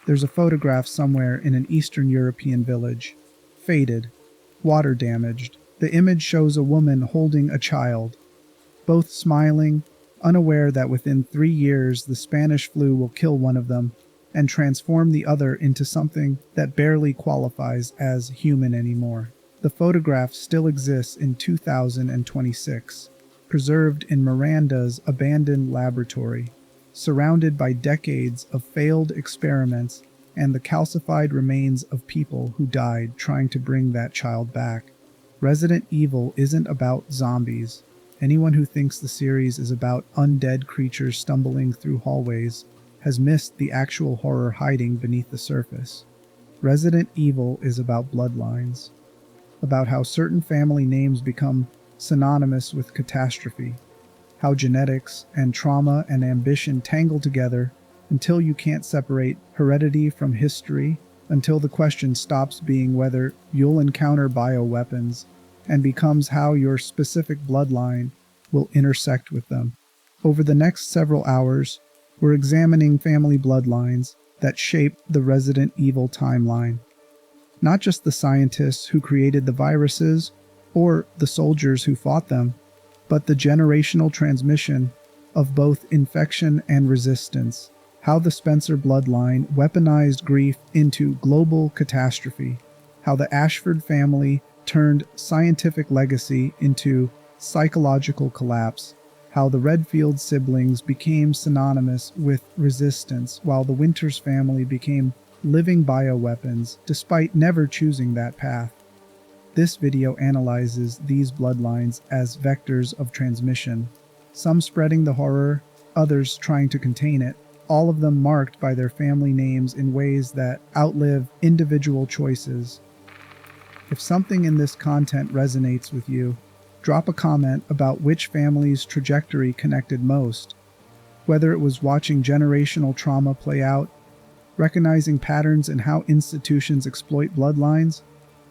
There's a photograph somewhere in an Eastern European village. Faded, water damaged. The image shows a woman holding a child, both smiling, unaware that within 3 years the Spanish flu will kill one of them and transform the other into something that barely qualifies as human anymore. The photograph still exists in 2026, preserved in Miranda's abandoned laboratory, surrounded by decades of failed experiments and the calcified remains of people who died trying to bring that child back. Resident Evil isn't about zombies. Anyone who thinks the series is about undead creatures stumbling through hallways has missed the actual horror hiding beneath the surface. Resident Evil is about bloodlines, about how certain family names become synonymous with catastrophe, how genetics and trauma and ambition tangle together until you can't separate heredity from history, until the question stops being whether you'll encounter bioweapons and becomes how your specific bloodline will intersect with them. Over the next several hours, we're examining family bloodlines that shape the Resident Evil timeline. Not just the scientists who created the viruses or the soldiers who fought them, but the generational transmission of both infection and resistance. How the Spencer bloodline weaponized grief into global catastrophe. How the Ashford family turned scientific legacy into psychological collapse. How the Redfield siblings became synonymous with resistance, while the Winters family became living bioweapons, despite never choosing that path. This video analyzes these bloodlines as vectors of transmission, some spreading the horror, others trying to contain it, all of them marked by their family names in ways that outlive individual choices. If something in this content resonates with you, drop a comment about which family's trajectory connected most, whether it was watching generational trauma play out, recognizing patterns in how institutions exploit bloodlines,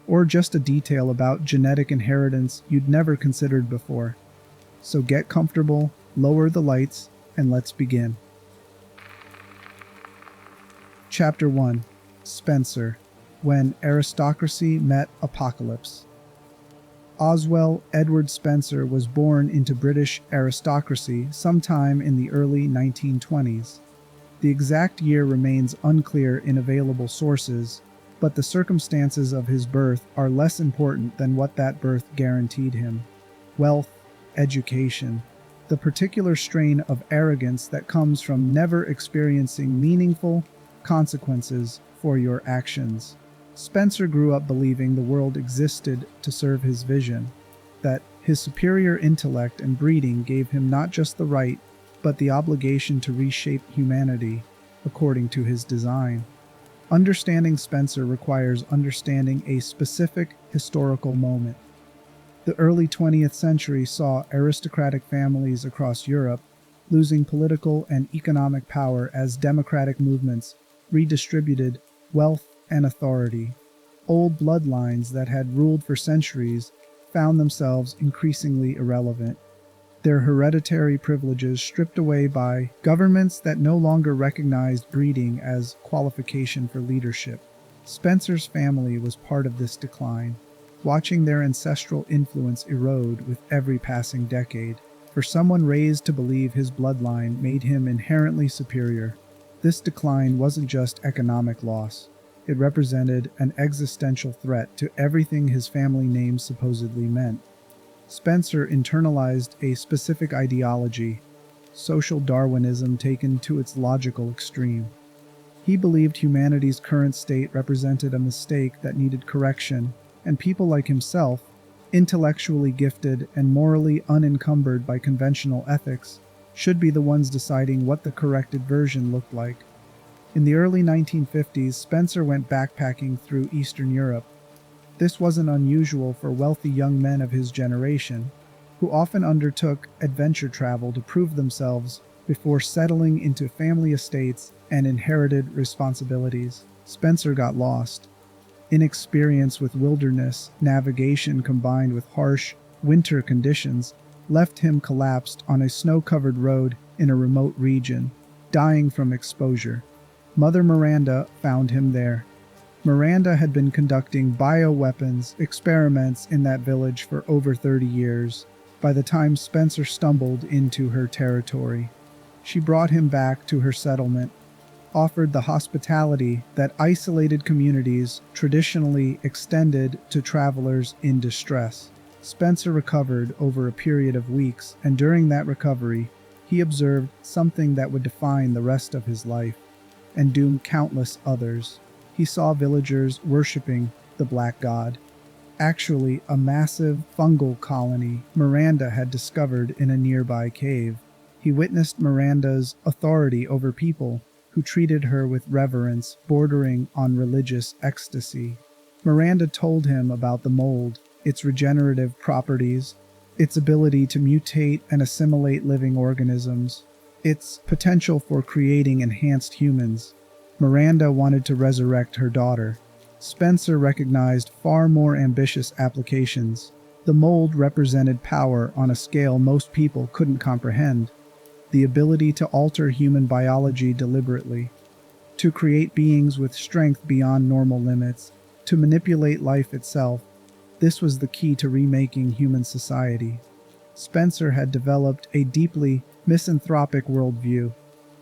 or just a detail about genetic inheritance you'd never considered before. So get comfortable, lower the lights, and let's begin. Chapter 1. Spencer. When Aristocracy Met Apocalypse. Oswell Edward Spencer was born into British aristocracy sometime in the early 1920s. The exact year remains unclear in available sources, but the circumstances of his birth are less important than what that birth guaranteed him. Wealth, education, the particular strain of arrogance that comes from never experiencing meaningful consequences for your actions. Spencer grew up believing the world existed to serve his vision, that his superior intellect and breeding gave him not just the right, but the obligation to reshape humanity according to his design. Understanding Spencer requires understanding a specific historical moment. The early 20th century saw aristocratic families across Europe losing political and economic power as democratic movements redistributed wealth and authority. Old bloodlines that had ruled for centuries found themselves increasingly irrelevant, their hereditary privileges stripped away by governments that no longer recognized breeding as qualification for leadership. Spencer's family was part of this decline, watching their ancestral influence erode with every passing decade. For someone raised to believe his bloodline made him inherently superior, this decline wasn't just economic loss. It represented an existential threat to everything his family name supposedly meant. Spencer internalized a specific ideology, social Darwinism taken to its logical extreme. He believed humanity's current state represented a mistake that needed correction, and people like himself, intellectually gifted and morally unencumbered by conventional ethics, should be the ones deciding what the corrected version looked like. In the early 1950s, Spencer went backpacking through Eastern Europe. This wasn't unusual for wealthy young men of his generation, who often undertook adventure travel to prove themselves before settling into family estates and inherited responsibilities. Spencer got lost. Inexperience with wilderness navigation combined with harsh winter conditions left him collapsed on a snow-covered road in a remote region, dying from exposure. Mother Miranda found him there. Miranda had been conducting bioweapons experiments in that village for over 30 years by the time Spencer stumbled into her territory. She brought him back to her settlement, offered the hospitality that isolated communities traditionally extended to travelers in distress. Spencer recovered over a period of weeks, and during that recovery, he observed something that would define the rest of his life and doom countless others. He saw villagers worshiping the Black God, actually a massive fungal colony Miranda had discovered in a nearby cave. He witnessed Miranda's authority over people who treated her with reverence bordering on religious ecstasy. Miranda told him about the mold, its regenerative properties, its ability to mutate and assimilate living organisms, its potential for creating enhanced humans. Miranda wanted to resurrect her daughter. Spencer recognized far more ambitious applications. The mold represented power on a scale most people couldn't comprehend. The ability to alter human biology deliberately, to create beings with strength beyond normal limits, to manipulate life itself. This was the key to remaking human society. Spencer had developed a deeply misanthropic worldview.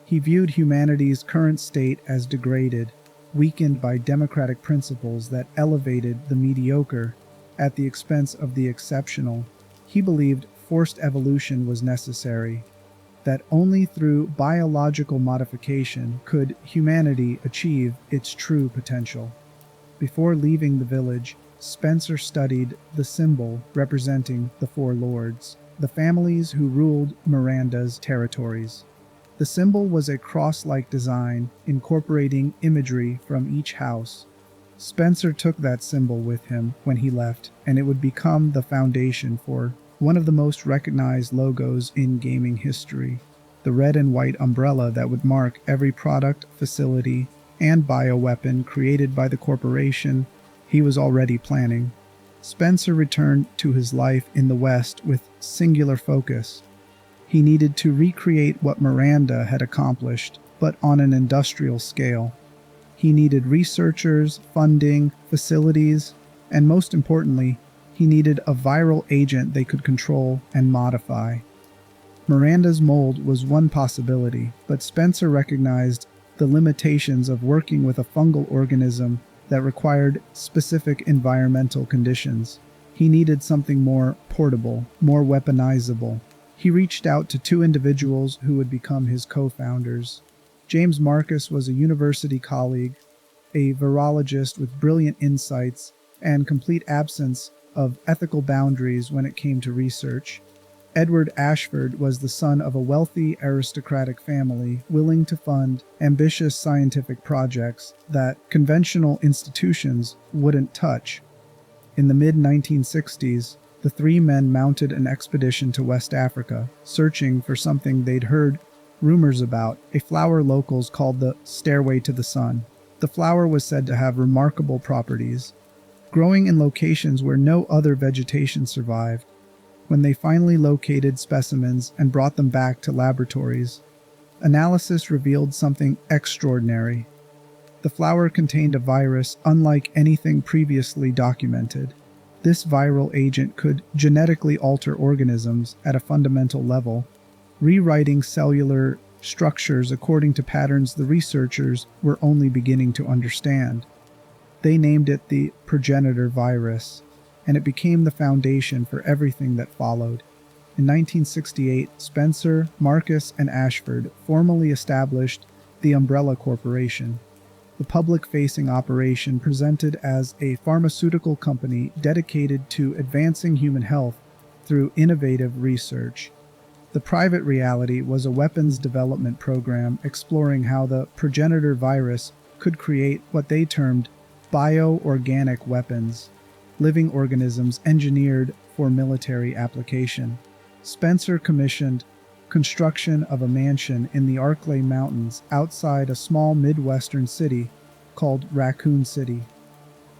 He viewed humanity's current state as degraded, weakened by democratic principles that elevated the mediocre at the expense of the exceptional. He believed forced evolution was necessary, that only through biological modification could humanity achieve its true potential. Before leaving the village, Spencer studied the symbol representing the four lords, the families who ruled Miranda's territories. The symbol was a cross-like design incorporating imagery from each house. Spencer took that symbol with him when he left, and it would become the foundation for one of the most recognized logos in gaming history, the red and white umbrella that would mark every product, facility, and bioweapon created by the corporation he was already planning. Spencer returned to his life in the West with singular focus. He needed to recreate what Miranda had accomplished, but on an industrial scale. He needed researchers, funding, facilities, and most importantly, he needed a viral agent they could control and modify. Miranda's mold was one possibility, but Spencer recognized the limitations of working with a fungal organism that required specific environmental conditions. He needed something more portable, more weaponizable. He reached out to two individuals who would become his co-founders. James Marcus was a university colleague, a virologist with brilliant insights and complete absence of ethical boundaries when it came to research. Edward Ashford was the son of a wealthy aristocratic family willing to fund ambitious scientific projects that conventional institutions wouldn't touch. In the mid-1960s, the three men mounted an expedition to West Africa, searching for something they'd heard rumors about, a flower locals called the Stairway to the Sun. The flower was said to have remarkable properties, growing in locations where no other vegetation survived. When they finally located specimens and brought them back to laboratories, analysis revealed something extraordinary. The flower contained a virus unlike anything previously documented. This viral agent could genetically alter organisms at a fundamental level, rewriting cellular structures according to patterns the researchers were only beginning to understand. They named it the progenitor virus, and it became the foundation for everything that followed. In 1968, Spencer, Marcus, and Ashford formally established the Umbrella Corporation, the public-facing operation presented as a pharmaceutical company dedicated to advancing human health through innovative research. The private reality was a weapons development program exploring how the progenitor virus could create what they termed bioorganic weapons, living organisms engineered for military application. Spencer commissioned construction of a mansion in the Arklay Mountains outside a small Midwestern city called Raccoon City.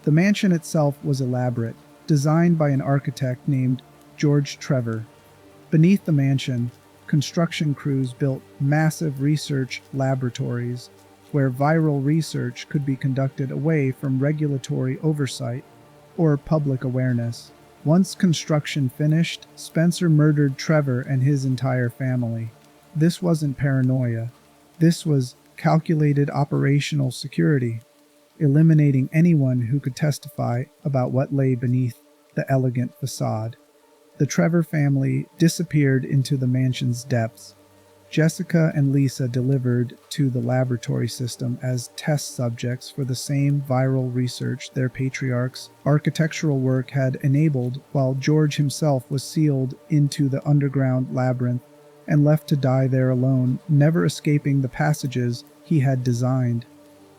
The mansion itself was elaborate, designed by an architect named George Trevor. Beneath the mansion, construction crews built massive research laboratories, where viral research could be conducted away from regulatory oversight or public awareness. Once construction finished, Spencer murdered Trevor and his entire family. This wasn't paranoia. This was calculated operational security, eliminating anyone who could testify about what lay beneath the elegant facade. The Trevor family disappeared into the mansion's depths. Jessica and Lisa delivered to the laboratory system as test subjects for the same viral research their patriarch's architectural work had enabled, while George himself was sealed into the underground labyrinth and left to die there alone, never escaping the passages he had designed.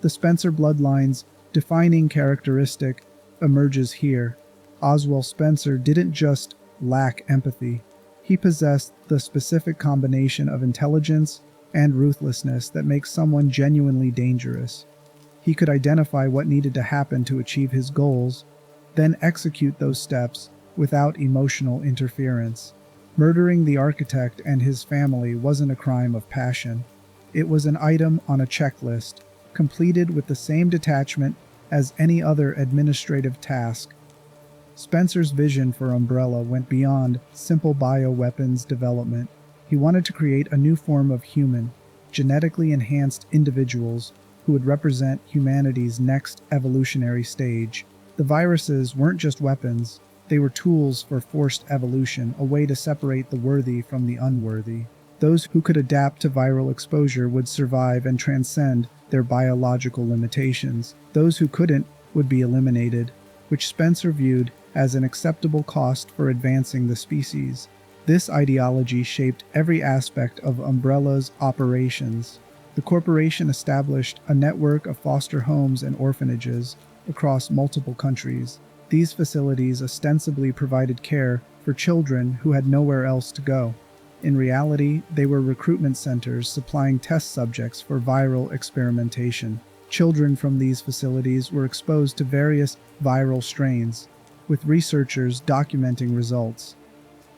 The Spencer bloodline's defining characteristic emerges here. Oswald Spencer didn't just lack empathy. He possessed the specific combination of intelligence and ruthlessness that makes someone genuinely dangerous. He could identify what needed to happen to achieve his goals, then execute those steps without emotional interference. Murdering the architect and his family wasn't a crime of passion. It was an item on a checklist, completed with the same detachment as any other administrative task. Spencer's vision for Umbrella went beyond simple bioweapons development. He wanted to create a new form of human, genetically enhanced individuals who would represent humanity's next evolutionary stage. The viruses weren't just weapons, they were tools for forced evolution, a way to separate the worthy from the unworthy. Those who could adapt to viral exposure would survive and transcend their biological limitations. Those who couldn't would be eliminated, which Spencer viewed as an acceptable cost for advancing the species. This ideology shaped every aspect of Umbrella's operations. The corporation established a network of foster homes and orphanages across multiple countries. These facilities ostensibly provided care for children who had nowhere else to go. In reality, they were recruitment centers supplying test subjects for viral experimentation. Children from these facilities were exposed to various viral strains, with researchers documenting results.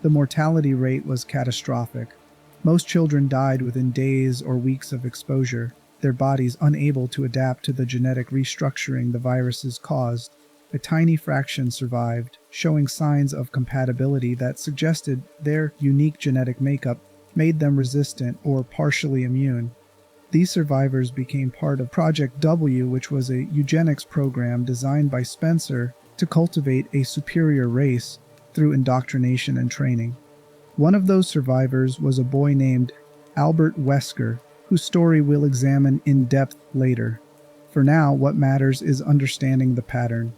The mortality rate was catastrophic. Most children died within days or weeks of exposure, their bodies unable to adapt to the genetic restructuring the viruses caused. A tiny fraction survived, showing signs of compatibility that suggested their unique genetic makeup made them resistant or partially immune. These survivors became part of Project W, which was a eugenics program designed by Spencer to cultivate a superior race through indoctrination and training. One of those survivors was a boy named Albert Wesker, whose story we'll examine in depth later. For now, what matters is understanding the pattern.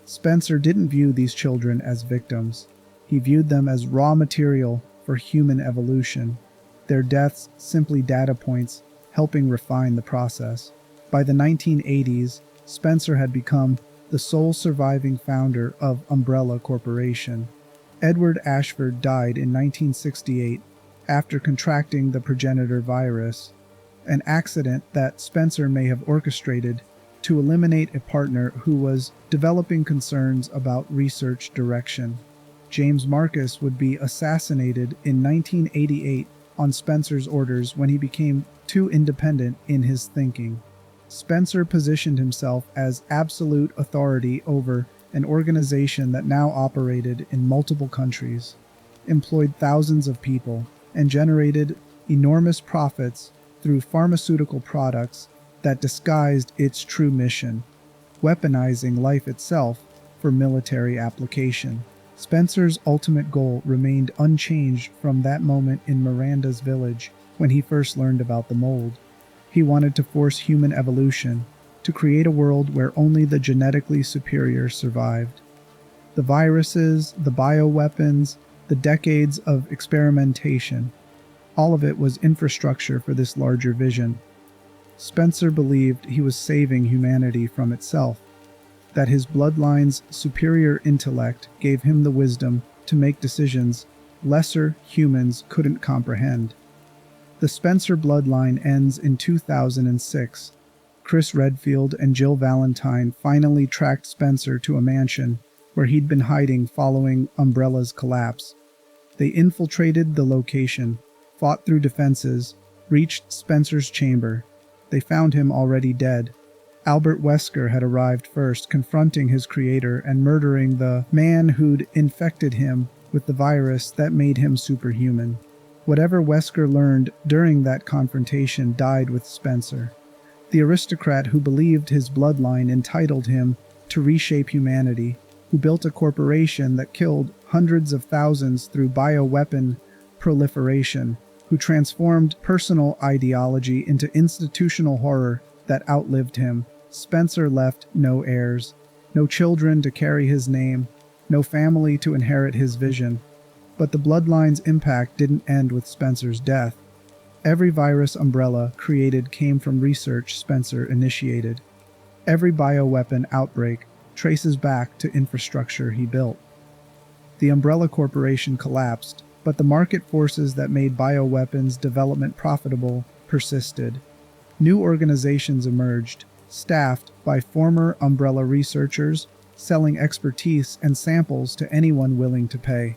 Spencer didn't view these children as victims. He viewed them as raw material for human evolution, their deaths simply data points helping refine the process. By the 1980s, Spencer had become the sole surviving founder of Umbrella Corporation. Edward Ashford died in 1968 after contracting the progenitor virus, an accident that Spencer may have orchestrated to eliminate a partner who was developing concerns about research direction. James Marcus would be assassinated in 1988 on Spencer's orders when he became too independent in his thinking. Spencer positioned himself as absolute authority over an organization that now operated in multiple countries, employed thousands of people, and generated enormous profits through pharmaceutical products that disguised its true mission, weaponizing life itself for military application. Spencer's ultimate goal remained unchanged from that moment in Miranda's village when he first learned about the mold. He wanted to force human evolution, to create a world where only the genetically superior survived. The viruses, the bioweapons, the decades of experimentation, all of it was infrastructure for this larger vision. Spencer believed he was saving humanity from itself, that his bloodline's superior intellect gave him the wisdom to make decisions lesser humans couldn't comprehend. The Spencer bloodline ends in 2006. Chris Redfield and Jill Valentine finally tracked Spencer to a mansion where he'd been hiding following Umbrella's collapse. They infiltrated the location, fought through defenses, reached Spencer's chamber. They found him already dead. Albert Wesker had arrived first, confronting his creator and murdering the man who'd infected him with the virus that made him superhuman. Whatever Wesker learned during that confrontation died with Spencer. The aristocrat who believed his bloodline entitled him to reshape humanity, who built a corporation that killed hundreds of thousands through bioweapon proliferation, who transformed personal ideology into institutional horror that outlived him. Spencer left no heirs, no children to carry his name, no family to inherit his vision. But the Bloodline's impact didn't end with Spencer's death. Every virus Umbrella created came from research Spencer initiated. Every bioweapon outbreak traces back to infrastructure he built. The Umbrella Corporation collapsed, but the market forces that made bioweapons development profitable persisted. New organizations emerged, staffed by former Umbrella researchers, selling expertise and samples to anyone willing to pay.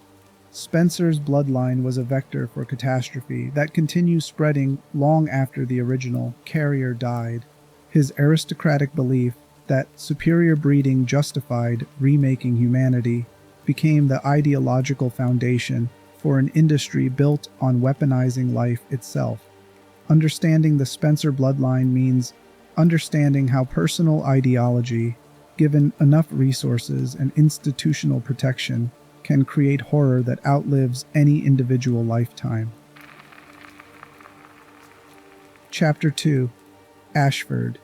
Spencer's bloodline was a vector for catastrophe that continues spreading long after the original carrier died. His aristocratic belief that superior breeding justified remaking humanity became the ideological foundation for an industry built on weaponizing life itself. Understanding the Spencer bloodline means understanding how personal ideology, given enough resources and institutional protection, can create horror that outlives any individual lifetime. Chapter 2: Ashford,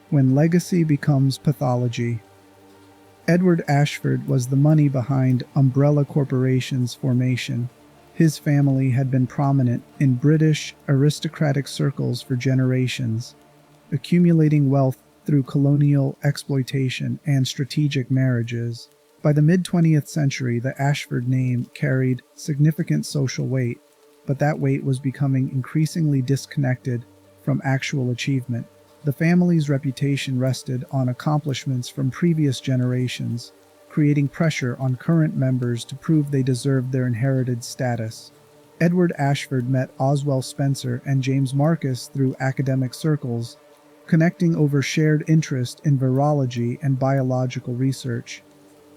When Legacy Becomes Pathology. Edward Ashford was the money behind Umbrella Corporation's formation. His family had been prominent in British aristocratic circles for generations, accumulating wealth through colonial exploitation and strategic marriages. By the mid-20th century, the Ashford name carried significant social weight, but that weight was becoming increasingly disconnected from actual achievement. The family's reputation rested on accomplishments from previous generations, creating pressure on current members to prove they deserved their inherited status. Edward Ashford met Oswell Spencer and James Marcus through academic circles, connecting over shared interest in virology and biological research.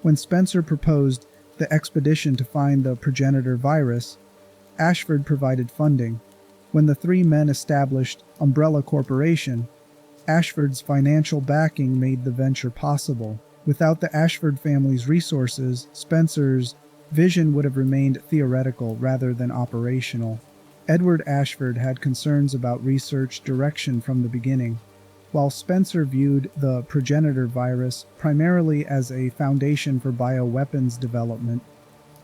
When Spencer proposed the expedition to find the progenitor virus, Ashford provided funding. When the three men established Umbrella Corporation, Ashford's financial backing made the venture possible. Without the Ashford family's resources, Spencer's vision would have remained theoretical rather than operational. Edward Ashford had concerns about research direction from the beginning. While Spencer viewed the progenitor virus primarily as a foundation for bioweapons development,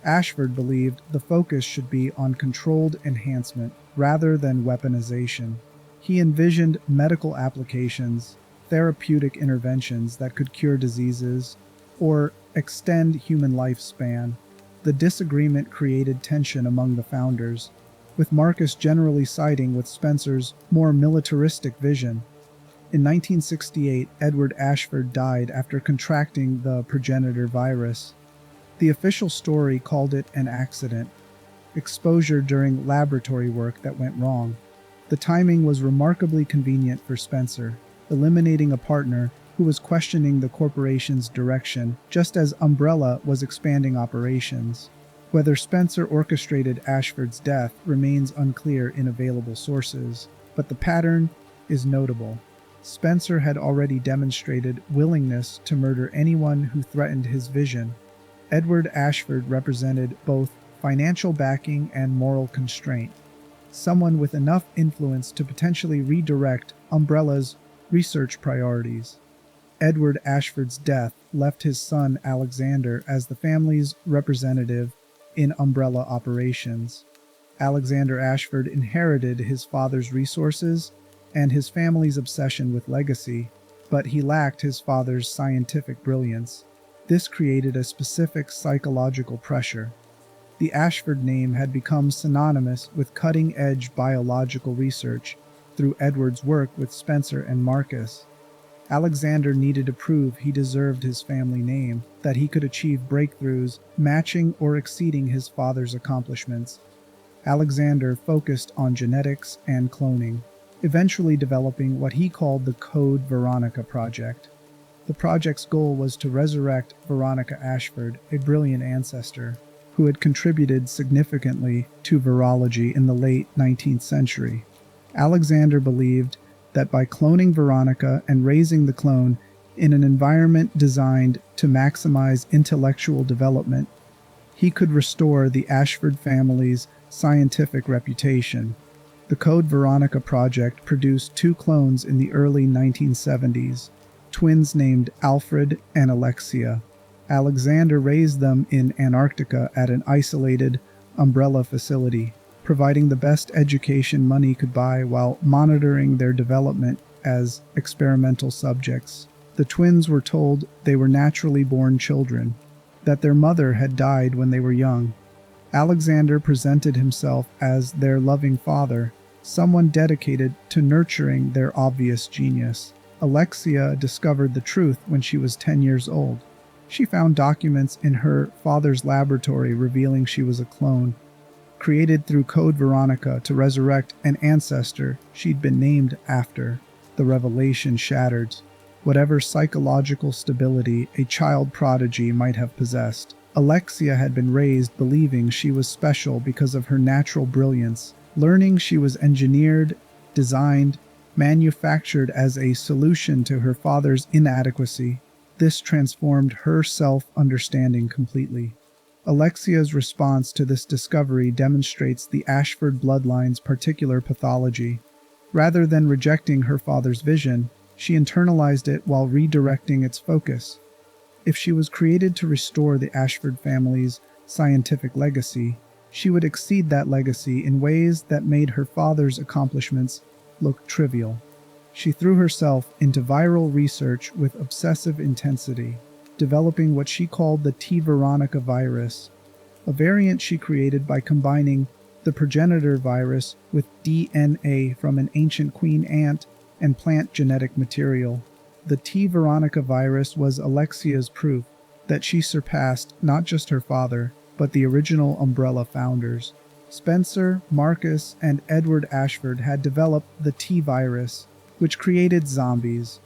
Ashford believed the focus should be on controlled enhancement rather than weaponization. He envisioned medical applications, therapeutic interventions that could cure diseases or extend human lifespan. The disagreement created tension among the founders, with Marcus generally siding with Spencer's more militaristic vision. In 1968, Edward Ashford died after contracting the progenitor virus. The official story called it an accident, exposure during laboratory work that went wrong. The timing was remarkably convenient for Spencer, eliminating a partner who was questioning the corporation's direction, just as Umbrella was expanding operations. Whether Spencer orchestrated Ashford's death remains unclear in available sources, but the pattern is notable. Spencer had already demonstrated willingness to murder anyone who threatened his vision. Edward Ashford represented both financial backing and moral constraint, someone with enough influence to potentially redirect Umbrella's research priorities. Edward Ashford's death left his son Alexander as the family's representative in Umbrella operations. Alexander Ashford inherited his father's resources and his family's obsession with legacy, but he lacked his father's scientific brilliance. This created a specific psychological pressure. The Ashford name had become synonymous with cutting-edge biological research through Edward's work with Spencer and Marcus. Alexander needed to prove he deserved his family name, that he could achieve breakthroughs matching or exceeding his father's accomplishments. Alexander focused on genetics and cloning. eventually developing what he called the Code Veronica Project. The project's goal was to resurrect Veronica Ashford, a brilliant ancestor who had contributed significantly to virology in the late 19th century. Alexander believed that by cloning Veronica and raising the clone in an environment designed to maximize intellectual development, he could restore the Ashford family's scientific reputation. The Code Veronica project produced two clones in the early 1970s, twins named Alfred and Alexia. Alexander raised them in Antarctica at an isolated umbrella facility, providing the best education money could buy while monitoring their development as experimental subjects. The twins were told they were naturally born children, that their mother had died when they were young. Alexander presented himself as their loving father, someone dedicated to nurturing their obvious genius. Alexia discovered the truth when she was 10 years old. She found documents in her father's laboratory revealing she was a clone, created through Code Veronica to resurrect an ancestor she'd been named after. The revelation shattered whatever psychological stability a child prodigy might have possessed. Alexia had been raised believing she was special because of her natural brilliance, learning she was engineered, designed, manufactured as a solution to her father's inadequacy. This transformed her self-understanding completely. Alexia's response to this discovery demonstrates the Ashford bloodline's particular pathology. Rather than rejecting her father's vision, she internalized it while redirecting its focus. If she was created to restore the Ashford family's scientific legacy, she would exceed that legacy in ways that made her father's accomplishments look trivial. She threw herself into viral research with obsessive intensity, developing what she called the T. Veronica virus, a variant she created by combining the progenitor virus with DNA from an ancient queen ant and plant genetic material. The T. Veronica virus was Alexia's proof that she surpassed not just her father, but the original Umbrella founders. Spencer, Marcus, and Edward Ashford had developed the T virus, which created zombies,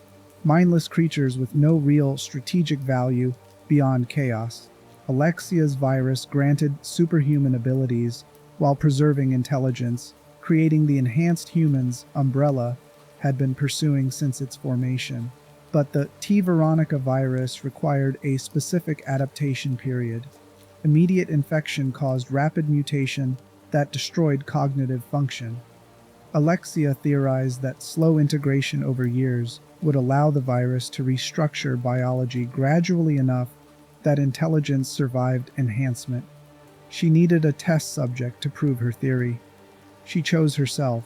mindless creatures with no real strategic value beyond chaos. Alexia's virus granted superhuman abilities while preserving intelligence, creating the enhanced humans Umbrella had been pursuing since its formation. But the T. Veronica virus required a specific adaptation period. Immediate infection caused rapid mutation that destroyed cognitive function. Alexia theorized that slow integration over years would allow the virus to restructure biology gradually enough that intelligence survived enhancement. She needed a test subject to prove her theory. She chose herself.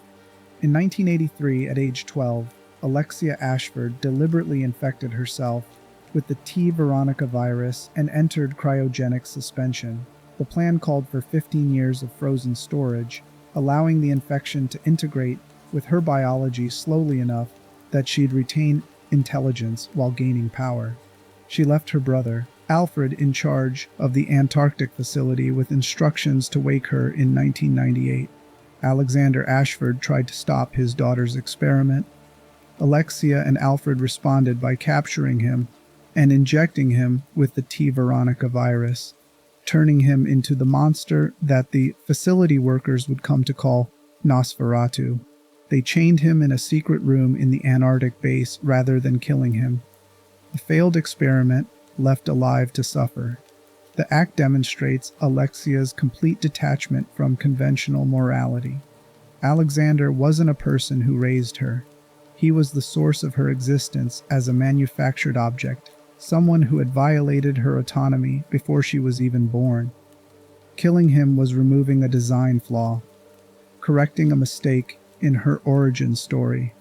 In 1983, at age 12, Alexia Ashford deliberately infected herself with the T. Veronica virus and entered cryogenic suspension. The plan called for 15 years of frozen storage, allowing the infection to integrate with her biology slowly enough that she'd retain intelligence while gaining power. She left her brother, Alfred, in charge of the Antarctic facility with instructions to wake her in 1998. Alexander Ashford tried to stop his daughter's experiment. Alexia and Alfred responded by capturing him and injecting him with the T. Veronica virus, turning him into the monster that the facility workers would come to call Nosferatu. They chained him in a secret room in the Antarctic base rather than killing him. The failed experiment left alive to suffer. The act demonstrates Alexia's complete detachment from conventional morality. Alexander wasn't a person who raised her. He was the source of her existence as a manufactured object, someone who had violated her autonomy before she was even born. Killing him was removing a design flaw, correcting a mistake in her origin story.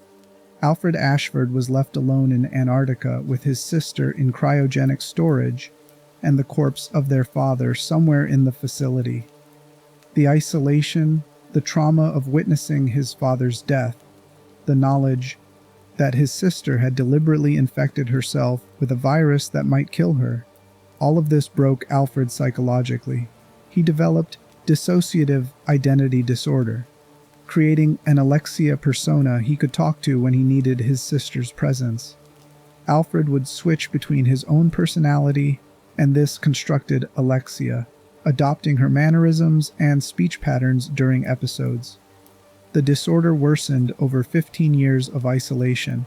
Alfred Ashford was left alone in Antarctica with his sister in cryogenic storage and the corpse of their father somewhere in the facility. The isolation, the trauma of witnessing his father's death, the knowledge that his sister had deliberately infected herself with a virus that might kill her, all of this broke Alfred psychologically. He developed dissociative identity disorder, creating an Alexia persona he could talk to when he needed his sister's presence. Alfred would switch between his own personality and this constructed Alexia, adopting her mannerisms and speech patterns during episodes. The disorder worsened over 15 years of isolation.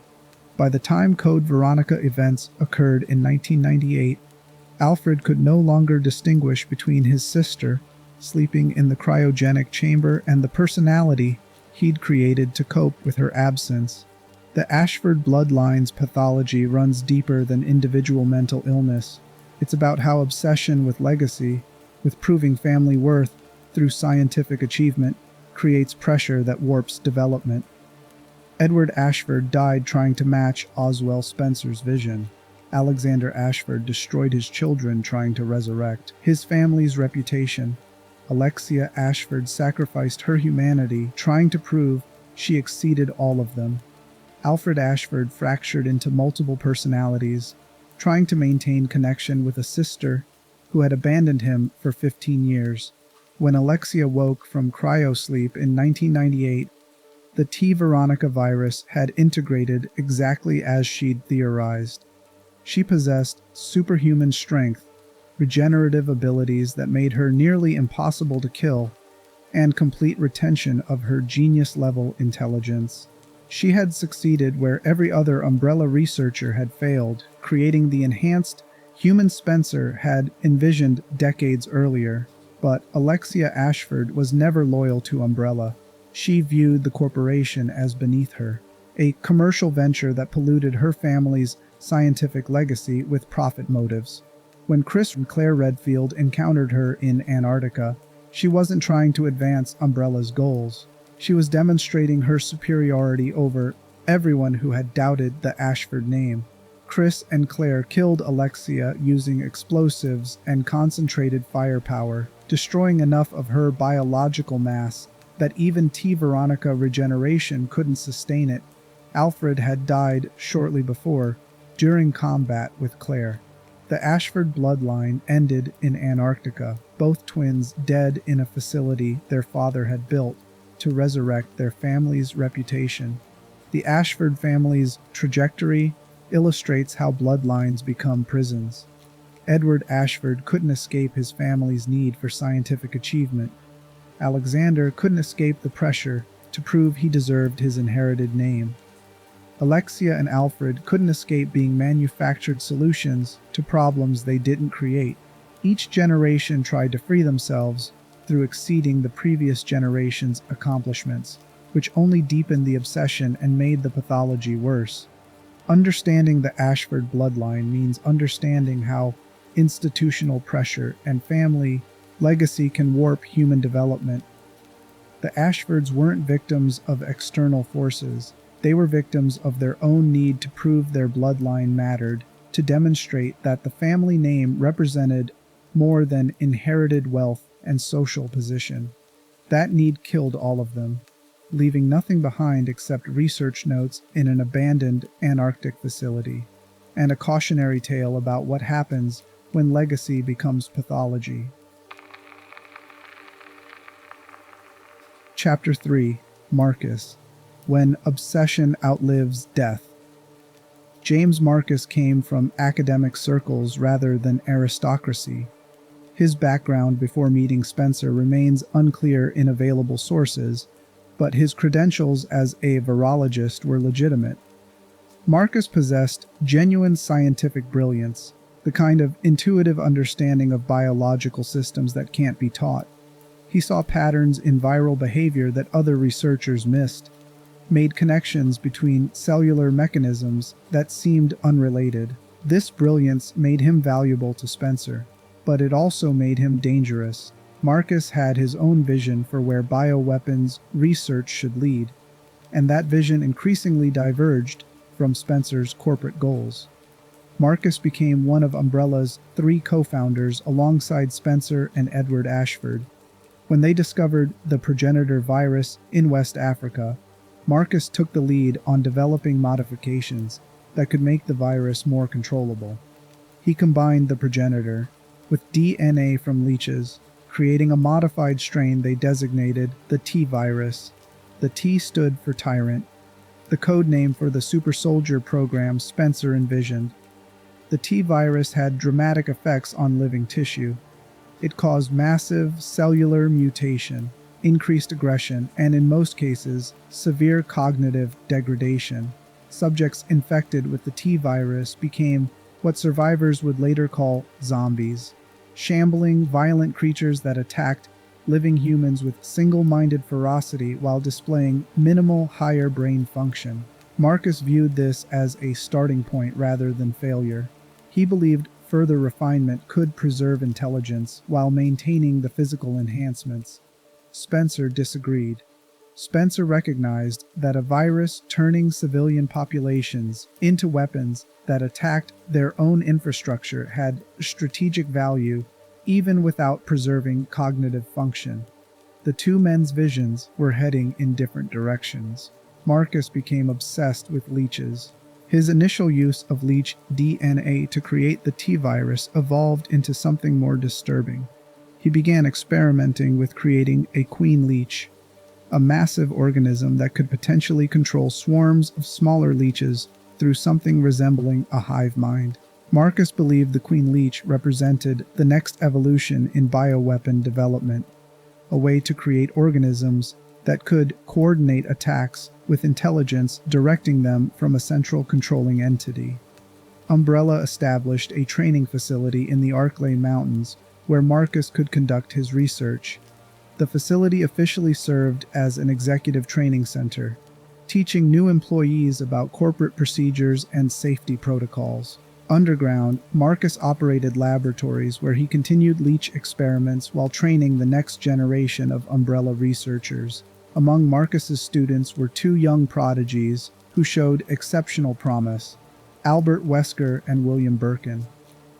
By the time Code Veronica events occurred in 1998, Alfred could no longer distinguish between his sister, sleeping in the cryogenic chamber, and the personality he'd created to cope with her absence. The Ashford Bloodlines pathology runs deeper than individual mental illness. It's about how obsession with legacy, with proving family worth through scientific achievement, creates pressure that warps development. Edward Ashford died trying to match Oswell Spencer's vision. Alexander Ashford destroyed his children trying to resurrect his family's reputation. Alexia Ashford sacrificed her humanity trying to prove she exceeded all of them. Alfred Ashford fractured into multiple personalities, trying to maintain connection with a sister who had abandoned him for 15 years. When Alexia woke from cryosleep in 1998, the T. Veronica virus had integrated exactly as she'd theorized. She possessed superhuman strength, regenerative abilities that made her nearly impossible to kill, and complete retention of her genius-level intelligence. She had succeeded where every other Umbrella researcher had failed, creating the enhanced human Spencer had envisioned decades earlier. But Alexia Ashford was never loyal to Umbrella. She viewed the corporation as beneath her, a commercial venture that polluted her family's scientific legacy with profit motives. When Chris and Claire Redfield encountered her in Antarctica, she wasn't trying to advance Umbrella's goals. She was demonstrating her superiority over everyone who had doubted the Ashford name. Chris and Claire killed Alexia using explosives and concentrated firepower, destroying enough of her biological mass that even T. Veronica regeneration couldn't sustain it. Alfred had died shortly before, during combat with Claire. The Ashford bloodline ended in Antarctica, both twins dead in a facility their father had built to resurrect their family's reputation. The Ashford family's trajectory illustrates how bloodlines become prisons. Edward Ashford couldn't escape his family's need for scientific achievement. Alexander couldn't escape the pressure to prove he deserved his inherited name. Alexia and Alfred couldn't escape being manufactured solutions to problems they didn't create. Each generation tried to free themselves through exceeding the previous generation's accomplishments, which only deepened the obsession and made the pathology worse. Understanding the Ashford bloodline means understanding how institutional pressure and family legacy can warp human development. The Ashfords weren't victims of external forces. They were victims of their own need to prove their bloodline mattered, to demonstrate that the family name represented more than inherited wealth and social position. That need killed all of them, leaving nothing behind except research notes in an abandoned Antarctic facility, and a cautionary tale about what happens when legacy becomes pathology. Chapter 3. Marcus. When obsession outlives death. James Marcus came from academic circles rather than aristocracy. His background before meeting Spencer remains unclear in available sources, but his credentials as a virologist were legitimate. Marcus possessed genuine scientific brilliance, the kind of intuitive understanding of biological systems that can't be taught. He saw patterns in viral behavior that other researchers missed, made connections between cellular mechanisms that seemed unrelated. This brilliance made him valuable to Spencer, but it also made him dangerous. Marcus had his own vision for where bioweapons research should lead, and that vision increasingly diverged from Spencer's corporate goals. Marcus became one of Umbrella's 3 co-founders alongside Spencer and Edward Ashford. When they discovered the progenitor virus in West Africa, Marcus took the lead on developing modifications that could make the virus more controllable. He combined the progenitor with DNA from leeches, creating a modified strain they designated the T virus. The T stood for Tyrant, the code name for the super soldier program Spencer envisioned. The T virus had dramatic effects on living tissue. It caused massive cellular mutation, increased aggression, and in most cases, severe cognitive degradation. Subjects infected with the T virus became what survivors would later call zombies, shambling, violent creatures that attacked living humans with single-minded ferocity while displaying minimal higher brain function. Marcus viewed this as a starting point rather than failure. He believed further refinement could preserve intelligence while maintaining the physical enhancements. Spencer disagreed. Spencer recognized that a virus turning civilian populations into weapons that attacked their own infrastructure had strategic value even without preserving cognitive function. The two men's visions were heading in different directions. Marcus became obsessed with leeches. His initial use of leech DNA to create the T-virus evolved into something more disturbing. He began experimenting with creating a queen leech, a massive organism that could potentially control swarms of smaller leeches through something resembling a hive mind. Marcus believed the queen leech represented the next evolution in bioweapon development, a way to create organisms that could coordinate attacks with intelligence directing them from a central controlling entity. Umbrella established a training facility in the Arklay Mountains where Marcus could conduct his research. The facility officially served as an executive training center, teaching new employees about corporate procedures and safety protocols. Underground, Marcus operated laboratories where he continued leech experiments while training the next generation of Umbrella researchers. Among Marcus's students were two young prodigies who showed exceptional promise, Albert Wesker and William Birkin.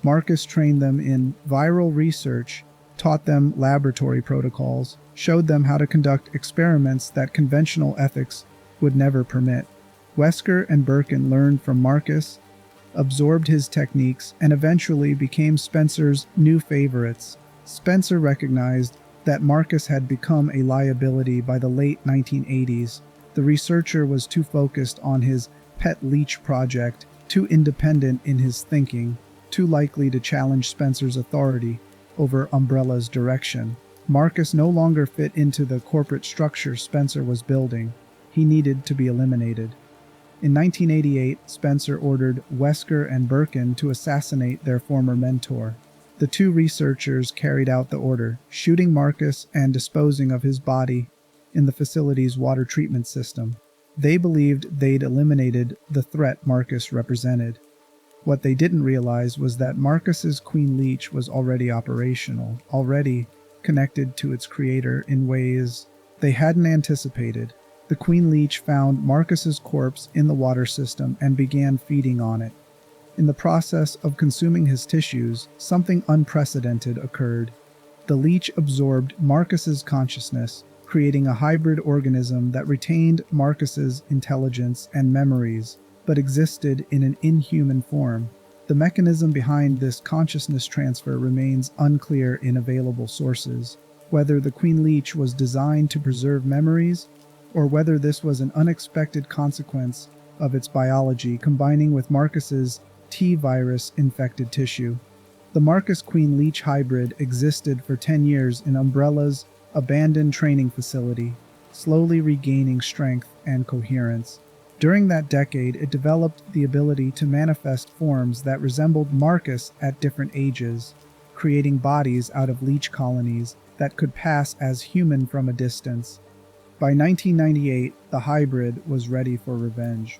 Marcus trained them in viral research, taught them laboratory protocols, showed them how to conduct experiments that conventional ethics would never permit. Wesker and Birkin learned from Marcus, absorbed his techniques, and eventually became Spencer's new favorites. Spencer recognized that Marcus had become a liability by the late 1980s. The researcher was too focused on his pet leech project, too independent in his thinking, too likely to challenge Spencer's authority over Umbrella's direction. Marcus no longer fit into the corporate structure Spencer was building. He needed to be eliminated. In 1988, Spencer ordered Wesker and Birkin to assassinate their former mentor. The two researchers carried out the order, shooting Marcus and disposing of his body in the facility's water treatment system. They believed they'd eliminated the threat Marcus represented. What they didn't realize was that Marcus's Queen Leech was already operational, already connected to its creator in ways they hadn't anticipated. The Queen Leech found Marcus's corpse in the water system and began feeding on it. In the process of consuming his tissues, something unprecedented occurred. The leech absorbed Marcus's consciousness, creating a hybrid organism that retained Marcus's intelligence and memories, but existed in an inhuman form. The mechanism behind this consciousness transfer remains unclear in available sources, whether the Queen Leech was designed to preserve memories, or whether this was an unexpected consequence of its biology combining with Marcus's T-virus infected tissue. The Marcus Queen Leech hybrid existed for 10 years in Umbrella's abandoned training facility, slowly regaining strength and coherence. During that decade, it developed the ability to manifest forms that resembled Marcus at different ages, creating bodies out of leech colonies that could pass as human from a distance. By 1998, the hybrid was ready for revenge.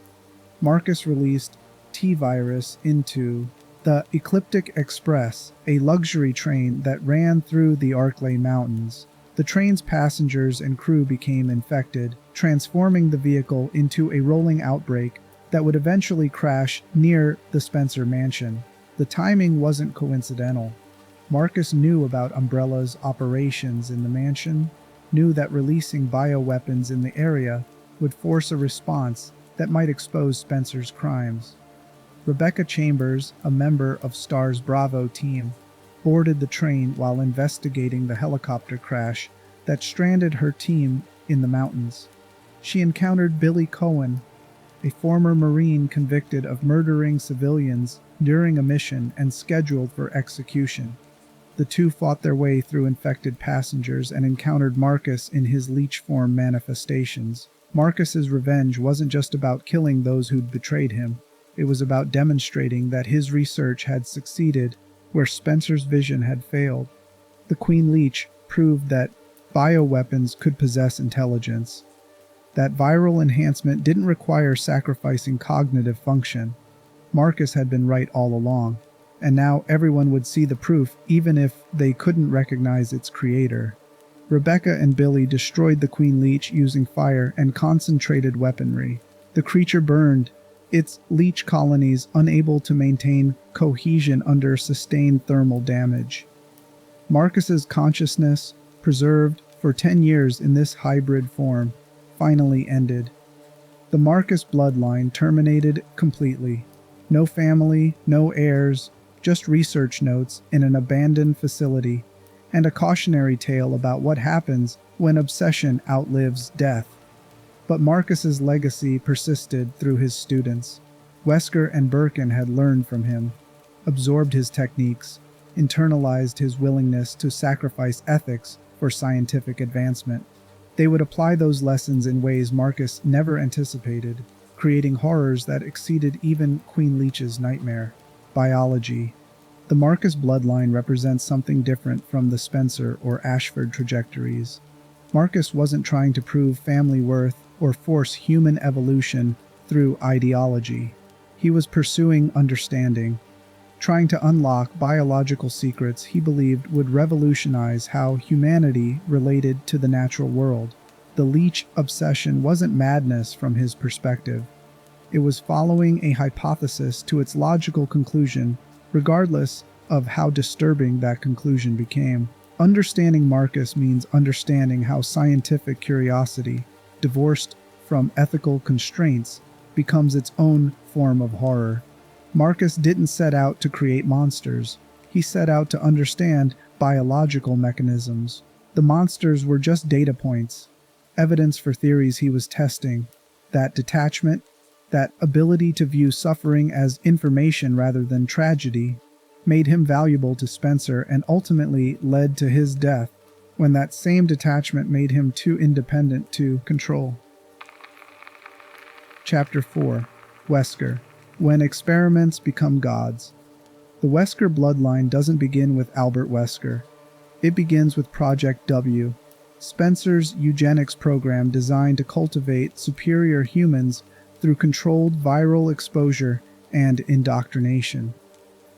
Marcus released T-virus into the Ecliptic Express, a luxury train that ran through the Arklay Mountains. The train's passengers and crew became infected, transforming the vehicle into a rolling outbreak that would eventually crash near the Spencer mansion. The timing wasn't coincidental. Marcus knew about Umbrella's operations in the mansion, knew that releasing bioweapons in the area would force a response that might expose Spencer's crimes. Rebecca Chambers, a member of STAR's Bravo team, boarded the train while investigating the helicopter crash that stranded her team in the mountains. She encountered Billy Cohen, a former Marine convicted of murdering civilians during a mission and scheduled for execution. The two fought their way through infected passengers and encountered Marcus in his leech form manifestations. Marcus's revenge wasn't just about killing those who'd betrayed him. It was about demonstrating that his research had succeeded where Spencer's vision had failed. The Queen Leech proved that bioweapons could possess intelligence, that viral enhancement didn't require sacrificing cognitive function. Marcus had been right all along, and now everyone would see the proof even if they couldn't recognize its creator. Rebecca and Billy destroyed the Queen Leech using fire and concentrated weaponry. The creature burned, its leech colonies unable to maintain cohesion under sustained thermal damage. Marcus's consciousness, preserved for 10 years in this hybrid form, finally ended. The Marcus bloodline terminated completely. No family, no heirs, just research notes in an abandoned facility, and a cautionary tale about what happens when obsession outlives death. But Marcus's legacy persisted through his students. Wesker and Birkin had learned from him, absorbed his techniques, internalized his willingness to sacrifice ethics for scientific advancement. They would apply those lessons in ways Marcus never anticipated, creating horrors that exceeded even Queen Leech's nightmare. Biology. The Marcus bloodline represents something different from the Spencer or Ashford trajectories. Marcus wasn't trying to prove family worth or force human evolution through ideology. He was pursuing understanding, trying to unlock biological secrets he believed would revolutionize how humanity related to the natural world. The leech obsession wasn't madness from his perspective. It was following a hypothesis to its logical conclusion, regardless of how disturbing that conclusion became. Understanding Marcus means understanding how scientific curiosity, divorced from ethical constraints, becomes its own form of horror. Marcus didn't set out to create monsters. He set out to understand biological mechanisms. The monsters were just data points, evidence for theories he was testing. That detachment, that ability to view suffering as information rather than tragedy, made him valuable to Spencer and ultimately led to his death, when that same detachment made him too independent to control. Chapter 4. Wesker. When experiments become gods. The Wesker bloodline doesn't begin with Albert Wesker. It begins with Project W, Spencer's eugenics program designed to cultivate superior humans through controlled viral exposure and indoctrination.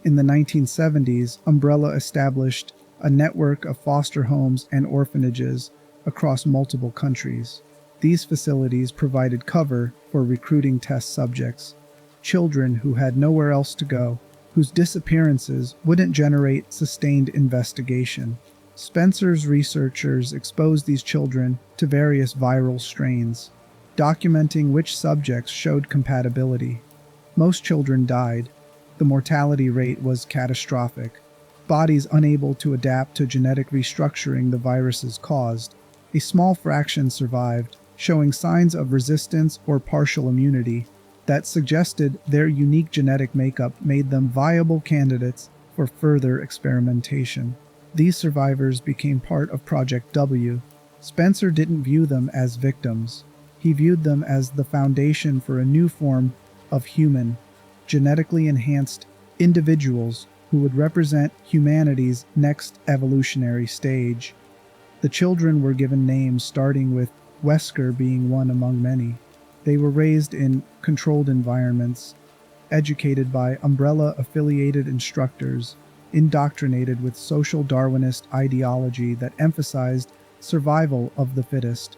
In the 1970s, Umbrella established a network of foster homes and orphanages across multiple countries. These facilities provided cover for recruiting test subjects, children who had nowhere else to go, whose disappearances wouldn't generate sustained investigation. Spencer's researchers exposed these children to various viral strains, documenting which subjects showed compatibility. Most children died. The mortality rate was catastrophic. Bodies unable to adapt to genetic restructuring the viruses caused. A small fraction survived, showing signs of resistance or partial immunity that suggested their unique genetic makeup made them viable candidates for further experimentation. These survivors became part of Project W. Spencer didn't view them as victims. He viewed them as the foundation for a new form of human, genetically enhanced individuals who would represent humanity's next evolutionary stage. The children were given names starting with Wesker being one among many. They were raised in controlled environments, educated by Umbrella-affiliated instructors, indoctrinated with social Darwinist ideology that emphasized survival of the fittest.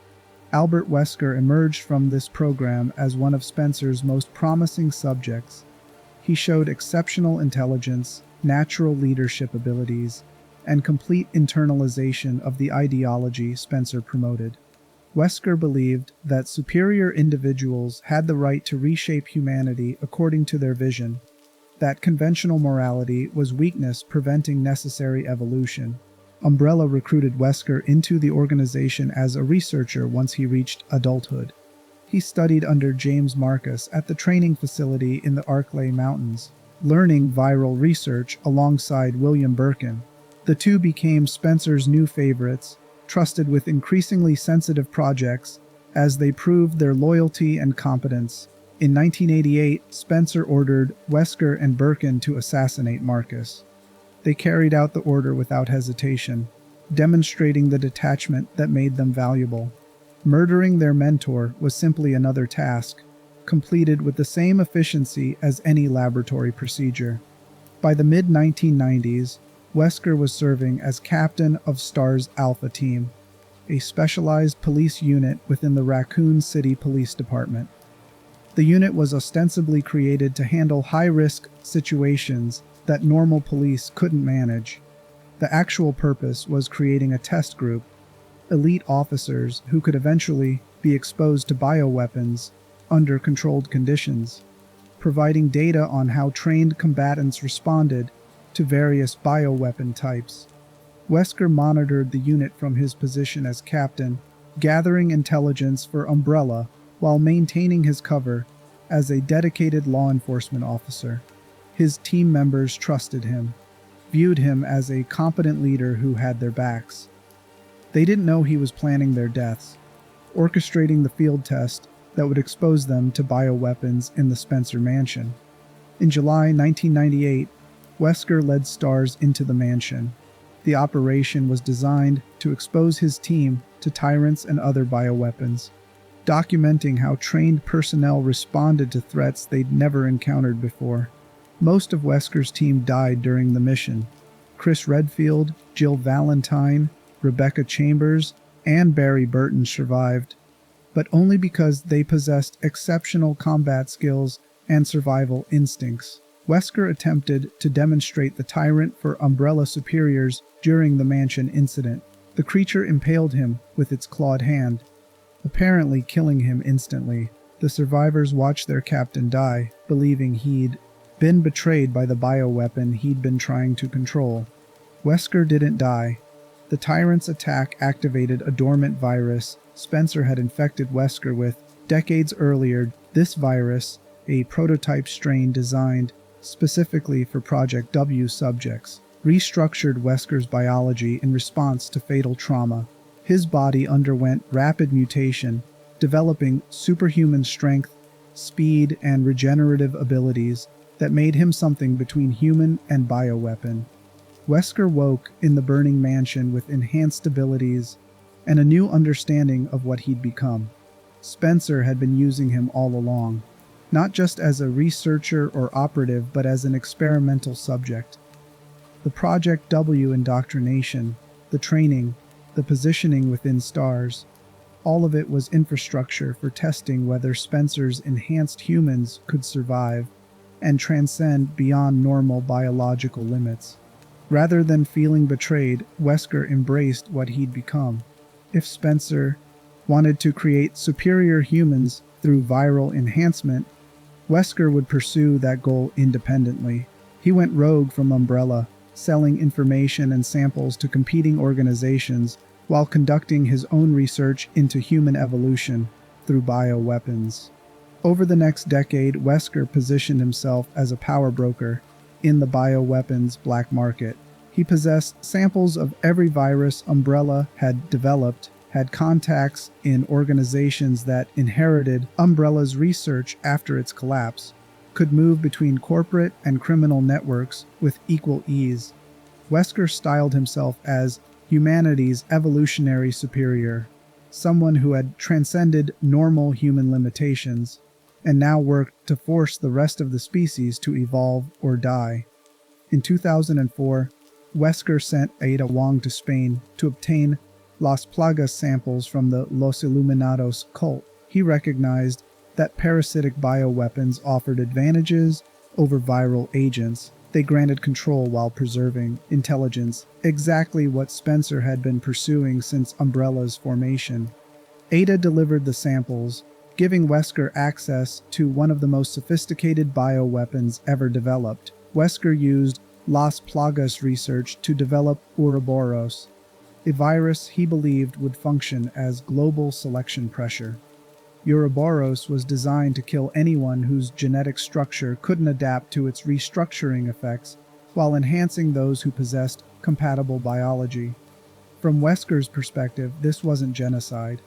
Albert Wesker emerged from this program as one of Spencer's most promising subjects. He showed exceptional intelligence, natural leadership abilities, and complete internalization of the ideology Spencer promoted. Wesker believed that superior individuals had the right to reshape humanity according to their vision, that conventional morality was weakness preventing necessary evolution. Umbrella recruited Wesker into the organization as a researcher once he reached adulthood. He studied under James Marcus at the training facility in the Arklay Mountains, learning viral research alongside William Birkin. The two became Spencer's new favorites, trusted with increasingly sensitive projects as they proved their loyalty and competence. In 1988, Spencer ordered Wesker and Birkin to assassinate Marcus. They carried out the order without hesitation, demonstrating the detachment that made them valuable. Murdering their mentor was simply another task, completed with the same efficiency as any laboratory procedure. By the mid-1990s, Wesker was serving as captain of STAR's Alpha Team, a specialized police unit within the Raccoon City Police Department. The unit was ostensibly created to handle high-risk situations that normal police couldn't manage. The actual purpose was creating a test group, elite officers who could eventually be exposed to bioweapons under controlled conditions, providing data on how trained combatants responded to various bioweapon types. Wesker monitored the unit from his position as captain, gathering intelligence for Umbrella while maintaining his cover as a dedicated law enforcement officer. His team members trusted him, viewed him as a competent leader who had their backs. They didn't know he was planning their deaths, orchestrating the field test that would expose them to bioweapons in the Spencer mansion. In July 1998, Wesker led STARS into the mansion. The operation was designed to expose his team to tyrants and other bioweapons, documenting how trained personnel responded to threats they'd never encountered before. Most of Wesker's team died during the mission. Chris Redfield, Jill Valentine, Rebecca Chambers, and Barry Burton survived, but only because they possessed exceptional combat skills and survival instincts. Wesker attempted to demonstrate the tyrant for Umbrella superiors during the mansion incident. The creature impaled him with its clawed hand, apparently killing him instantly. The survivors watched their captain die, believing he'd been betrayed by the bioweapon he'd been trying to control. Wesker didn't die. The tyrant's attack activated a dormant virus Spencer had infected Wesker with decades earlier. This virus, a prototype strain designed specifically for Project W subjects, restructured Wesker's biology in response to fatal trauma. His body underwent rapid mutation, developing superhuman strength, speed, and regenerative abilities that made him something between human and bioweapon. Wesker woke in the burning mansion with enhanced abilities and a new understanding of what he'd become. Spencer had been using him all along, not just as a researcher or operative, but as an experimental subject. The Project W indoctrination, the training, the positioning within STARS, all of it was infrastructure for testing whether Spencer's enhanced humans could survive and transcend beyond normal biological limits. Rather than feeling betrayed, Wesker embraced what he'd become. If Spencer wanted to create superior humans through viral enhancement, Wesker would pursue that goal independently. He went rogue from Umbrella, selling information and samples to competing organizations while conducting his own research into human evolution through bioweapons. Over the next decade, Wesker positioned himself as a power broker in the bioweapons black market. He possessed samples of every virus Umbrella had developed, had contacts in organizations that inherited Umbrella's research after its collapse, could move between corporate and criminal networks with equal ease. Wesker styled himself as humanity's evolutionary superior, someone who had transcended normal human limitations and now worked to force the rest of the species to evolve or die. In 2004, Wesker sent Ada Wong to Spain to obtain Las Plagas samples from the Los Iluminados cult. He recognized that parasitic bioweapons offered advantages over viral agents. They granted control while preserving intelligence, exactly what Spencer had been pursuing since Umbrella's formation. Ada delivered the samples, giving Wesker access to one of the most sophisticated bioweapons ever developed. Wesker used Las Plagas research to develop Ouroboros, a virus he believed would function as global selection pressure. Ouroboros was designed to kill anyone whose genetic structure couldn't adapt to its restructuring effects, while enhancing those who possessed compatible biology. From Wesker's perspective, this wasn't genocide.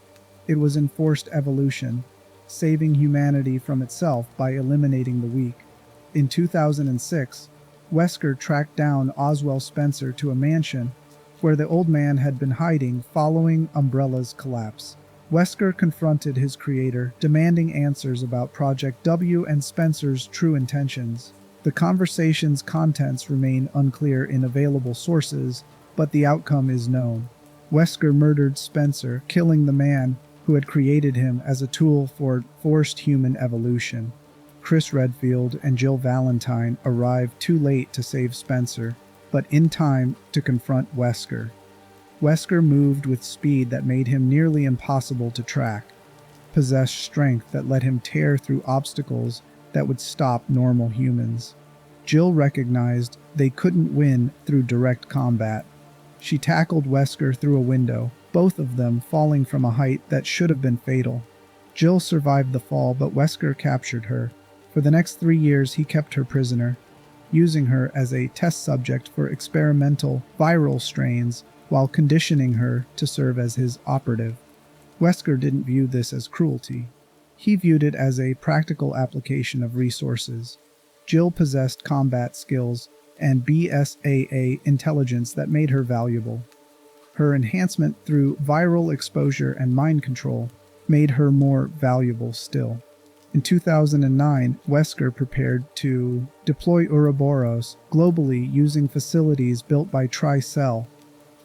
It was enforced evolution, saving humanity from itself by eliminating the weak. In 2006, Wesker tracked down Oswell Spencer to a mansion where the old man had been hiding following Umbrella's collapse. Wesker confronted his creator, demanding answers about Project W and Spencer's true intentions. The conversation's contents remain unclear in available sources, but the outcome is known. Wesker murdered Spencer, killing the man who had created him as a tool for forced human evolution. Chris Redfield and Jill Valentine arrived too late to save Spencer, but in time to confront Wesker. Wesker moved with speed that made him nearly impossible to track, possessed strength that let him tear through obstacles that would stop normal humans. Jill recognized they couldn't win through direct combat. She tackled Wesker through a window, both of them falling from a height that should have been fatal. Jill survived the fall, but Wesker captured her. For the next 3 years, he kept her prisoner, using her as a test subject for experimental viral strains while conditioning her to serve as his operative. Wesker didn't view this as cruelty. He viewed it as a practical application of resources. Jill possessed combat skills and BSAA intelligence that made her valuable. Her enhancement through viral exposure and mind control made her more valuable still. In 2009, Wesker prepared to deploy Ouroboros globally using facilities built by Tricell,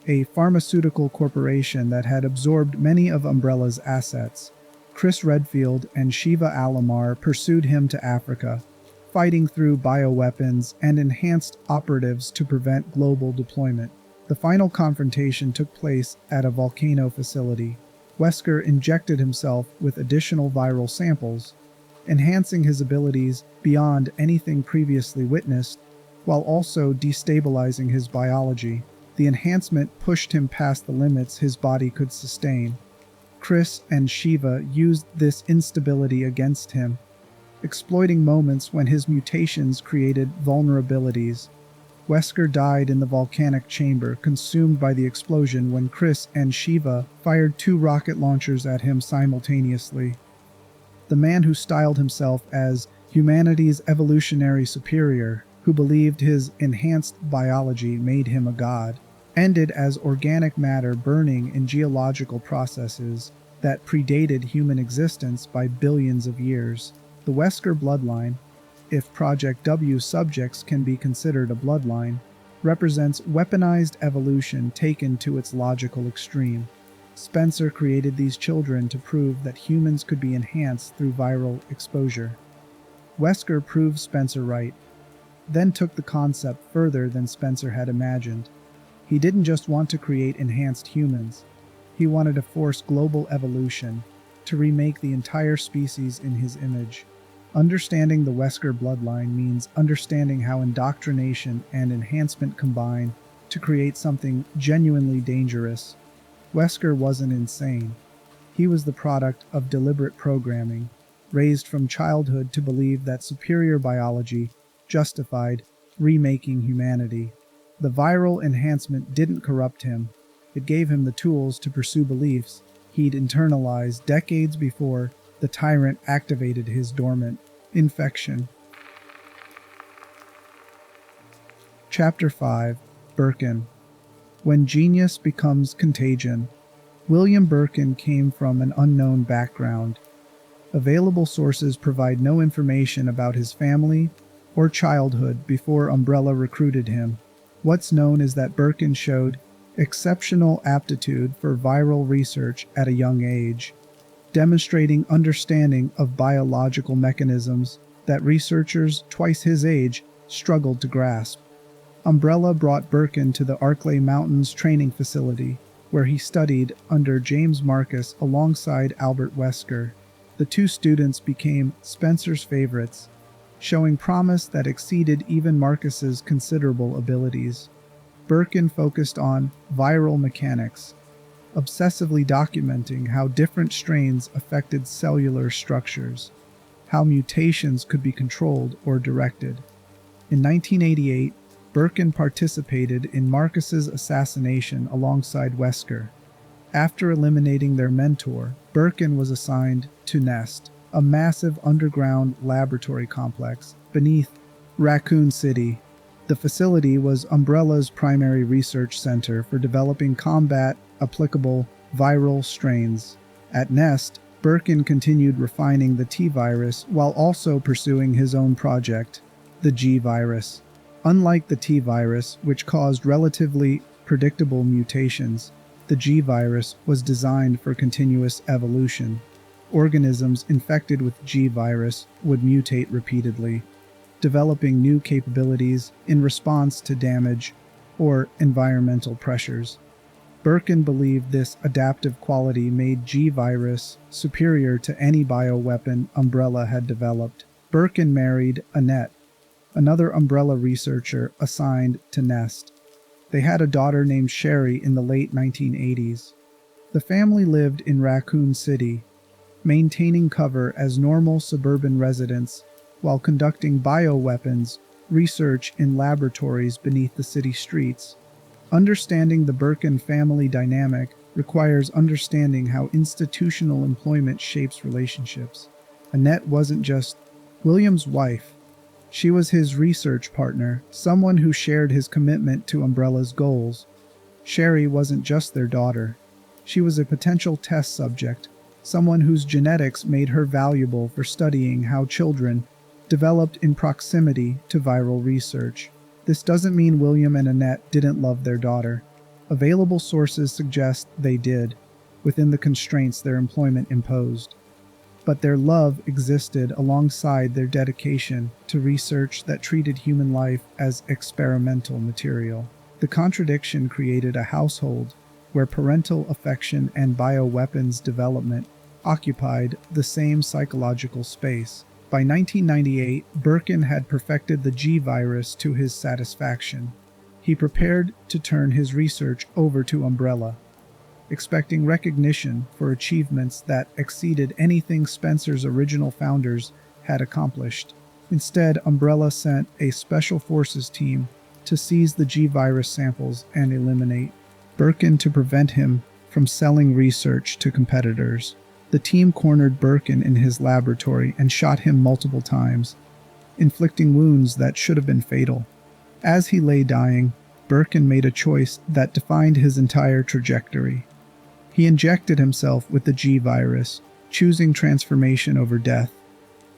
a pharmaceutical corporation that had absorbed many of Umbrella's assets. Chris Redfield and Shiva Alamar pursued him to Africa, fighting through bioweapons and enhanced operatives to prevent global deployment. The final confrontation took place at a volcano facility. Wesker injected himself with additional viral samples, enhancing his abilities beyond anything previously witnessed, while also destabilizing his biology. The enhancement pushed him past the limits his body could sustain. Chris and Shiva used this instability against him, exploiting moments when his mutations created vulnerabilities. Wesker died in the volcanic chamber, consumed by the explosion when Chris and Shiva fired 2 rocket launchers at him simultaneously. The man who styled himself as humanity's evolutionary superior, who believed his enhanced biology made him a god, ended as organic matter burning in geological processes that predated human existence by billions of years. The Wesker bloodline, if Project W subjects can be considered a bloodline, represents weaponized evolution taken to its logical extreme. Spencer created these children to prove that humans could be enhanced through viral exposure. Wesker proved Spencer right, then took the concept further than Spencer had imagined. He didn't just want to create enhanced humans. He wanted to force global evolution, to remake the entire species in his image. Understanding the Wesker bloodline means understanding how indoctrination and enhancement combine to create something genuinely dangerous. Wesker wasn't insane. He was the product of deliberate programming, raised from childhood to believe that superior biology justified remaking humanity. The viral enhancement didn't corrupt him. It gave him the tools to pursue beliefs he'd internalized decades before the tyrant activated his dormant infection. Chapter 5. Birkin. When genius becomes contagion. William Birkin came from an unknown background. Available sources provide no information about his family or childhood before Umbrella recruited him. What's known is that Birkin showed exceptional aptitude for viral research at a young age, demonstrating understanding of biological mechanisms that researchers twice his age struggled to grasp. Umbrella brought Birkin to the Arklay Mountains training facility, where he studied under James Marcus alongside Albert Wesker. The 2 students became Spencer's favorites, showing promise that exceeded even Marcus's considerable abilities. Birkin focused on viral mechanics, obsessively documenting how different strains affected cellular structures, how mutations could be controlled or directed. In 1988, Birkin participated in Marcus's assassination alongside Wesker. After eliminating their mentor, Birkin was assigned to Nest, a massive underground laboratory complex beneath Raccoon City. The facility was Umbrella's primary research center for developing combat-applicable viral strains. At Nest, Birkin continued refining the T-virus while also pursuing his own project, the G-virus. Unlike the T-virus, which caused relatively predictable mutations, the G-virus was designed for continuous evolution. Organisms infected with G-virus would mutate repeatedly, developing new capabilities in response to damage or environmental pressures. Birkin believed this adaptive quality made G-virus superior to any bioweapon Umbrella had developed. Birkin married Annette, another Umbrella researcher assigned to Nest. They had a daughter named Sherry in the late 1980s. The family lived in Raccoon City, maintaining cover as normal suburban residents while conducting bioweapons research in laboratories beneath the city streets. Understanding the Birkin family dynamic requires understanding how institutional employment shapes relationships. Annette wasn't just William's wife. She was his research partner, someone who shared his commitment to Umbrella's goals. Sherry wasn't just their daughter. She was a potential test subject, someone whose genetics made her valuable for studying how children developed in proximity to viral research. This doesn't mean William and Annette didn't love their daughter. Available sources suggest they did, within the constraints their employment imposed. But their love existed alongside their dedication to research that treated human life as experimental material. The contradiction created a household where parental affection and bioweapons development occupied the same psychological space. By 1998, Birkin had perfected the G-virus to his satisfaction. He prepared to turn his research over to Umbrella, expecting recognition for achievements that exceeded anything Spencer's original founders had accomplished. Instead, Umbrella sent a special forces team to seize the G-virus samples and eliminate Birkin to prevent him from selling research to competitors. The team cornered Birkin in his laboratory and shot him multiple times, inflicting wounds that should have been fatal. As he lay dying, Birkin made a choice that defined his entire trajectory. He injected himself with the G-virus, choosing transformation over death,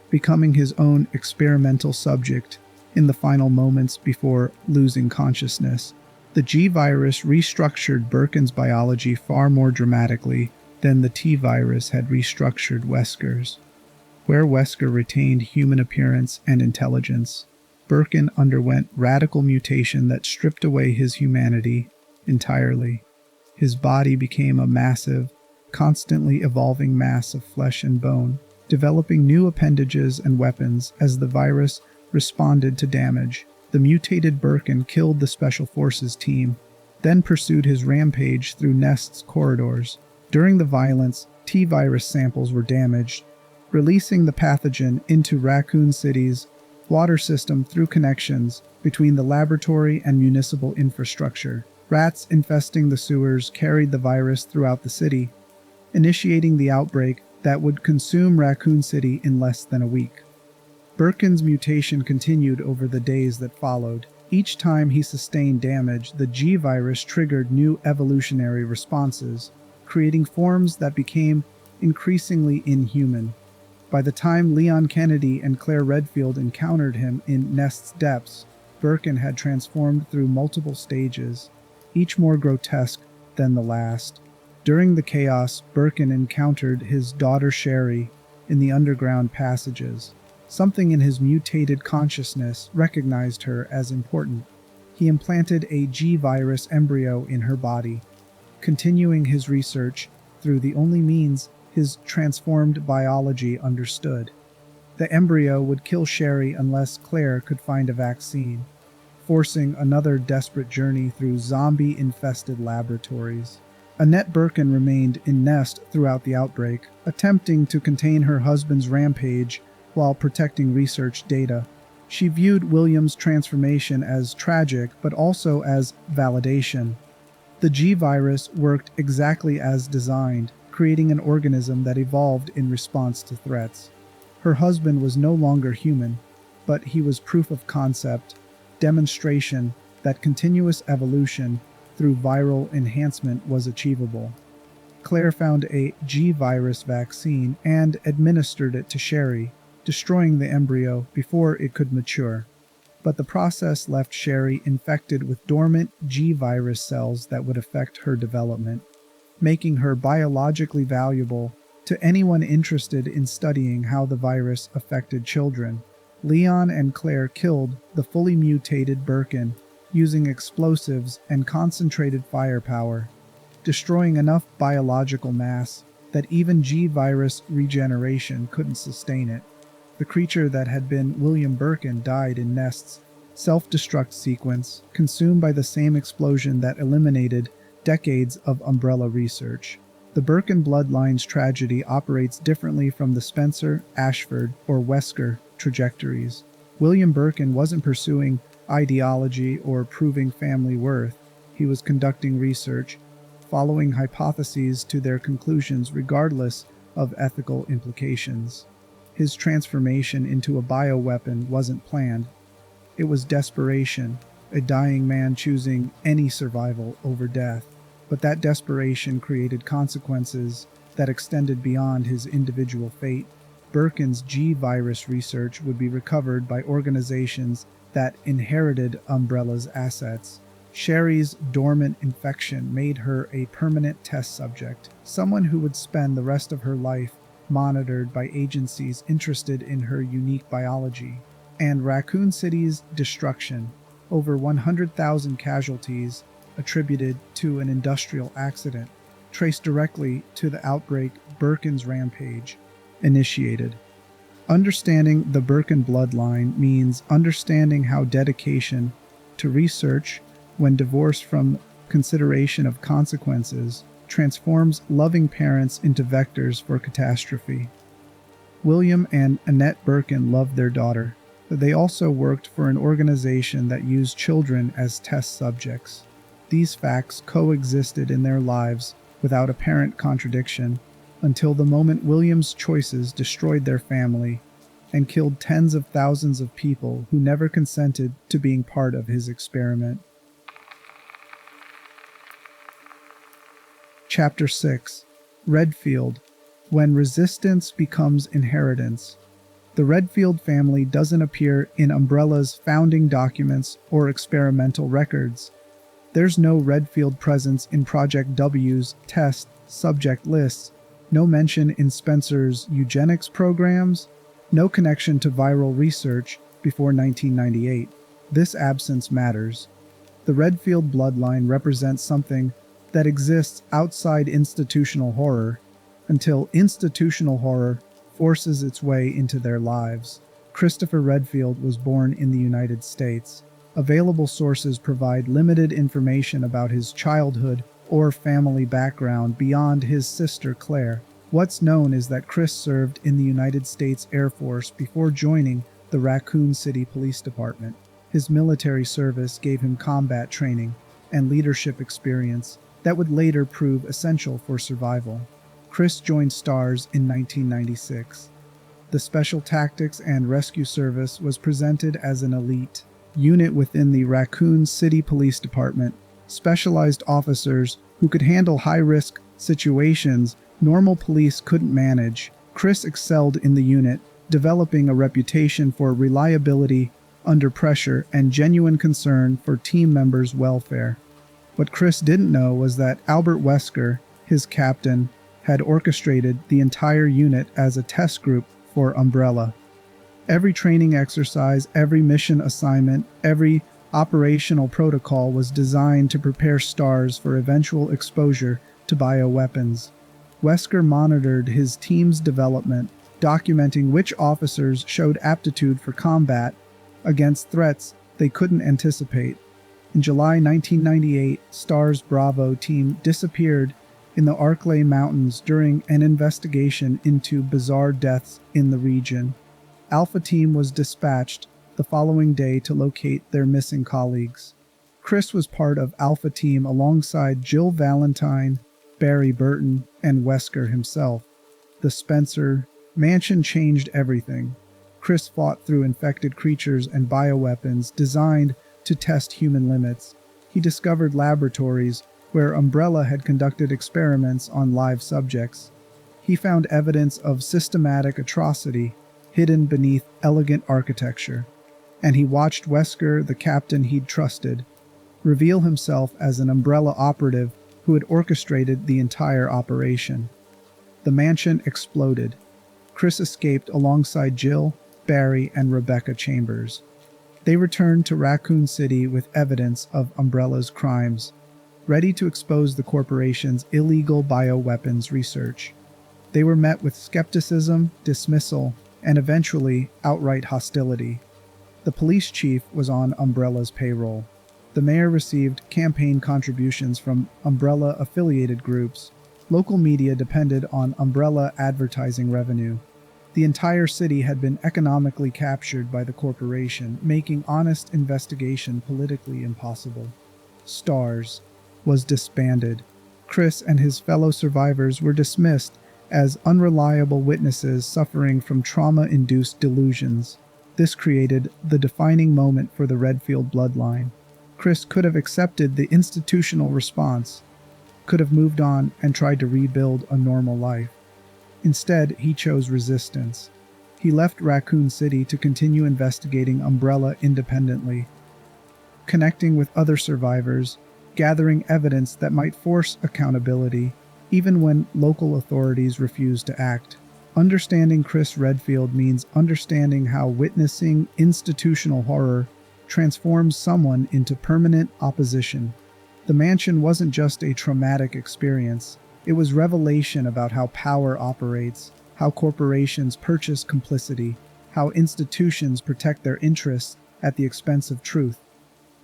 becoming his own experimental subject in the final moments before losing consciousness. The G-virus restructured Birkin's biology far more dramatically than the T-virus had restructured Wesker's. Where Wesker retained human appearance and intelligence, Birkin underwent radical mutation that stripped away his humanity entirely. His body became a massive, constantly evolving mass of flesh and bone, developing new appendages and weapons as the virus responded to damage. The mutated Birkin killed the Special Forces team, then pursued his rampage through Nest's corridors. During the violence, T-virus samples were damaged, releasing the pathogen into Raccoon City's water system through connections between the laboratory and municipal infrastructure. Rats infesting the sewers carried the virus throughout the city, initiating the outbreak that would consume Raccoon City in less than a week. Birkin's mutation continued over the days that followed. Each time he sustained damage, the G-virus triggered new evolutionary responses, creating forms that became increasingly inhuman. By the time Leon Kennedy and Claire Redfield encountered him in Nest's depths, Birkin had transformed through multiple stages, each more grotesque than the last. During the chaos, Birkin encountered his daughter Sherry in the underground passages. Something in his mutated consciousness recognized her as important. He implanted a G-virus embryo in her body, continuing his research through the only means his transformed biology understood. The embryo would kill Sherry unless Claire could find a vaccine, forcing another desperate journey through zombie-infested laboratories. Annette Birkin remained in Nest throughout the outbreak, attempting to contain her husband's rampage while protecting research data. She viewed William's transformation as tragic, but also as validation. The G virus worked exactly as designed, creating an organism that evolved in response to threats. Her husband was no longer human, but he was proof of concept, demonstration that continuous evolution through viral enhancement was achievable. Claire found a G virus vaccine and administered it to Sherry, destroying the embryo before it could mature. But the process left Sherry infected with dormant G virus cells that would affect her development, making her biologically valuable to anyone interested in studying how the virus affected children. Leon and Claire killed the fully mutated Birkin using explosives and concentrated firepower, destroying enough biological mass that even G virus regeneration couldn't sustain it. The creature that had been William Birkin died in Nest's self-destruct sequence, consumed by the same explosion that eliminated decades of Umbrella research. The Birkin Bloodlines tragedy operates differently from the Spencer, Ashford, or Wesker trajectories. William Birkin wasn't pursuing ideology or proving family worth. He was conducting research, following hypotheses to their conclusions regardless of ethical implications. His transformation into a bioweapon wasn't planned. It was desperation, a dying man choosing any survival over death. But that desperation created consequences that extended beyond his individual fate. Birkin's G virus research would be recovered by organizations that inherited Umbrella's assets. Sherry's dormant infection made her a permanent test subject, someone who would spend the rest of her life monitored by agencies interested in her unique biology. And Raccoon City's destruction, over 100,000 casualties attributed to an industrial accident, traced directly to the outbreak Birkin's rampage initiated. Understanding the Birkin bloodline means understanding how dedication to research, when divorced from consideration of consequences, transforms loving parents into vectors for catastrophe. William and Annette Birkin loved their daughter, but they also worked for an organization that used children as test subjects. These facts coexisted in their lives without apparent contradiction until the moment William's choices destroyed their family and killed tens of thousands of people who never consented to being part of his experiment. Chapter 6. Redfield. When resistance becomes inheritance. The Redfield family doesn't appear in Umbrella's founding documents or experimental records. There's no Redfield presence in Project W's test subject lists, no mention in Spencer's eugenics programs, no connection to viral research before 1998. This absence matters. The Redfield bloodline represents something that exists outside institutional horror until institutional horror forces its way into their lives. Christopher Redfield was born in the United States. Available sources provide limited information about his childhood or family background beyond his sister Claire. What's known is that Chris served in the United States Air Force before joining the Raccoon City Police Department. His military service gave him combat training and leadership experience that would later prove essential for survival. Chris joined STARS in 1996. The Special Tactics and Rescue Service was presented as an elite unit within the Raccoon City Police Department, specialized officers who could handle high-risk situations normal police couldn't manage. Chris excelled in the unit, developing a reputation for reliability under pressure and genuine concern for team members' welfare. What Chris didn't know was that Albert Wesker, his captain, had orchestrated the entire unit as a test group for Umbrella. Every training exercise, every mission assignment, every operational protocol was designed to prepare STARS for eventual exposure to bioweapons. Wesker monitored his team's development, documenting which officers showed aptitude for combat against threats they couldn't anticipate. In July 1998, STARS Bravo team disappeared in the Arklay Mountains during an investigation into bizarre deaths in the region. Alpha Team was dispatched the following day to locate their missing colleagues. Chris was part of Alpha Team alongside Jill Valentine, Barry Burton, and Wesker himself. The Spencer mansion changed everything. Chris fought through infected creatures and bioweapons designed to test human limits. He discovered laboratories where Umbrella had conducted experiments on live subjects. He found evidence of systematic atrocity hidden beneath elegant architecture. And he watched Wesker, the captain he'd trusted, reveal himself as an Umbrella operative who had orchestrated the entire operation. The mansion exploded. Chris escaped alongside Jill, Barry, and Rebecca Chambers. They returned to Raccoon City with evidence of Umbrella's crimes, ready to expose the corporation's illegal bioweapons research. They were met with skepticism, dismissal, and eventually outright hostility. The police chief was on Umbrella's payroll. The mayor received campaign contributions from Umbrella-affiliated groups. Local media depended on Umbrella advertising revenue. The entire city had been economically captured by the corporation, making honest investigation politically impossible. STARS was disbanded. Chris and his fellow survivors were dismissed as unreliable witnesses suffering from trauma-induced delusions. This created the defining moment for the Redfield bloodline. Chris could have accepted the institutional response, could have moved on and tried to rebuild a normal life. Instead, he chose resistance. He left Raccoon City to continue investigating Umbrella independently, connecting with other survivors, gathering evidence that might force accountability, even when local authorities refused to act. Understanding Chris Redfield means understanding how witnessing institutional horror transforms someone into permanent opposition. The mansion wasn't just a traumatic experience. It was revelation about how power operates, how corporations purchase complicity, how institutions protect their interests at the expense of truth.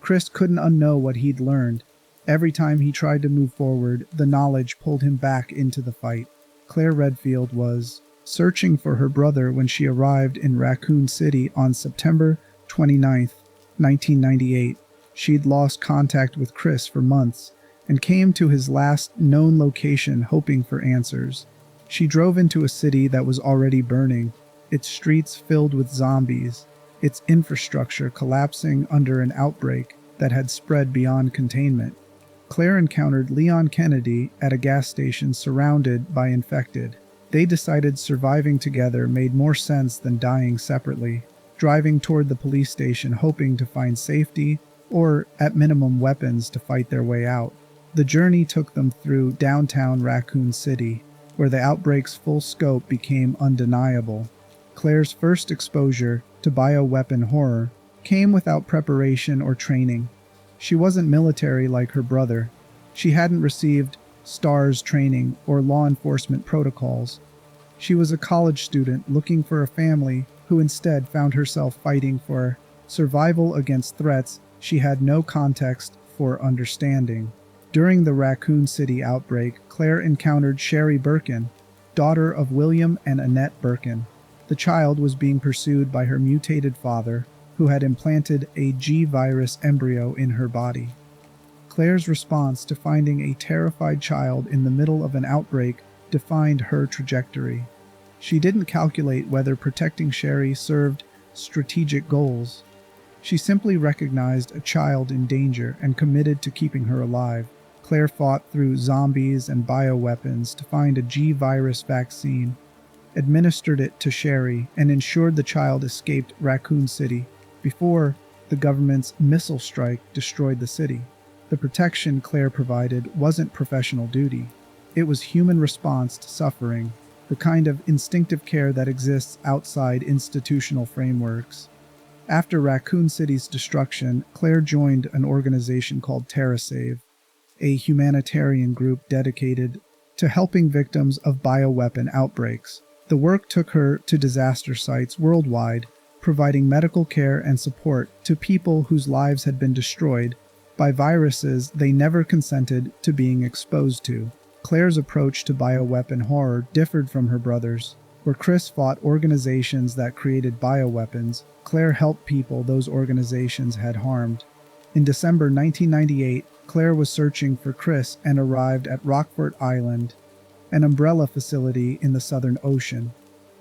Chris couldn't unknow what he'd learned. Every time he tried to move forward, the knowledge pulled him back into the fight. Claire Redfield was searching for her brother when she arrived in Raccoon City on September 29th, 1998. She'd lost contact with Chris for months and came to his last known location hoping for answers. She drove into a city that was already burning, its streets filled with zombies, its infrastructure collapsing under an outbreak that had spread beyond containment. Claire encountered Leon Kennedy at a gas station surrounded by infected. They decided surviving together made more sense than dying separately, driving toward the police station hoping to find safety or, at minimum, weapons to fight their way out. The journey took them through downtown Raccoon City, where the outbreak's full scope became undeniable. Claire's first exposure to bioweapon horror came without preparation or training. She wasn't military like her brother. She hadn't received STARS training or law enforcement protocols. She was a college student looking for a family who instead found herself fighting for survival against threats she had no context for understanding. During the Raccoon City outbreak, Claire encountered Sherry Birkin, daughter of William and Annette Birkin. The child was being pursued by her mutated father, who had implanted a G-virus embryo in her body. Claire's response to finding a terrified child in the middle of an outbreak defined her trajectory. She didn't calculate whether protecting Sherry served strategic goals. She simply recognized a child in danger and committed to keeping her alive. Claire fought through zombies and bioweapons to find a G-virus vaccine, administered it to Sherry, and ensured the child escaped Raccoon City before the government's missile strike destroyed the city. The protection Claire provided wasn't professional duty. It was human response to suffering, the kind of instinctive care that exists outside institutional frameworks. After Raccoon City's destruction, Claire joined an organization called TerraSave, a humanitarian group dedicated to helping victims of bioweapon outbreaks. The work took her to disaster sites worldwide, providing medical care and support to people whose lives had been destroyed by viruses they never consented to being exposed to. Claire's approach to bioweapon horror differed from her brother's. Where Chris fought organizations that created bioweapons, Claire helped people those organizations had harmed. In December 1998, Claire was searching for Chris and arrived at Rockfort Island, an umbrella facility in the Southern Ocean.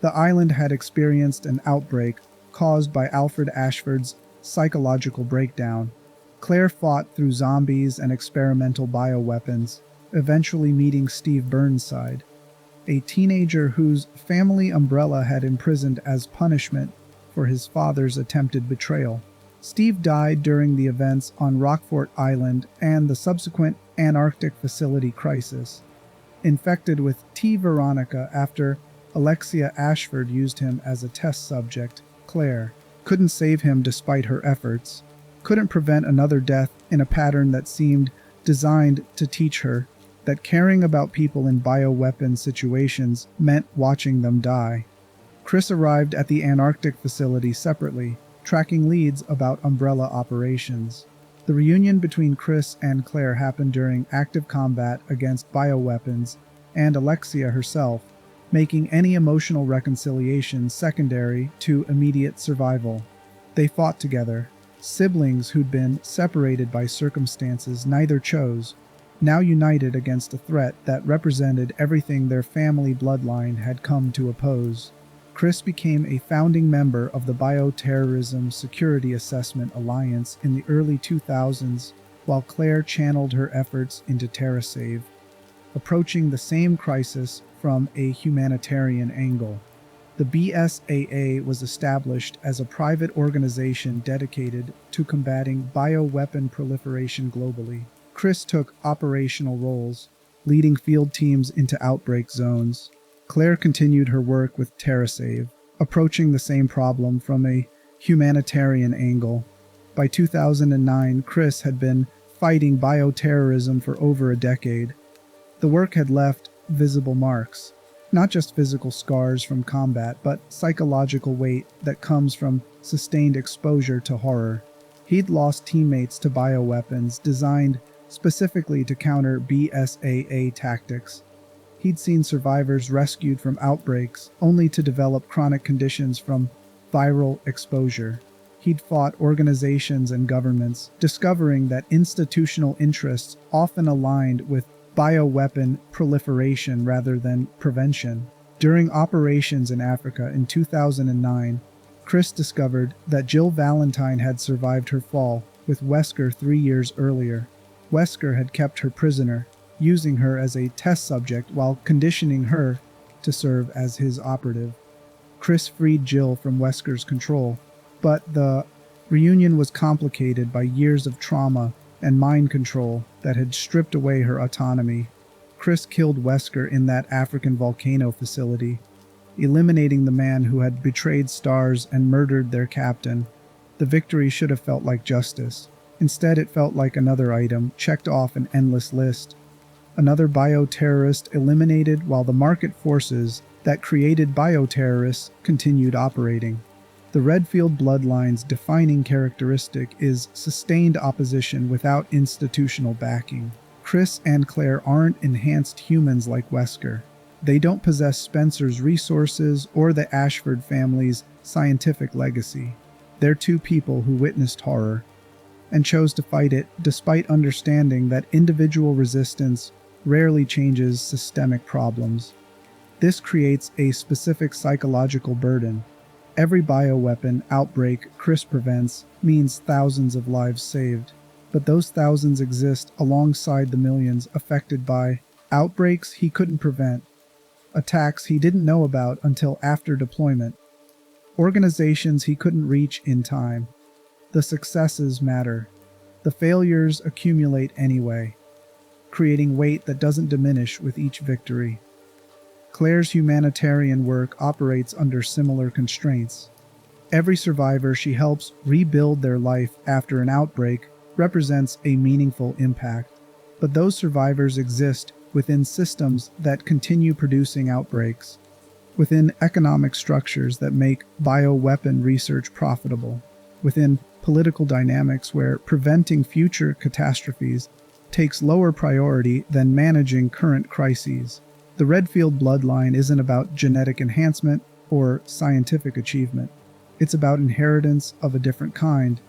The island had experienced an outbreak caused by Alfred Ashford's psychological breakdown. Claire fought through zombies and experimental bioweapons, eventually meeting Steve Burnside, a teenager whose family umbrella had imprisoned as punishment for his father's attempted betrayal. Steve died during the events on Rockfort Island and the subsequent Antarctic facility crisis, infected with T. Veronica after Alexia Ashford used him as a test subject. Claire couldn't save him despite her efforts, couldn't prevent another death in a pattern that seemed designed to teach her that caring about people in bioweapon situations meant watching them die. Chris arrived at the Antarctic facility separately, tracking leads about umbrella operations. The reunion between Chris and Claire happened during active combat against bioweapons and Alexia herself, making any emotional reconciliation secondary to immediate survival. They fought together, siblings who'd been separated by circumstances neither chose, now united against a threat that represented everything their family bloodline had come to oppose. Chris became a founding member of the Bioterrorism Security Assessment Alliance in the early 2000s, while Claire channeled her efforts into TerraSave, approaching the same crisis from a humanitarian angle. The BSAA was established as a private organization dedicated to combating bioweapon proliferation globally. Chris took operational roles, leading field teams into outbreak zones. Claire continued her work with TerraSave, approaching the same problem from a humanitarian angle. By 2009, Chris had been fighting bioterrorism for over a decade. The work had left visible marks, not just physical scars from combat, but psychological weight that comes from sustained exposure to horror. He'd lost teammates to bioweapons designed specifically to counter BSAA tactics. He'd seen survivors rescued from outbreaks only to develop chronic conditions from viral exposure. He'd fought organizations and governments, discovering that institutional interests often aligned with bioweapon proliferation rather than prevention. During operations in Africa in 2009, Chris discovered that Jill Valentine had survived her fall with Wesker 3 years earlier. Wesker had kept her prisoner, using her as a test subject while conditioning her to serve as his operative. Chris freed Jill from Wesker's control, but the reunion was complicated by years of trauma and mind control that had stripped away her autonomy. Chris killed Wesker in that African volcano facility, eliminating the man who had betrayed stars and murdered their captain. The victory should have felt like justice. Instead, it felt like another item checked off an endless list. Another bioterrorist eliminated while the market forces that created bioterrorists continued operating. The Redfield Bloodline's defining characteristic is sustained opposition without institutional backing. Chris and Claire aren't enhanced humans like Wesker. They don't possess Spencer's resources or the Ashford family's scientific legacy. They're two people who witnessed horror and chose to fight it despite understanding that individual resistance rarely changes systemic problems. This creates a specific psychological burden. Every bioweapon outbreak Chris prevents means thousands of lives saved, but those thousands exist alongside the millions affected by outbreaks he couldn't prevent, attacks he didn't know about until after deployment, organizations he couldn't reach in time. The successes matter. The failures accumulate anyway, creating weight that doesn't diminish with each victory. Claire's humanitarian work operates under similar constraints. Every survivor she helps rebuild their life after an outbreak represents a meaningful impact. But those survivors exist within systems that continue producing outbreaks, within economic structures that make bioweapon research profitable, within political dynamics where preventing future catastrophes takes lower priority than managing current crises. The Redfield bloodline isn't about genetic enhancement or scientific achievement. It's about inheritance of a different kind,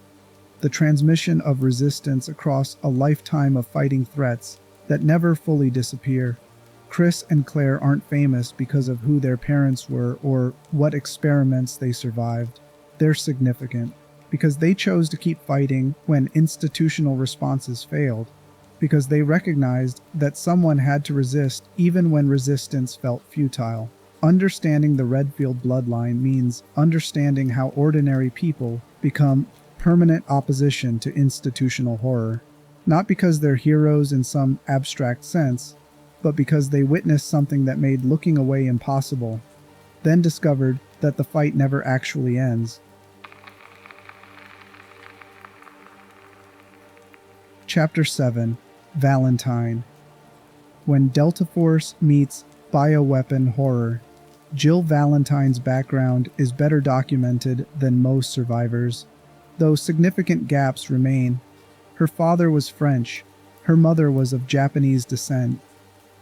the transmission of resistance across a lifetime of fighting threats that never fully disappear. Chris and Claire aren't famous because of who their parents were or what experiments they survived. They're significant because they chose to keep fighting when institutional responses failed, because they recognized that someone had to resist even when resistance felt futile. Understanding the Redfield bloodline means understanding how ordinary people become permanent opposition to institutional horror, not because they're heroes in some abstract sense, but because they witnessed something that made looking away impossible, then discovered that the fight never actually ends. Chapter 7: Valentine. When Delta Force meets bioweapon horror. Jill Valentine's background is better documented than most survivors, though significant gaps remain. Her father was French, her mother was of Japanese descent.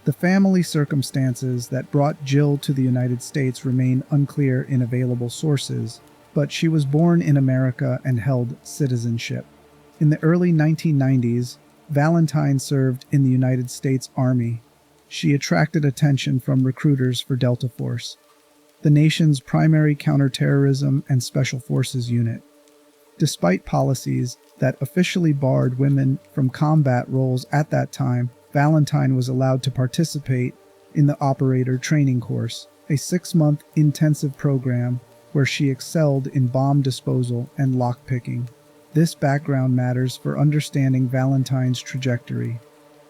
The family circumstances that brought Jill to the United States remain unclear in available sources, but she was born in America and held citizenship. In the early 1990s, Valentine served in the United States Army. She attracted attention from recruiters for Delta Force, the nation's primary counterterrorism and special forces unit. Despite policies that officially barred women from combat roles at that time, Valentine was allowed to participate in the Operator Training Course, a 6-month intensive program where she excelled in bomb disposal and lockpicking. This background matters for understanding Valentine's trajectory.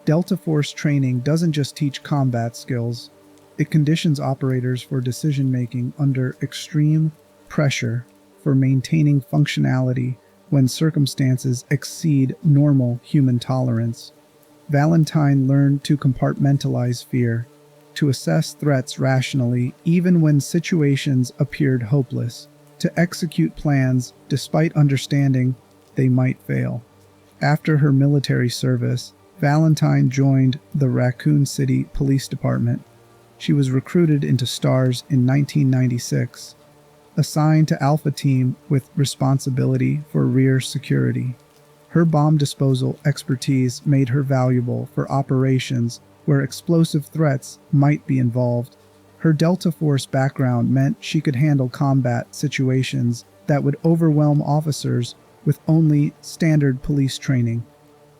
Delta Force training doesn't just teach combat skills, it conditions operators for decision-making under extreme pressure, for maintaining functionality when circumstances exceed normal human tolerance. Valentine learned to compartmentalize fear, to assess threats rationally even when situations appeared hopeless, to execute plans despite understanding they might fail. After her military service, Valentine joined the Raccoon City Police Department. She was recruited into STARS in 1996, assigned to Alpha Team with responsibility for rear security. Her bomb disposal expertise made her valuable for operations where explosive threats might be involved. Her Delta Force background meant she could handle combat situations that would overwhelm officers with only standard police training.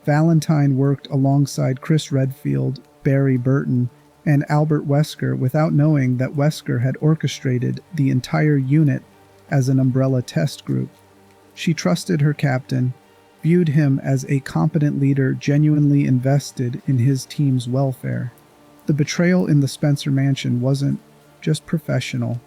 Valentine worked alongside Chris Redfield, Barry Burton, and Albert Wesker without knowing that Wesker had orchestrated the entire unit as an umbrella test group. She trusted her captain, viewed him as a competent leader genuinely invested in his team's welfare. The betrayal in the Spencer mansion wasn't just professional.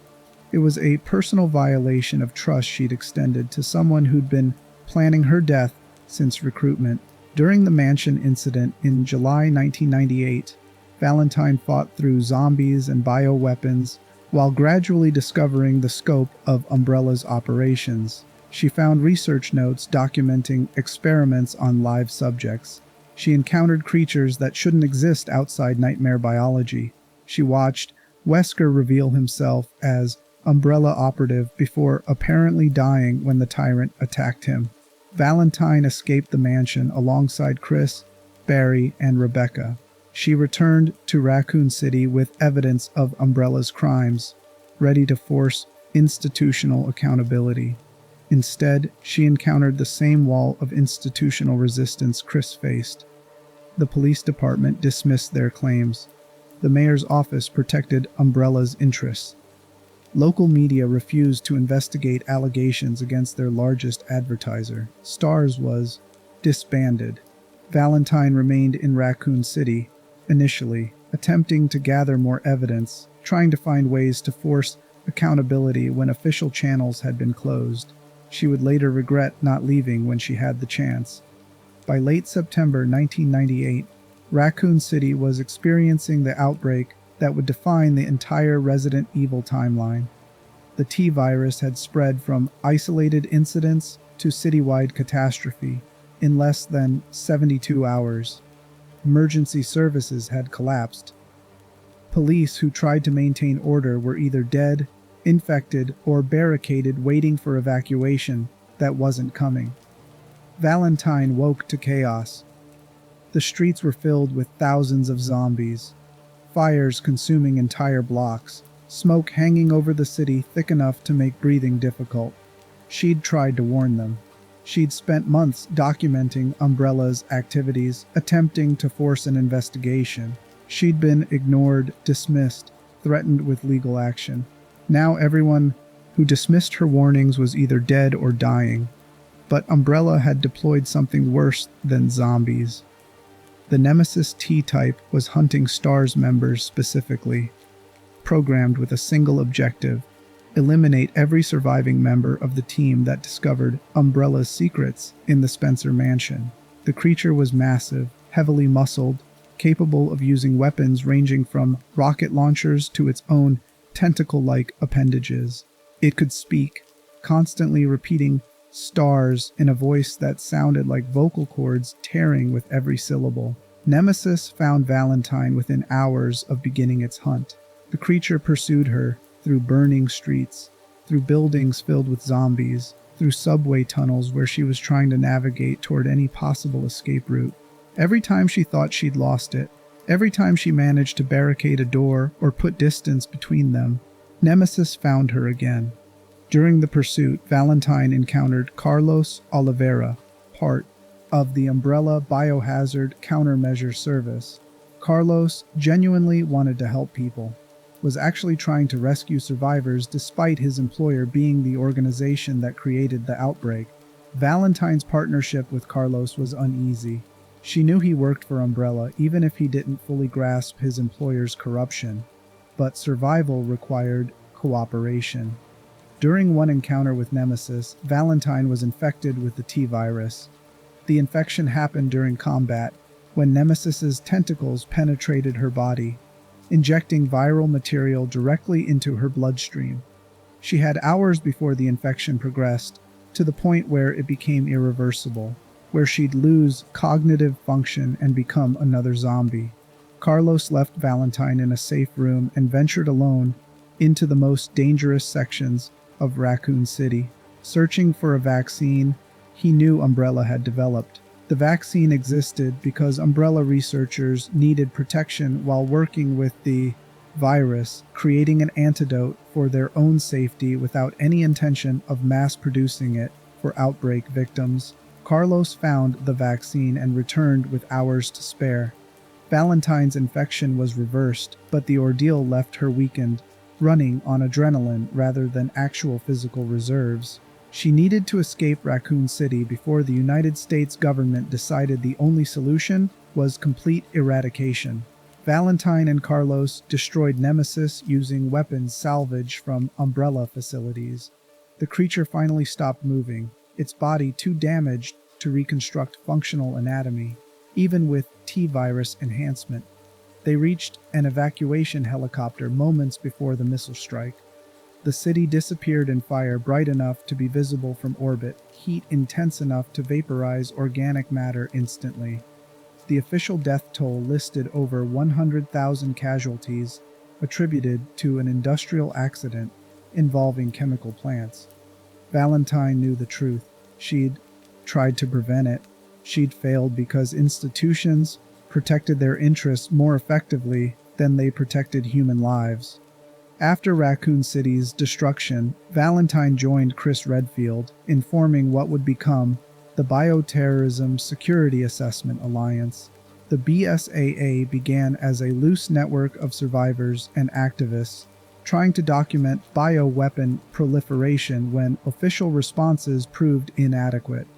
It was a personal violation of trust she'd extended to someone who'd been planning her death since recruitment. During the mansion incident in July 1998, Valentine fought through zombies and bioweapons while gradually discovering the scope of Umbrella's operations. She found research notes documenting experiments on live subjects. She encountered creatures that shouldn't exist outside nightmare biology. She watched Wesker reveal himself as Umbrella operative before apparently dying when the tyrant attacked him. Valentine escaped the mansion alongside Chris, Barry, and Rebecca. She returned to Raccoon City with evidence of Umbrella's crimes, ready to force institutional accountability. Instead, she encountered the same wall of institutional resistance Chris faced. The police department dismissed their claims. The mayor's office protected Umbrella's interests. Local media refused to investigate allegations against their largest advertiser. STARS was disbanded. Valentine remained in Raccoon City, initially, attempting to gather more evidence, trying to find ways to force accountability when official channels had been closed. She would later regret not leaving when she had the chance. By late September 1998, Raccoon City was experiencing the outbreak that would define the entire Resident Evil timeline. The T-virus had spread from isolated incidents to citywide catastrophe in less than 72 hours. Emergency services had collapsed. Police who tried to maintain order were either dead, infected, or barricaded waiting for evacuation that wasn't coming. Valentine woke to chaos. The streets were filled with thousands of zombies, fires consuming entire blocks, smoke hanging over the city thick enough to make breathing difficult. She'd tried to warn them. She'd spent months documenting Umbrella's activities, attempting to force an investigation. She'd been ignored, dismissed, threatened with legal action. Now everyone who dismissed her warnings was either dead or dying. But Umbrella had deployed something worse than zombies. The Nemesis T-type was hunting STARS members specifically, programmed with a single objective: eliminate every surviving member of the team that discovered Umbrella's secrets in the Spencer mansion. The creature was massive, heavily muscled, capable of using weapons ranging from rocket launchers to its own tentacle-like appendages. It could speak, constantly repeating STARS in a voice that sounded like vocal cords tearing with every syllable. Nemesis found Valentine within hours of beginning its hunt. The creature pursued her through burning streets, through buildings filled with zombies, through subway tunnels where she was trying to navigate toward any possible escape route. Every time she thought she'd lost it, every time she managed to barricade a door or put distance between them, Nemesis found her again. During the pursuit, Valentine encountered Carlos Oliveira, part of the Umbrella Biohazard Countermeasure Service. Carlos genuinely wanted to help people, was actually trying to rescue survivors despite his employer being the organization that created the outbreak. Valentine's partnership with Carlos was uneasy. She knew he worked for Umbrella even if he didn't fully grasp his employer's corruption, but survival required cooperation. During one encounter with Nemesis, Valentine was infected with the T-virus. The infection happened during combat, when Nemesis's tentacles penetrated her body, injecting viral material directly into her bloodstream. She had hours before the infection progressed, to the point where it became irreversible, where she'd lose cognitive function and become another zombie. Carlos left Valentine in a safe room and ventured alone into the most dangerous sections of Raccoon City. Searching for a vaccine he knew Umbrella had developed. The vaccine existed because Umbrella researchers needed protection while working with the virus, creating an antidote for their own safety without any intention of mass producing it for outbreak victims. Carlos found the vaccine and returned with hours to spare. Valentine's infection was reversed, but the ordeal left her weakened, running on adrenaline rather than actual physical reserves. She needed to escape Raccoon City before the United States government decided the only solution was complete eradication. Valentine and Carlos destroyed Nemesis using weapons salvaged from Umbrella facilities. The creature finally stopped moving, its body too damaged to reconstruct functional anatomy, even with T-virus enhancement. They reached an evacuation helicopter moments before the missile strike. The city disappeared in fire bright enough to be visible from orbit, heat intense enough to vaporize organic matter instantly. The official death toll listed over 100,000 casualties, attributed to an industrial accident involving chemical plants. Valentine knew the truth. She'd tried to prevent it. She'd failed because institutions protected their interests more effectively than they protected human lives. After Raccoon City's destruction, Valentine joined Chris Redfield in forming what would become the Bioterrorism Security Assessment Alliance. The BSAA began as a loose network of survivors and activists trying to document bioweapon proliferation when official responses proved inadequate.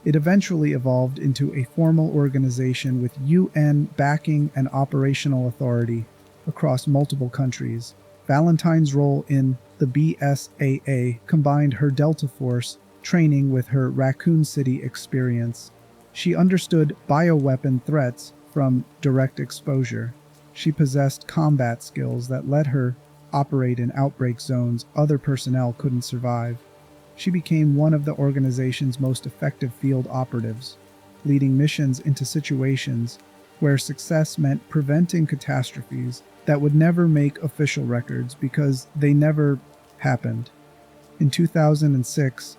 It eventually evolved into a formal organization with UN backing and operational authority across multiple countries. Valentine's role in the BSAA combined her Delta Force training with her Raccoon City experience. She understood bioweapon threats from direct exposure. She possessed combat skills that let her operate in outbreak zones other personnel couldn't survive. She became one of the organization's most effective field operatives, leading missions into situations where success meant preventing catastrophes that would never make official records because they never happened. In 2006,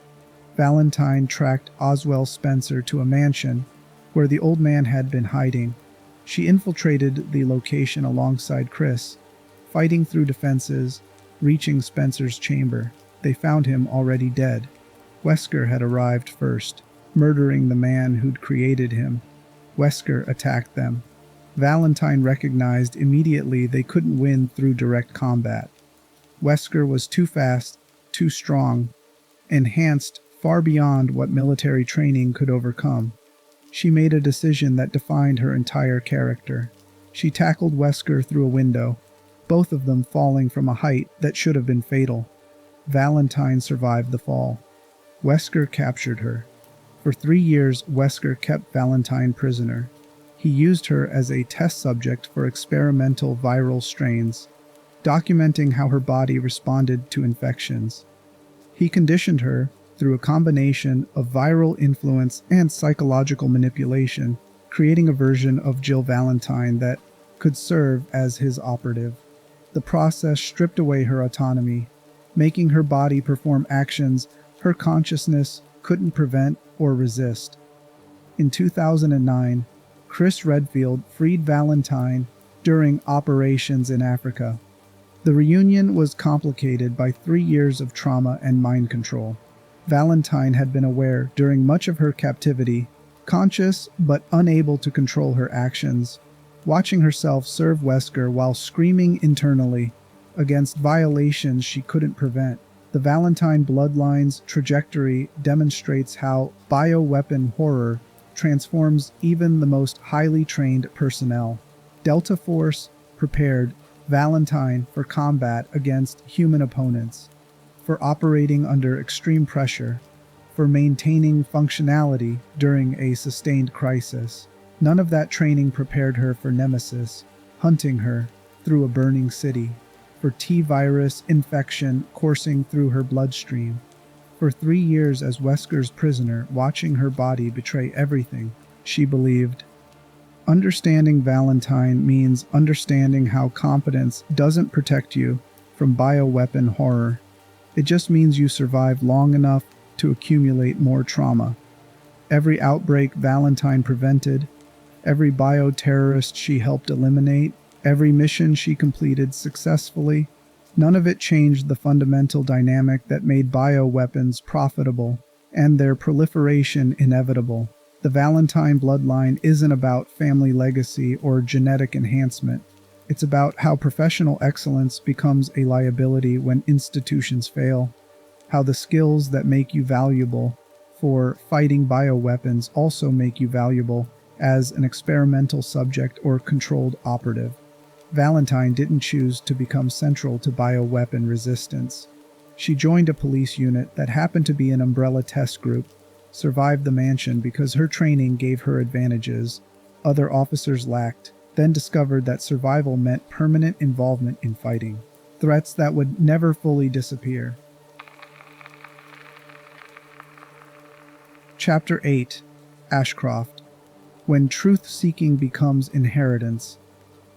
Valentine tracked Oswell Spencer to a mansion where the old man had been hiding. She infiltrated the location alongside Chris, fighting through defenses, reaching Spencer's chamber. They found him already dead. Wesker had arrived first, murdering the man who'd created him. Wesker attacked them. Valentine recognized immediately they couldn't win through direct combat. Wesker was too fast, too strong, enhanced far beyond what military training could overcome. She made a decision that defined her entire character. She tackled Wesker through a window, both of them falling from a height that should have been fatal. Valentine survived the fall. Wesker captured her. For 3 years, Wesker kept Valentine prisoner. He used her as a test subject for experimental viral strains, documenting how her body responded to infections. He conditioned her through a combination of viral influence and psychological manipulation, creating a version of Jill Valentine that could serve as his operative. The process stripped away her autonomy, making her body perform actions her consciousness couldn't prevent or resist. In 2009, Chris Redfield freed Valentine during operations in Africa. The reunion was complicated by 3 years of trauma and mind control. Valentine had been aware during much of her captivity, conscious but unable to control her actions, watching herself serve Wesker while screaming internally against violations she couldn't prevent. The Valentine Bloodlines trajectory demonstrates how bioweapon horror transforms even the most highly trained personnel. Delta Force prepared Valentine for combat against human opponents, for operating under extreme pressure, for maintaining functionality during a sustained crisis. None of that training prepared her for Nemesis, hunting her through a burning city, for T-virus infection coursing through her bloodstream, for 3 years as Wesker's prisoner, watching her body betray everything she believed. Understanding Valentine means understanding how competence doesn't protect you from bioweapon horror. It just means you survive long enough to accumulate more trauma. Every outbreak Valentine prevented, every bioterrorist she helped eliminate, every mission she completed successfully, none of it changed the fundamental dynamic that made bioweapons profitable and their proliferation inevitable. The Valentine bloodline isn't about family legacy or genetic enhancement. It's about how professional excellence becomes a liability when institutions fail, how the skills that make you valuable for fighting bioweapons also make you valuable as an experimental subject or controlled operative. Valentine didn't choose to become central to bioweapon resistance. She joined a police unit that happened to be an umbrella test group, survived the mansion because her training gave her advantages other officers lacked, then discovered that survival meant permanent involvement in fighting, threats that would never fully disappear. Chapter 8: Ashcroft. When truth-seeking becomes inheritance.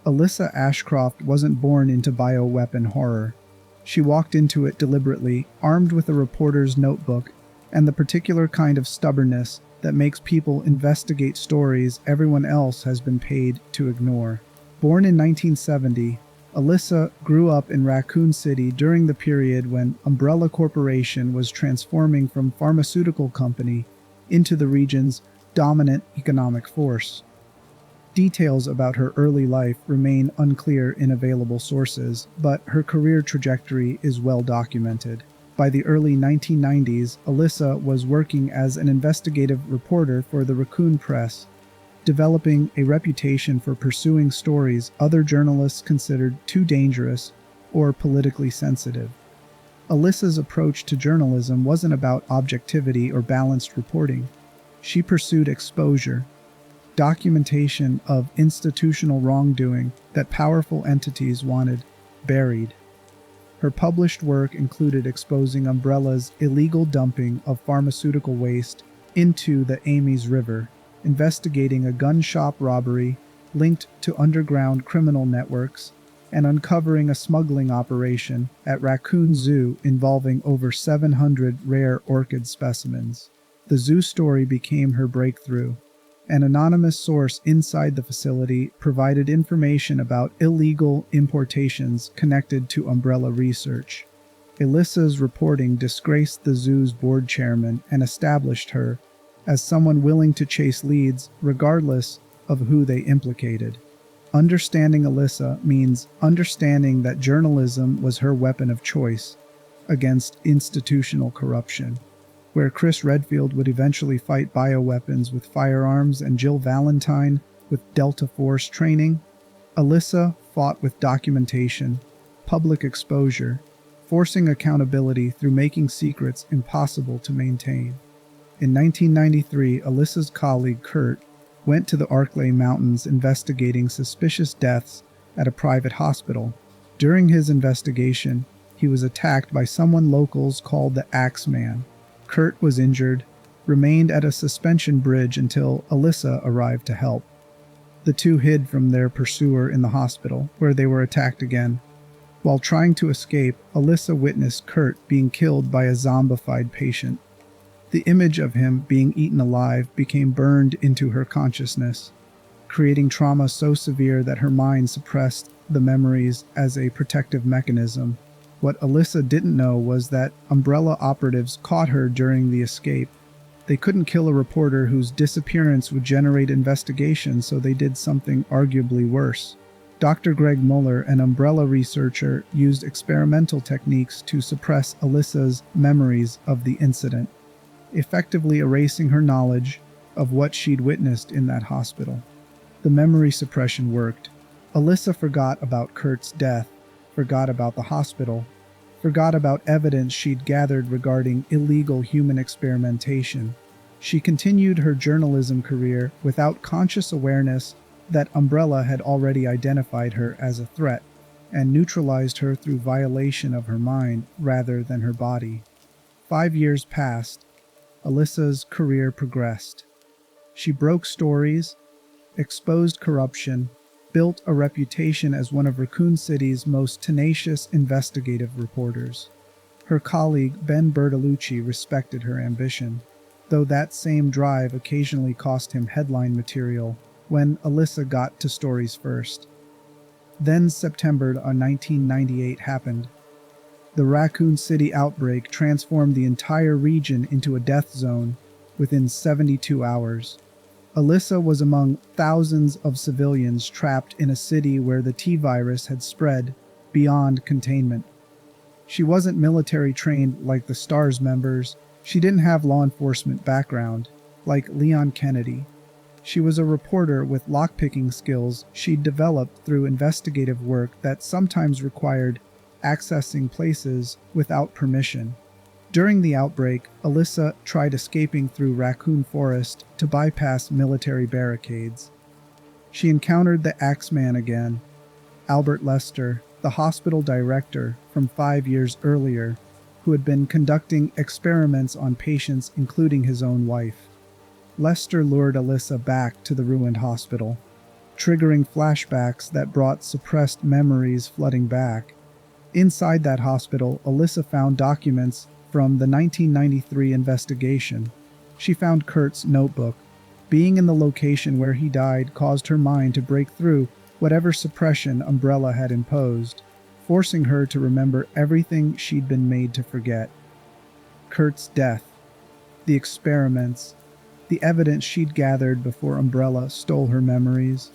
Alyssa Ashcroft wasn't born into bioweapon horror. She walked into it deliberately, armed with a reporter's notebook and the particular kind of stubbornness that makes people investigate stories everyone else has been paid to ignore. Born in 1970, Alyssa grew up in Raccoon City during the period when Umbrella Corporation was transforming from pharmaceutical company into the region's dominant economic force. Details about her early life remain unclear in available sources, but her career trajectory is well documented. By the early 1990s, Alyssa was working as an investigative reporter for the Raccoon Press, developing a reputation for pursuing stories other journalists considered too dangerous or politically sensitive. Alyssa's approach to journalism wasn't about objectivity or balanced reporting. She pursued exposure, documentation of institutional wrongdoing that powerful entities wanted buried. Her published work included exposing Umbrella's illegal dumping of pharmaceutical waste into the Ames River, investigating a gun shop robbery, linked to underground criminal networks, and uncovering a smuggling operation at Raccoon Zoo involving over 700 rare orchid specimens. The zoo story became her breakthrough. An anonymous source inside the facility provided information about illegal importations connected to Umbrella research. Alyssa's reporting disgraced the zoo's board chairman and established her as someone willing to chase leads regardless of who they implicated. Understanding Alyssa means understanding that journalism was her weapon of choice against institutional corruption. Where Chris Redfield would eventually fight bioweapons with firearms and Jill Valentine with Delta Force training, Alyssa fought with documentation, public exposure, forcing accountability through making secrets impossible to maintain. In 1993, Alyssa's colleague Kurt went to the Arklay Mountains investigating suspicious deaths at a private hospital. During his investigation, he was attacked by someone locals called the Axeman. Kurt was injured, remained at a suspension bridge until Alyssa arrived to help. The two hid from their pursuer in the hospital, where they were attacked again. While trying to escape, Alyssa witnessed Kurt being killed by a zombified patient. The image of him being eaten alive became burned into her consciousness, creating trauma so severe that her mind suppressed the memories as a protective mechanism. What Alyssa didn't know was that Umbrella operatives caught her during the escape. They couldn't kill a reporter whose disappearance would generate investigation, so they did something arguably worse. Dr. Greg Muller, an Umbrella researcher, used experimental techniques to suppress Alyssa's memories of the incident, effectively erasing her knowledge of what she'd witnessed in that hospital. The memory suppression worked. Alyssa forgot about Kurt's death, forgot about the hospital, forgot about evidence she'd gathered regarding illegal human experimentation. She continued her journalism career without conscious awareness that Umbrella had already identified her as a threat and neutralized her through violation of her mind rather than her body. 5 years passed. Alyssa's career progressed. She broke stories, exposed corruption, built a reputation as one of Raccoon City's most tenacious investigative reporters. Her colleague Ben Bertolucci respected her ambition, though that same drive occasionally cost him headline material when Alyssa got to stories first. Then September of 1998 happened. The Raccoon City outbreak transformed the entire region into a death zone within 72 hours. Alyssa was among thousands of civilians trapped in a city where the T-virus had spread beyond containment. She wasn't military trained like the STARS members. She didn't have law enforcement background like Leon Kennedy. She was a reporter with lockpicking skills she'd developed through investigative work that sometimes required accessing places without permission. During the outbreak, Alyssa tried escaping through Raccoon Forest to bypass military barricades. She encountered the Axeman again, Albert Lester, the hospital director from 5 years earlier, who had been conducting experiments on patients, including his own wife. Lester lured Alyssa back to the ruined hospital, triggering flashbacks that brought suppressed memories flooding back. Inside that hospital, Alyssa found documents from the 1993 investigation. She found Kurt's notebook. Being in the location where he died caused her mind to break through whatever suppression Umbrella had imposed, forcing her to remember everything she'd been made to forget. Kurt's death, the experiments, the evidence she'd gathered before Umbrella stole her memories.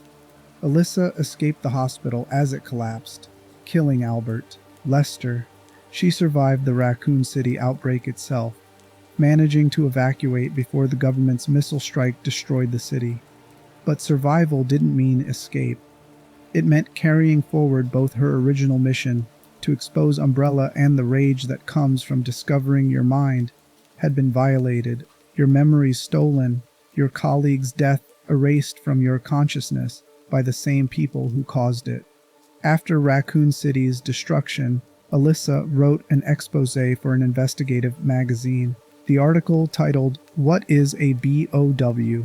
Alyssa escaped the hospital as it collapsed, killing Albert. Lester. She survived the Raccoon City outbreak itself, managing to evacuate before the government's missile strike destroyed the city. But survival didn't mean escape. It meant carrying forward both her original mission to expose Umbrella and the rage that comes from discovering your mind had been violated, your memories stolen, your colleague's death erased from your consciousness by the same people who caused it. After Raccoon City's destruction, Alyssa wrote an expose for an investigative magazine. The article, titled "What is a BOW?"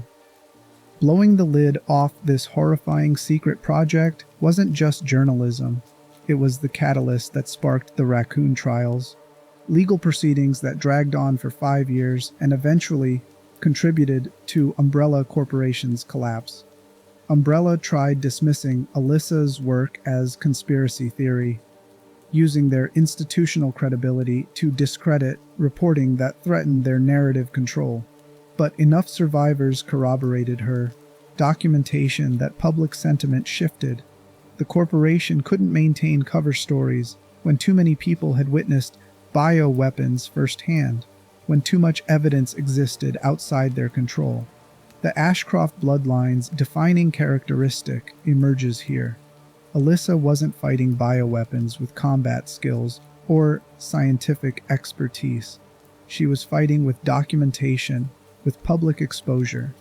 Blowing the lid off this horrifying secret project wasn't just journalism. It was the catalyst that sparked the raccoon trials, legal proceedings that dragged on for 5 years and eventually contributed to Umbrella Corporation's collapse. Umbrella tried dismissing Alyssa's work as conspiracy theory, using their institutional credibility to discredit reporting that threatened their narrative control. But enough survivors corroborated her documentation that public sentiment shifted. The corporation couldn't maintain cover stories when too many people had witnessed bioweapons firsthand, when too much evidence existed outside their control. The Ashcroft bloodline's defining characteristic emerges here. Alyssa wasn't fighting bioweapons with combat skills or scientific expertise. She was fighting with documentation, with public exposure,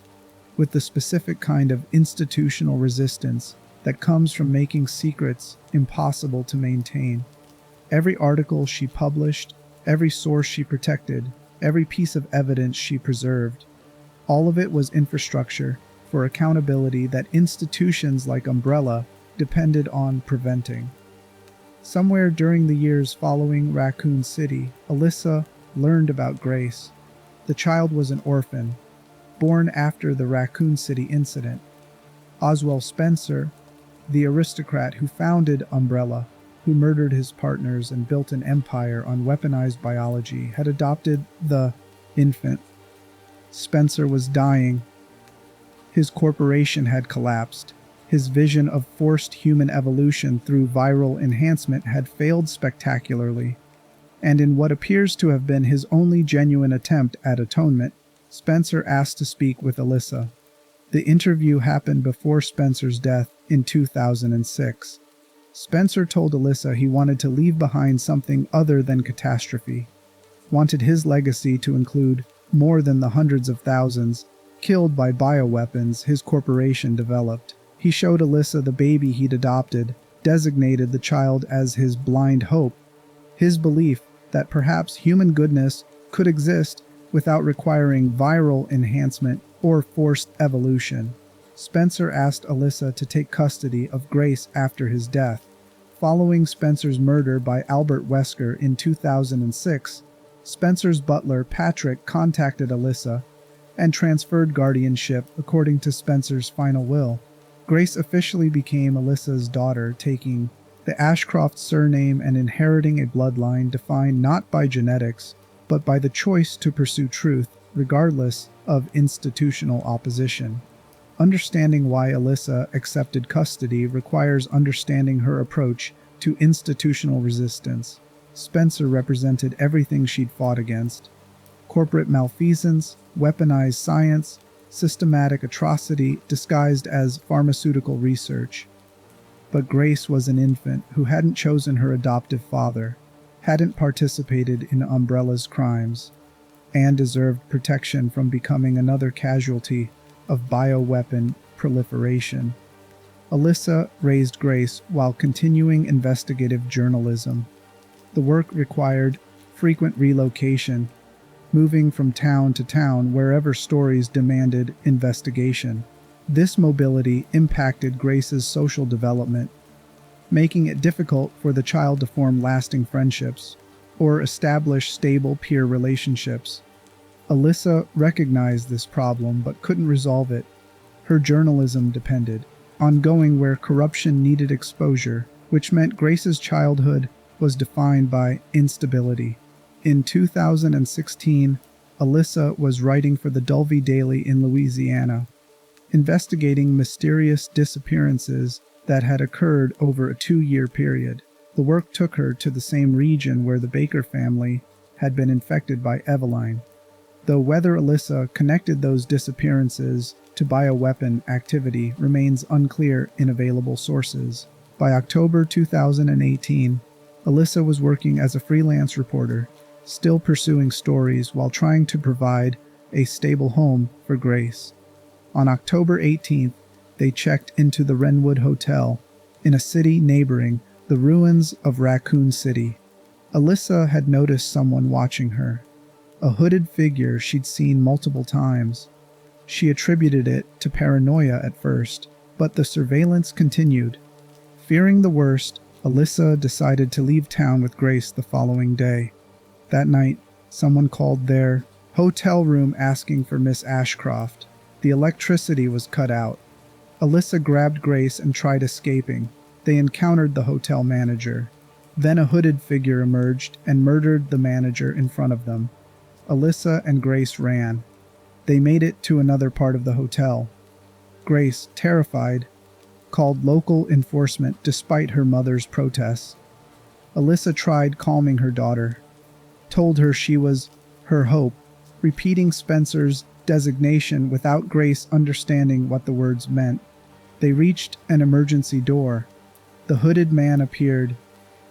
with the specific kind of institutional resistance that comes from making secrets impossible to maintain. Every article she published, every source she protected, every piece of evidence she preserved, all of it was infrastructure for accountability that institutions like Umbrella depended on preventing. Somewhere during the years following Raccoon City, Alyssa learned about Grace. The child was an orphan, born after the Raccoon City incident. Oswald Spencer, the aristocrat who founded Umbrella, who murdered his partners and built an empire on weaponized biology, had adopted the infant. Spencer was dying. His corporation had collapsed. His vision of forced human evolution through viral enhancement had failed spectacularly. And in what appears to have been his only genuine attempt at atonement, Spencer asked to speak with Alyssa. The interview happened before Spencer's death in 2006. Spencer told Alyssa he wanted to leave behind something other than catastrophe, wanted his legacy to include more than the hundreds of thousands killed by bioweapons his corporation developed. He showed Alyssa the baby he'd adopted, designated the child as his blind hope, his belief that perhaps human goodness could exist without requiring viral enhancement or forced evolution. Spencer asked Alyssa to take custody of Grace after his death. Following Spencer's murder by Albert Wesker in 2006, Spencer's butler Patrick contacted Alyssa and transferred guardianship according to Spencer's final will. Grace officially became Alyssa's daughter, taking the Ashcroft surname and inheriting a bloodline defined not by genetics, but by the choice to pursue truth, regardless of institutional opposition. Understanding why Alyssa accepted custody requires understanding her approach to institutional resistance. Spencer represented everything she'd fought against: corporate malfeasance, weaponized science, systematic atrocity disguised as pharmaceutical research. But Grace was an infant who hadn't chosen her adoptive father, hadn't participated in Umbrella's crimes, and deserved protection from becoming another casualty of bioweapon proliferation. Alyssa raised Grace while continuing investigative journalism. The work required frequent relocation, moving from town to town wherever stories demanded investigation. This mobility impacted Grace's social development, making it difficult for the child to form lasting friendships or establish stable peer relationships. Alyssa recognized this problem but couldn't resolve it. Her journalism depended on going where corruption needed exposure, which meant Grace's childhood was defined by instability. In 2016, Alyssa was writing for the Dulvey Daily in Louisiana, investigating mysterious disappearances that had occurred over a 2-year period. The work took her to the same region where the Baker family had been infected by Eveline. Though whether Alyssa connected those disappearances to bioweapon activity remains unclear in available sources. By October 2018, Alyssa was working as a freelance reporter, still pursuing stories while trying to provide a stable home for Grace. On October 18th, they checked into the Wrenwood Hotel in a city neighboring the ruins of Raccoon City. Alyssa had noticed someone watching her, a hooded figure she'd seen multiple times. She attributed it to paranoia at first, but the surveillance continued. Fearing the worst, Alyssa decided to leave town with Grace the following day. That night, someone called their hotel room asking for Miss Ashcroft. The electricity was cut out. Alyssa grabbed Grace and tried escaping. They encountered the hotel manager. Then a hooded figure emerged and murdered the manager in front of them. Alyssa and Grace ran. They made it to another part of the hotel. Grace, terrified, called local enforcement despite her mother's protests. Alyssa tried calming her daughter, told her she was her hope, repeating Spencer's designation without Grace understanding what the words meant. They reached an emergency door. The hooded man appeared.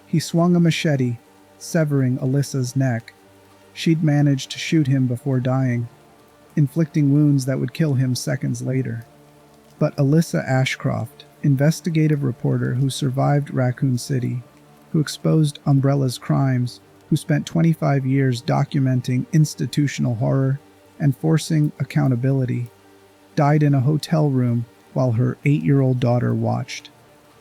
He swung a machete, severing Alyssa's neck. She'd managed to shoot him before dying, inflicting wounds that would kill him seconds later. But Alyssa Ashcroft, investigative reporter who survived Raccoon City, who exposed Umbrella's crimes, who spent 25 years documenting institutional horror and forcing accountability, died in a hotel room while her 8-year-old daughter watched.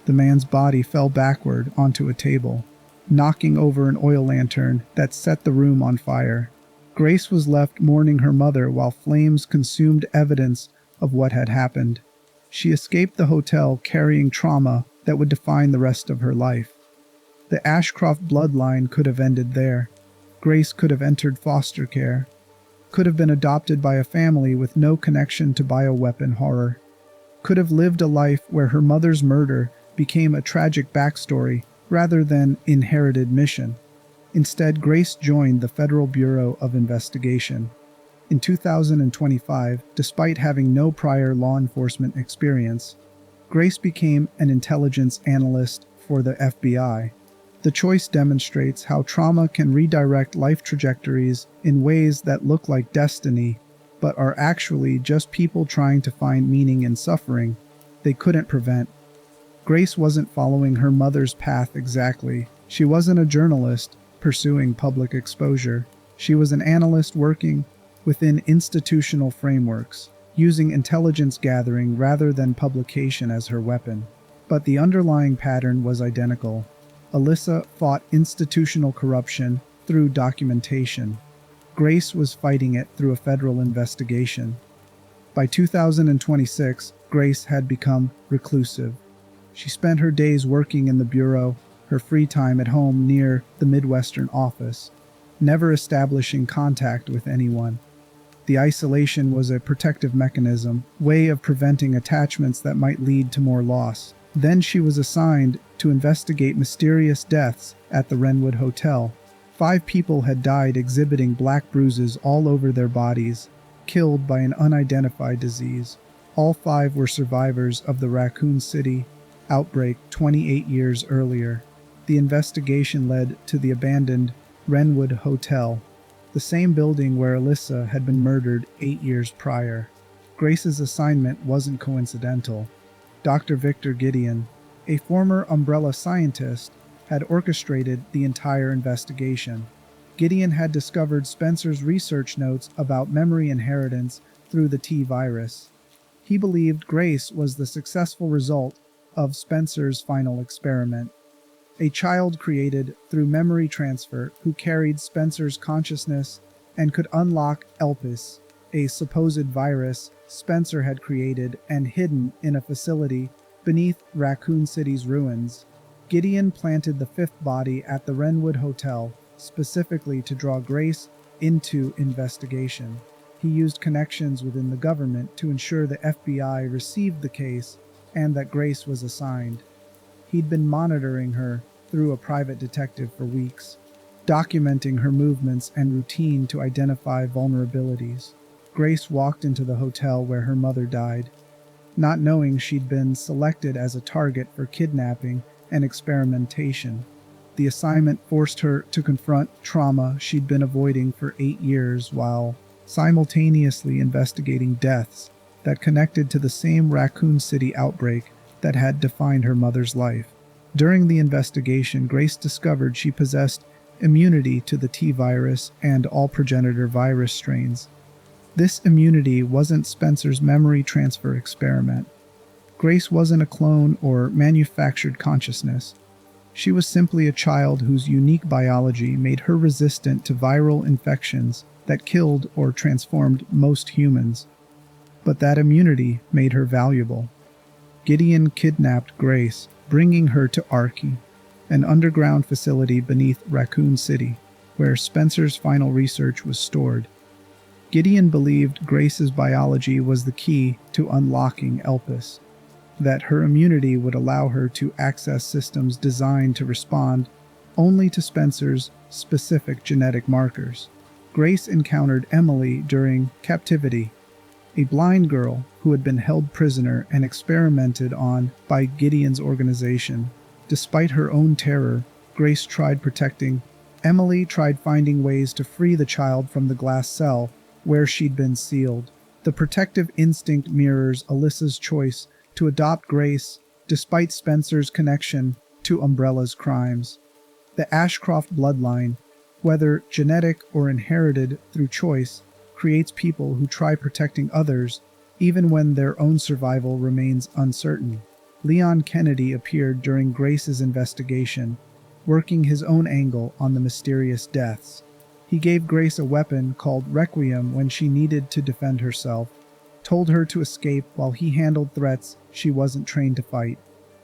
The man's body fell backward onto a table, knocking over an oil lantern that set the room on fire. Grace was left mourning her mother while flames consumed evidence of what had happened. She escaped the hotel carrying trauma that would define the rest of her life. The Ashcroft bloodline could have ended there. Grace could have entered foster care, could have been adopted by a family with no connection to bioweapon horror, could have lived a life where her mother's murder became a tragic backstory rather than inherited mission. Instead, Grace joined the Federal Bureau of Investigation. In 2025, despite having no prior law enforcement experience, Grace became an intelligence analyst for the FBI. The choice demonstrates how trauma can redirect life trajectories in ways that look like destiny, but are actually just people trying to find meaning in suffering they couldn't prevent. Grace wasn't following her mother's path exactly. She wasn't a journalist pursuing public exposure. She was an analyst working within institutional frameworks, using intelligence gathering rather than publication as her weapon. But the underlying pattern was identical. Alyssa fought institutional corruption through documentation. Grace was fighting it through a federal investigation. By 2026, Grace had become reclusive. She spent her days working in the bureau, her free time at home near the Midwestern office, never establishing contact with anyone. The isolation was a protective mechanism, way of preventing attachments that might lead to more loss. Then she was assigned to investigate mysterious deaths at the Wrenwood Hotel. 5 people had died exhibiting black bruises all over their bodies, killed by an unidentified disease. All 5 were survivors of the Raccoon City outbreak 28 years earlier. The investigation led to the abandoned Wrenwood Hotel, the same building where Alyssa had been murdered 8 years prior. Grace's assignment wasn't coincidental. Dr. Victor Gideon, a former Umbrella scientist, had orchestrated the entire investigation. Gideon had discovered Spencer's research notes about memory inheritance through the T virus. He believed Grace was the successful result of Spencer's final experiment. A child created through memory transfer who carried Spencer's consciousness and could unlock Elpis, a supposed virus Spencer had created and hidden in a facility beneath Raccoon City's ruins. Gideon planted the 5th body at the Wrenwood Hotel, specifically to draw Grace into investigation. He used connections within the government to ensure the FBI received the case and that Grace was assigned. He'd been monitoring her through a private detective for weeks, documenting her movements and routine to identify vulnerabilities. Grace walked into the hotel where her mother died, not knowing she'd been selected as a target for kidnapping and experimentation. The assignment forced her to confront trauma she'd been avoiding for 8 years while simultaneously investigating deaths that connected to the same Raccoon City outbreak that had defined her mother's life. During the investigation, Grace discovered she possessed immunity to the T virus and all progenitor virus strains. This immunity wasn't Spencer's memory transfer experiment. Grace wasn't a clone or manufactured consciousness. She was simply a child whose unique biology made her resistant to viral infections that killed or transformed most humans. But that immunity made her valuable. Gideon kidnapped Grace, bringing her to Arky, an underground facility beneath Raccoon City, where Spencer's final research was stored. Gideon believed Grace's biology was the key to unlocking Elpis, that her immunity would allow her to access systems designed to respond only to Spencer's specific genetic markers. Grace encountered Emily during captivity, a blind girl who had been held prisoner and experimented on by Gideon's organization. Despite her own terror, Grace tried protecting. Emily tried finding ways to free the child from the glass cell where she'd been sealed. The protective instinct mirrors Alyssa's choice to adopt Grace despite Spencer's connection to Umbrella's crimes. The Ashcroft bloodline, whether genetic or inherited through choice, creates people who try protecting others even when their own survival remains uncertain. Leon Kennedy appeared during Grace's investigation, working his own angle on the mysterious deaths. He gave Grace a weapon called Requiem when she needed to defend herself, told her to escape while he handled threats she wasn't trained to fight.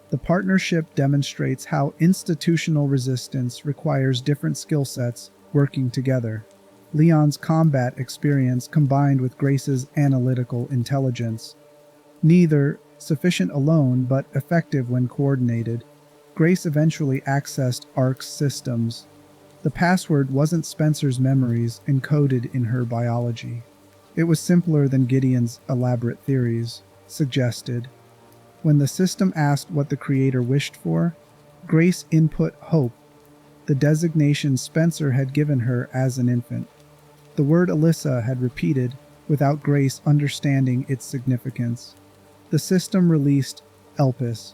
The partnership demonstrates how institutional resistance requires different skill sets working together. Leon's combat experience combined with Grace's analytical intelligence. Neither sufficient alone, but effective when coordinated. Grace eventually accessed ARC's systems. The password wasn't Spencer's memories encoded in her biology. It was simpler than Gideon's elaborate theories suggested. When the system asked what the creator wished for, Grace input hope, the designation Spencer had given her as an infant. The word Alyssa had repeated without Grace understanding its significance. The system released Elpis,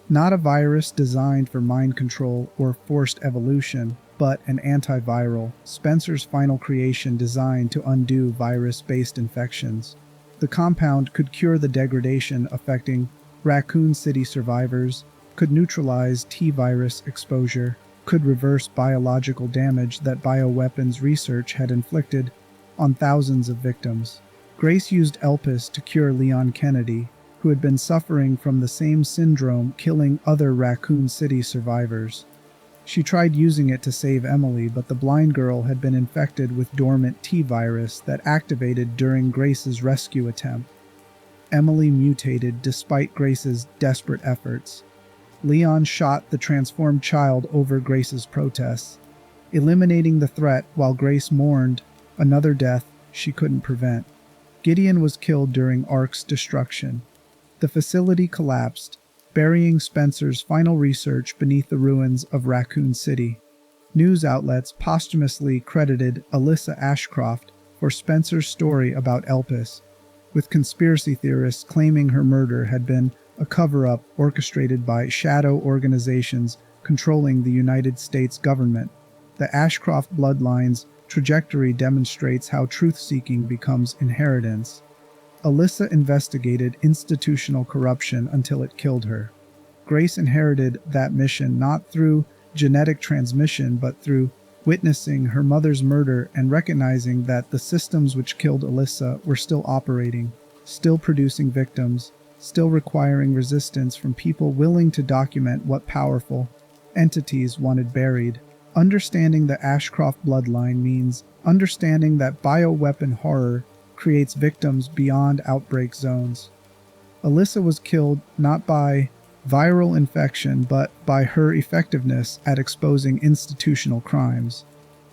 not a virus designed for mind control or forced evolution, but an antiviral, Spencer's final creation designed to undo virus-based infections. The compound could cure the degradation affecting Raccoon City survivors, could neutralize T-virus exposure, could reverse biological damage that bioweapons research had inflicted on thousands of victims. Grace used Elpis to cure Leon Kennedy, who had been suffering from the same syndrome killing other Raccoon City survivors. She tried using it to save Emily, but the blind girl had been infected with dormant T-virus that activated during Grace's rescue attempt. Emily mutated despite Grace's desperate efforts. Leon shot the transformed child over Grace's protests, eliminating the threat while Grace mourned another death she couldn't prevent. Gideon was killed during ARC's destruction. The facility collapsed, burying Spencer's final research beneath the ruins of Raccoon City. News outlets posthumously credited Alyssa Ashcroft for Spencer's story about Elpis, with conspiracy theorists claiming her murder had been a cover-up orchestrated by shadow organizations controlling the United States government. The Ashcroft bloodline's trajectory demonstrates how truth-seeking becomes inheritance. Alyssa investigated institutional corruption until it killed her. Grace inherited that mission not through genetic transmission but through witnessing her mother's murder and recognizing that the systems which killed Alyssa were still operating, still producing victims, still requiring resistance from people willing to document what powerful entities wanted buried. Understanding the Ashcroft bloodline means understanding that bioweapon horror creates victims beyond outbreak zones. Alyssa was killed not by viral infection, but by her effectiveness at exposing institutional crimes.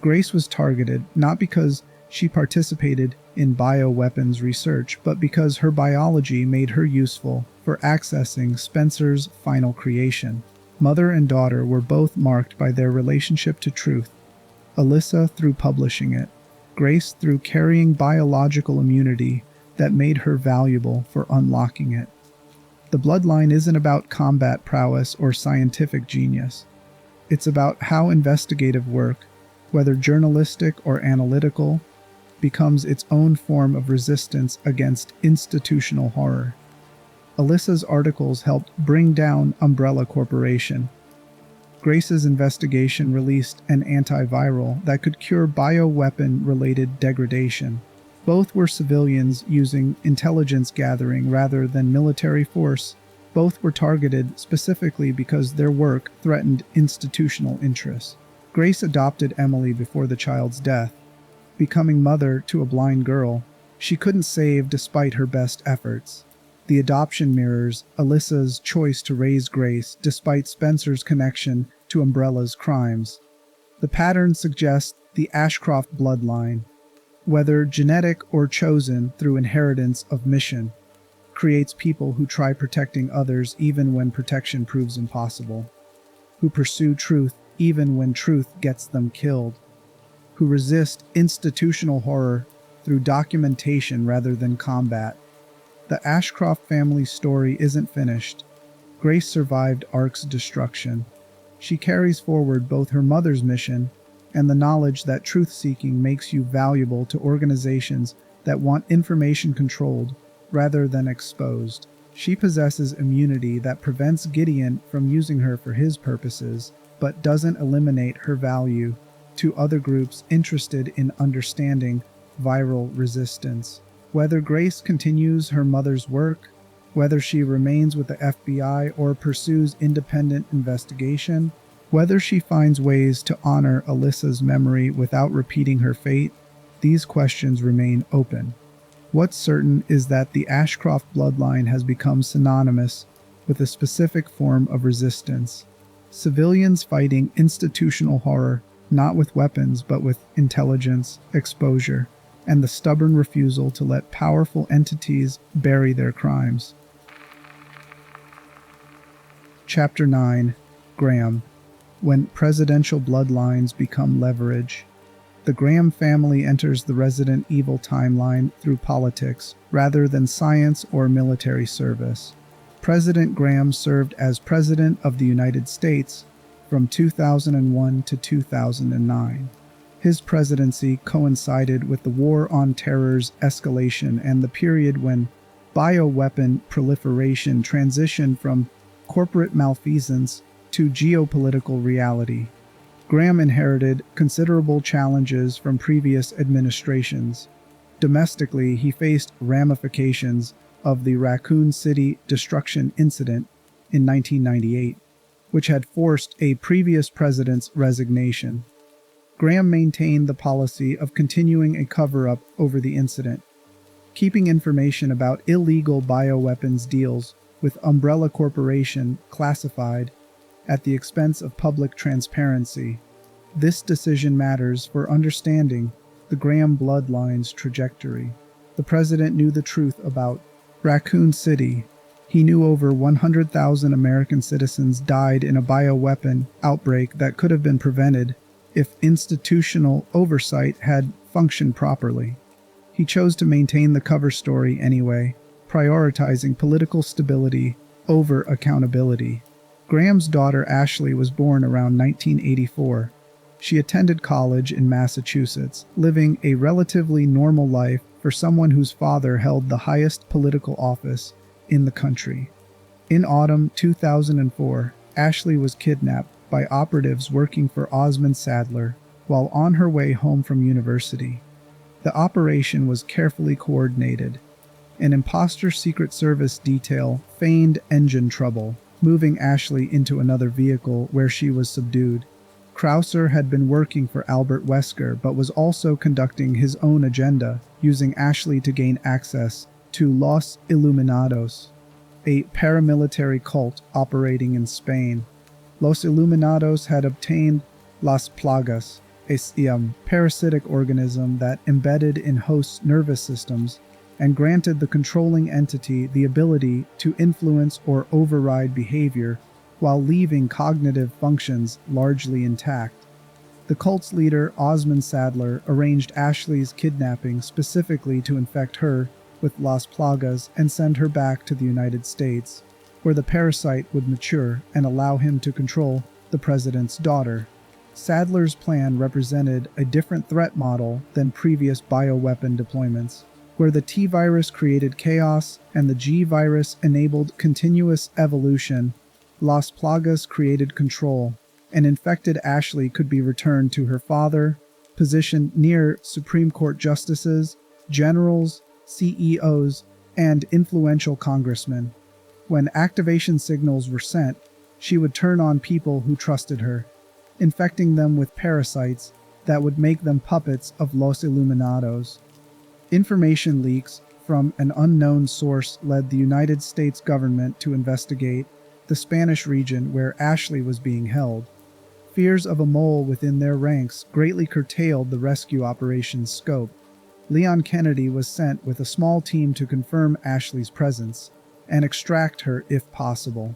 Grace was targeted not because she participated in bioweapons research, but because her biology made her useful for accessing Spencer's final creation. Mother and daughter were both marked by their relationship to truth, Alyssa through publishing it, Grace through carrying biological immunity that made her valuable for unlocking it. The bloodline isn't about combat prowess or scientific genius. It's about how investigative work, whether journalistic or analytical, becomes its own form of resistance against institutional horror. Alyssa's articles helped bring down Umbrella Corporation. Grace's investigation released an antiviral that could cure bioweapon-related degradation. Both were civilians using intelligence gathering rather than military force. Both were targeted specifically because their work threatened institutional interests. Grace adopted Emily before the child's death, becoming mother to a blind girl she couldn't save despite her best efforts. The adoption mirrors Alyssa's choice to raise Grace despite Spencer's connection to Umbrella's crimes. The pattern suggests the Ashcroft bloodline, whether genetic or chosen through inheritance of mission, creates people who try protecting others even when protection proves impossible, who pursue truth even when truth gets them killed, who resist institutional horror through documentation rather than combat. The Ashcroft family story isn't finished. Grace survived Ark's destruction. She carries forward both her mother's mission and the knowledge that truth-seeking makes you valuable to organizations that want information controlled rather than exposed. She possesses immunity that prevents Gideon from using her for his purposes, but doesn't eliminate her value to other groups interested in understanding viral resistance. Whether Grace continues her mother's work, whether she remains with the FBI or pursues independent investigation, whether she finds ways to honor Alyssa's memory without repeating her fate, these questions remain open. What's certain is that the Ashcroft bloodline has become synonymous with a specific form of resistance. Civilians fighting institutional horror, not with weapons but with intelligence, exposure, and the stubborn refusal to let powerful entities bury their crimes. Chapter 9. Graham. When presidential bloodlines become leverage. The Graham family enters the Resident Evil timeline through politics rather than science or military service. President Graham served as President of the United States from 2001 to 2009. His presidency coincided with the War on Terror's escalation and the period when bioweapon proliferation transitioned from corporate malfeasance to geopolitical reality. Graham inherited considerable challenges from previous administrations. Domestically, he faced ramifications of the Raccoon City destruction incident in 1998, which had forced a previous president's resignation. Graham maintained the policy of continuing a cover-up over the incident, keeping information about illegal bioweapons deals with Umbrella Corporation classified at the expense of public transparency. This decision matters for understanding the Graham bloodline's trajectory. The president knew the truth about Raccoon City. He knew over 100,000 American citizens died in a bioweapon outbreak that could have been prevented if institutional oversight had functioned properly. He chose to maintain the cover story anyway, prioritizing political stability over accountability. Graham's daughter Ashley was born around 1984. She attended college in Massachusetts, living a relatively normal life for someone whose father held the highest political office in the country. In autumn 2004, Ashley was kidnapped by operatives working for Osmond Sadler while on her way home from university. The operation was carefully coordinated. An imposter Secret Service detail feigned engine trouble, moving Ashley into another vehicle where she was subdued. Krauser had been working for Albert Wesker but was also conducting his own agenda, using Ashley to gain access to Los Illuminados, a paramilitary cult operating in Spain. Los Illuminados had obtained Las Plagas, a parasitic organism that embedded in hosts' nervous systems and granted the controlling entity the ability to influence or override behavior while leaving cognitive functions largely intact. The cult's leader, Osmond Sadler, arranged Ashley's kidnapping specifically to infect her with Las Plagas and send her back to the United States, where the parasite would mature and allow him to control the president's daughter. Sadler's plan represented a different threat model than previous bioweapon deployments, where the T virus created chaos and the G virus enabled continuous evolution. Las Plagas created control, and infected Ashley could be returned to her father, positioned near Supreme Court justices, generals, CEOs, and influential congressmen. When activation signals were sent, she would turn on people who trusted her, infecting them with parasites that would make them puppets of Los Illuminados. Information leaks from an unknown source led the United States government to investigate the Spanish region where Ashley was being held. Fears of a mole within their ranks greatly curtailed the rescue operation's scope. Leon Kennedy was sent with a small team to confirm Ashley's presence and extract her if possible.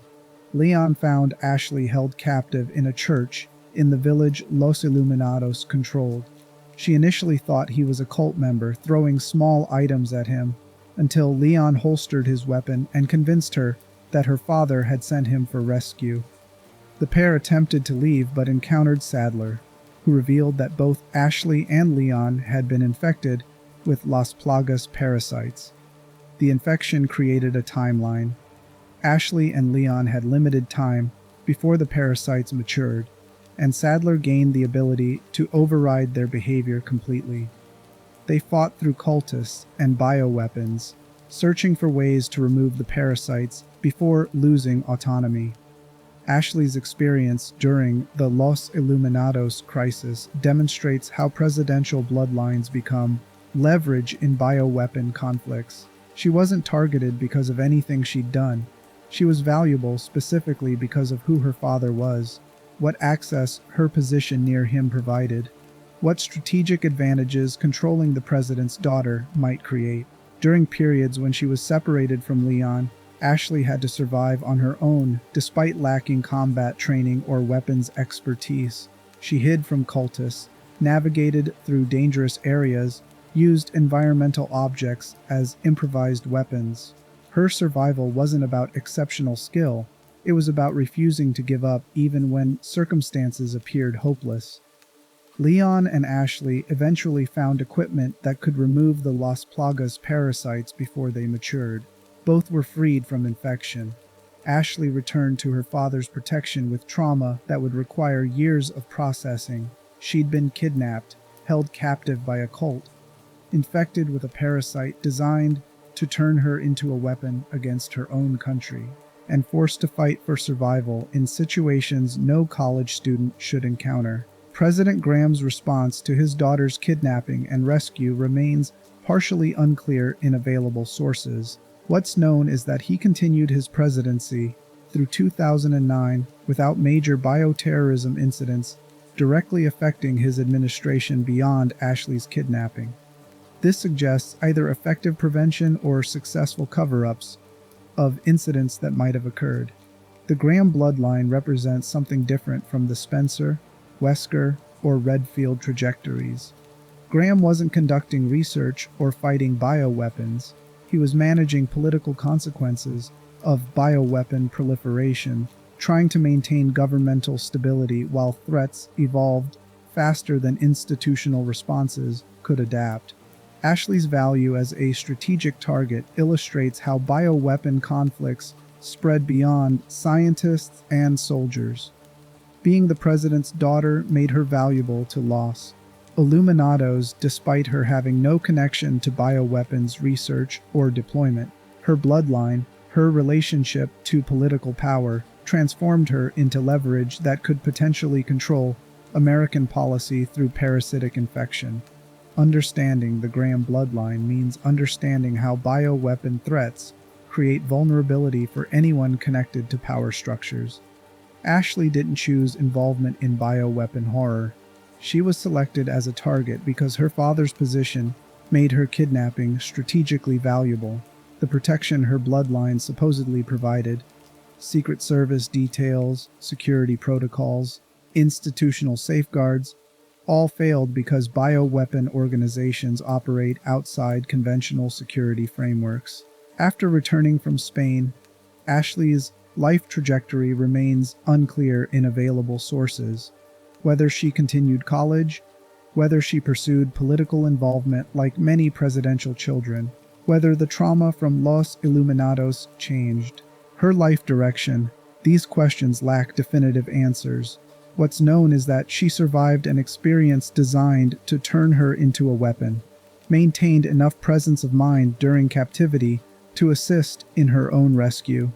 Leon found Ashley held captive in a church in the village Los Illuminados controlled. She initially thought he was a cult member throwing small items at him, until Leon holstered his weapon and convinced her that her father had sent him for rescue. The pair attempted to leave but encountered Sadler, who revealed that both Ashley and Leon had been infected with Las Plagas parasites. The infection created a timeline. Ashley and Leon had limited time before the parasites matured, and Sadler gained the ability to override their behavior completely. They fought through cultists and bioweapons, searching for ways to remove the parasites before losing autonomy. Ashley's experience during the Los Illuminados crisis demonstrates how presidential bloodlines become leverage in bioweapon conflicts. She wasn't targeted because of anything she'd done. She was valuable specifically because of who her father was, what access her position near him provided, what strategic advantages controlling the president's daughter might create. During periods when she was separated from Leon, Ashley had to survive on her own despite lacking combat training or weapons expertise. She hid from cultists, navigated through dangerous areas, used environmental objects as improvised weapons. Her survival wasn't about exceptional skill, it was about refusing to give up even when circumstances appeared hopeless. Leon and Ashley eventually found equipment that could remove the Las Plagas parasites before they matured. Both were freed from infection. Ashley returned to her father's protection with trauma that would require years of processing. She'd been kidnapped, held captive by a cult, infected with a parasite designed to turn her into a weapon against her own country, and forced to fight for survival in situations no college student should encounter. President Graham's response to his daughter's kidnapping and rescue remains partially unclear in available sources. What's known is that he continued his presidency through 2009 without major bioterrorism incidents directly affecting his administration beyond Ashley's kidnapping. This suggests either effective prevention or successful cover-ups of incidents that might have occurred. The Graham bloodline represents something different from the Spencer, Wesker, or Redfield trajectories. Graham wasn't conducting research or fighting bioweapons. He was managing political consequences of bioweapon proliferation, trying to maintain governmental stability while threats evolved faster than institutional responses could adapt. Ashley's value as a strategic target illustrates how bioweapon conflicts spread beyond scientists and soldiers. Being the president's daughter made her valuable to Los Illuminados despite her having no connection to bioweapons research or deployment. Her bloodline, her relationship to political power, transformed her into leverage that could potentially control American policy through parasitic infection. Understanding the Graham bloodline means understanding how bioweapon threats create vulnerability for anyone connected to power structures. Ashley didn't choose involvement in bioweapon horror. She was selected as a target because her father's position made her kidnapping strategically valuable. The protection her bloodline supposedly provided, Secret Service details, security protocols, institutional safeguards, all failed because bioweapon organizations operate outside conventional security frameworks. After returning from Spain, Ashley's life trajectory remains unclear in available sources. Whether she continued college, whether she pursued political involvement like many presidential children, whether the trauma from Los Illuminados changed her life direction, these questions lack definitive answers. What's known is that she survived an experience designed to turn her into a weapon, maintained enough presence of mind during captivity to assist in her own rescue,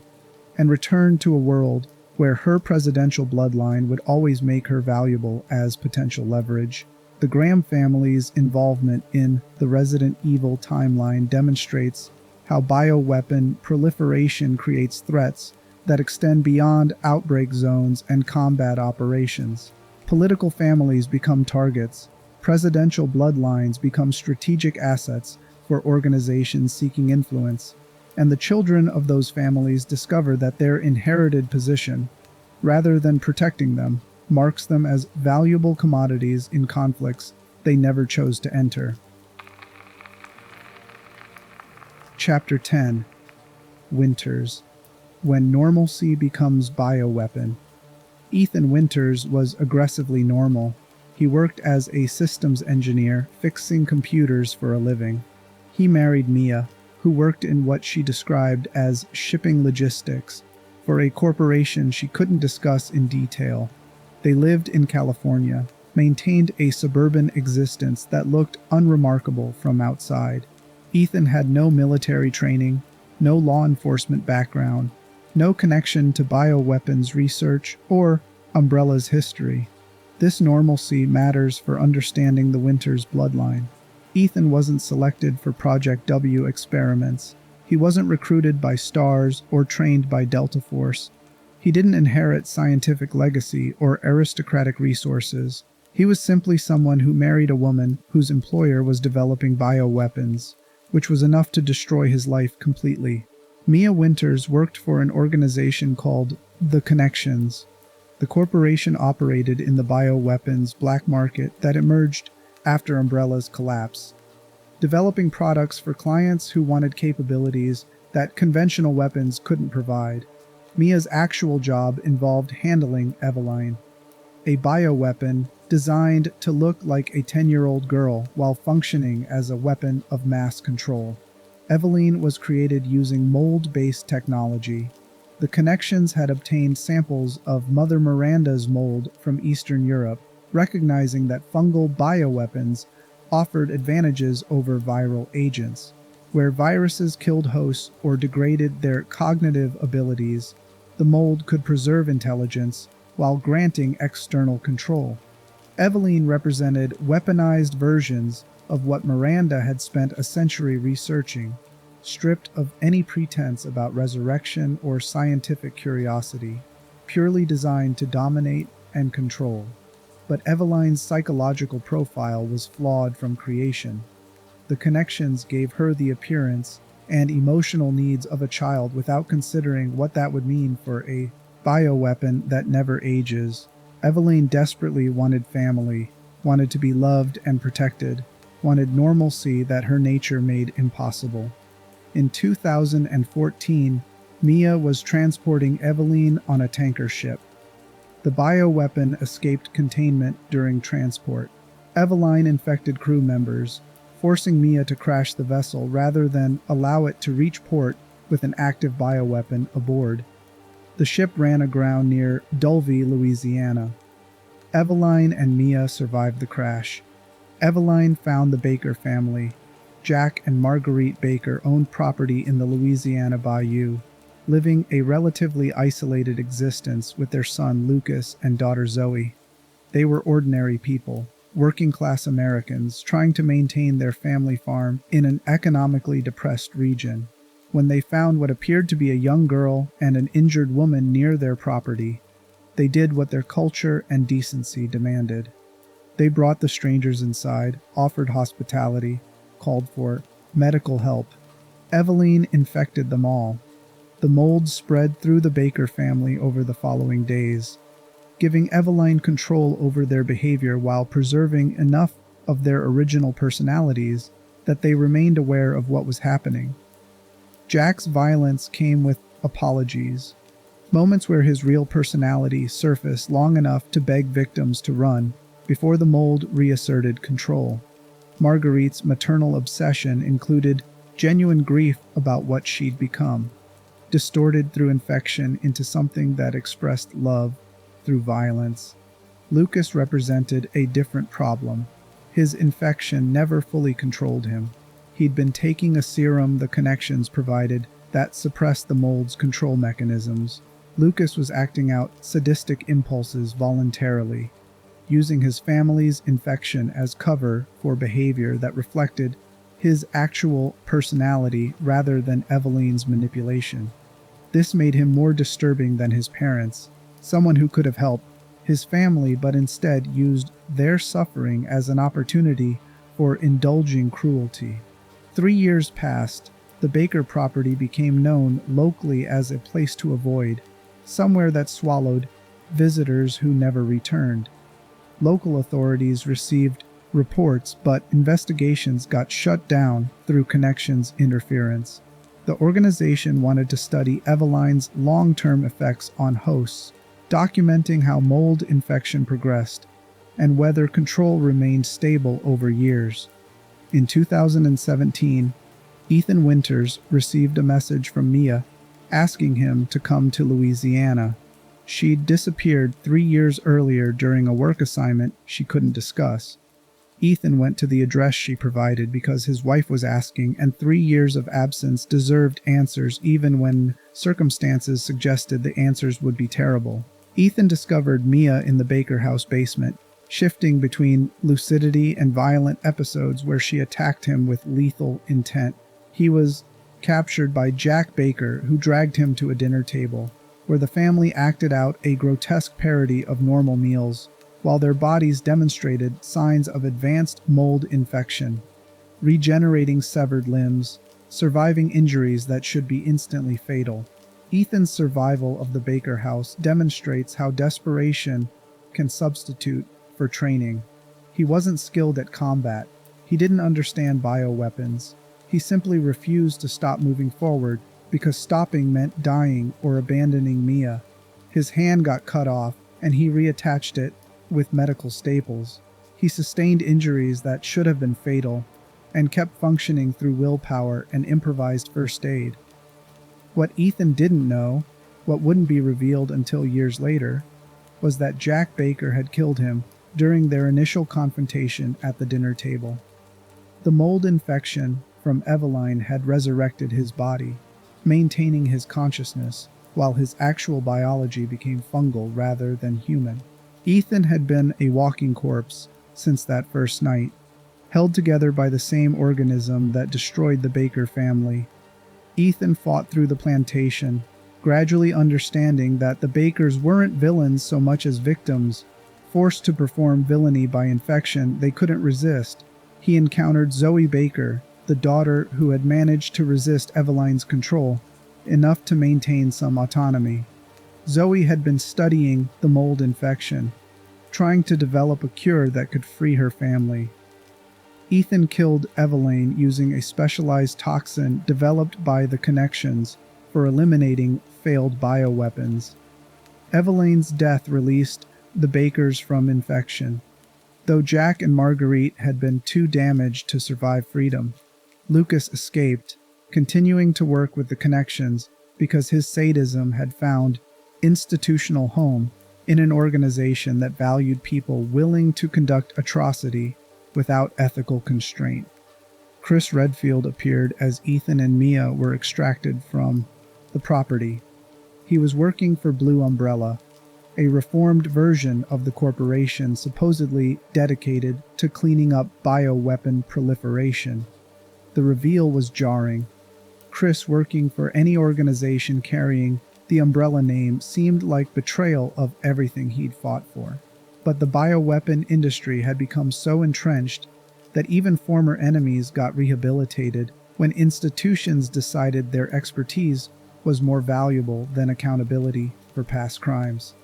and returned to a world where her presidential bloodline would always make her valuable as potential leverage. The Graham family's involvement in the Resident Evil timeline demonstrates how bioweapon proliferation creates threats that extend beyond outbreak zones and combat operations. Political families become targets. Presidential bloodlines become strategic assets for organizations seeking influence, and the children of those families discover that their inherited position, rather than protecting them, marks them as valuable commodities in conflicts they never chose to enter. Chapter 10. Winters. When normalcy becomes bioweapon. Ethan Winters was aggressively normal. He worked as a systems engineer, fixing computers for a living. He married Mia, who worked in what she described as shipping logistics for a corporation she couldn't discuss in detail. They lived in California, maintained a suburban existence that looked unremarkable from outside. Ethan had no military training, no law enforcement background, no connection to bioweapons research or Umbrella's history. This normalcy matters for understanding the Winters bloodline. Ethan wasn't selected for Project W experiments. He wasn't recruited by STARS or trained by Delta Force. He didn't inherit scientific legacy or aristocratic resources. He was simply someone who married a woman whose employer was developing bioweapons, which was enough to destroy his life completely. Mia Winters worked for an organization called The Connections. The corporation operated in the bioweapons black market that emerged after Umbrella's collapse, developing products for clients who wanted capabilities that conventional weapons couldn't provide. Mia's actual job involved handling Eveline, a bioweapon designed to look like a 10-year-old girl while functioning as a weapon of mass control. Eveline was created using mold-based technology. The Connections had obtained samples of Mother Miranda's mold from Eastern Europe, recognizing that fungal bioweapons offered advantages over viral agents. Where viruses killed hosts or degraded their cognitive abilities, the mold could preserve intelligence while granting external control. Eveline represented weaponized versions of what Miranda had spent a century researching, stripped of any pretense about resurrection or scientific curiosity, purely designed to dominate and control. But Eveline's psychological profile was flawed from creation. The Connections gave her the appearance and emotional needs of a child without considering what that would mean for a bioweapon that never ages. Eveline desperately wanted family, wanted to be loved and protected, wanted normalcy that her nature made impossible. In 2014, Mia was transporting Eveline on a tanker ship. The bioweapon escaped containment during transport. Eveline infected crew members, forcing Mia to crash the vessel rather than allow it to reach port with an active bioweapon aboard. The ship ran aground near Dulvey, Louisiana. Eveline and Mia survived the crash. Eveline found the Baker family. Jack and Marguerite Baker owned property in the Louisiana Bayou, living a relatively isolated existence with their son Lucas and daughter Zoe. They were ordinary people, working-class Americans trying to maintain their family farm in an economically depressed region. When they found what appeared to be a young girl and an injured woman near their property, they did what their culture and decency demanded. They brought the strangers inside, offered hospitality, called for medical help. Eveline infected them all. The mold spread through the Baker family over the following days, giving Eveline control over their behavior while preserving enough of their original personalities that they remained aware of what was happening. Jack's violence came with apologies. Moments where his real personality surfaced long enough to beg victims to run before the mold reasserted control. Marguerite's maternal obsession included genuine grief about what she'd become, distorted through infection into something that expressed love through violence. Lucas represented a different problem. His infection never fully controlled him. He'd been taking a serum the connections provided that suppressed the mold's control mechanisms. Lucas was acting out sadistic impulses voluntarily, using his family's infection as cover for behavior that reflected his actual personality rather than Eveline's manipulation. This made him more disturbing than his parents, someone who could have helped his family but instead used their suffering as an opportunity for indulging cruelty. 3 years passed. The Baker property became known locally as a place to avoid, somewhere that swallowed visitors who never returned. Local authorities received reports, but investigations got shut down through connections interference. The organization wanted to study Eveline's long-term effects on hosts, documenting how mold infection progressed and whether control remained stable over years. In 2017, Ethan Winters received a message from Mia asking him to come to Louisiana. She'd disappeared 3 years earlier during a work assignment she couldn't discuss. Ethan went to the address she provided because his wife was asking, and 3 years of absence deserved answers even when circumstances suggested the answers would be terrible. Ethan discovered Mia in the Baker house basement, shifting between lucidity and violent episodes where she attacked him with lethal intent. He was captured by Jack Baker, who dragged him to a dinner table, where the family acted out a grotesque parody of normal meals, while their bodies demonstrated signs of advanced mold infection, regenerating severed limbs, surviving injuries that should be instantly fatal. Ethan's survival of the Baker house demonstrates how desperation can substitute for training. He wasn't skilled at combat. He didn't understand bioweapons. He simply refused to stop moving forward because stopping meant dying or abandoning Mia. His hand got cut off, and he reattached it with medical staples. He sustained injuries that should have been fatal, and kept functioning through willpower and improvised first aid. What Ethan didn't know, what wouldn't be revealed until years later, was that Jack Baker had killed him during their initial confrontation at the dinner table. The mold infection from Eveline had resurrected his body, maintaining his consciousness, while his actual biology became fungal rather than human. Ethan had been a walking corpse since that first night, held together by the same organism that destroyed the Baker family. Ethan fought through the plantation, gradually understanding that the Bakers weren't villains so much as victims, forced to perform villainy by infection they couldn't resist. He encountered Zoe Baker, the daughter who had managed to resist Eveline's control, enough to maintain some autonomy. Zoe had been studying the mold infection, trying to develop a cure that could free her family. Ethan killed Eveline using a specialized toxin developed by the connections for eliminating failed bioweapons. Eveline's death released the Bakers from infection, though Jack and Marguerite had been too damaged to survive freedom. Lucas escaped, continuing to work with the connections because his sadism had found institutional home in an organization that valued people willing to conduct atrocity without ethical constraint. Chris Redfield appeared as Ethan and Mia were extracted from the property. He was working for Blue Umbrella, a reformed version of the corporation supposedly dedicated to cleaning up bioweapon proliferation. The reveal was jarring. Chris working for any organization carrying the Umbrella name seemed like betrayal of everything he'd fought for. But the bioweapon industry had become so entrenched that even former enemies got rehabilitated when institutions decided their expertise was more valuable than accountability for past crimes.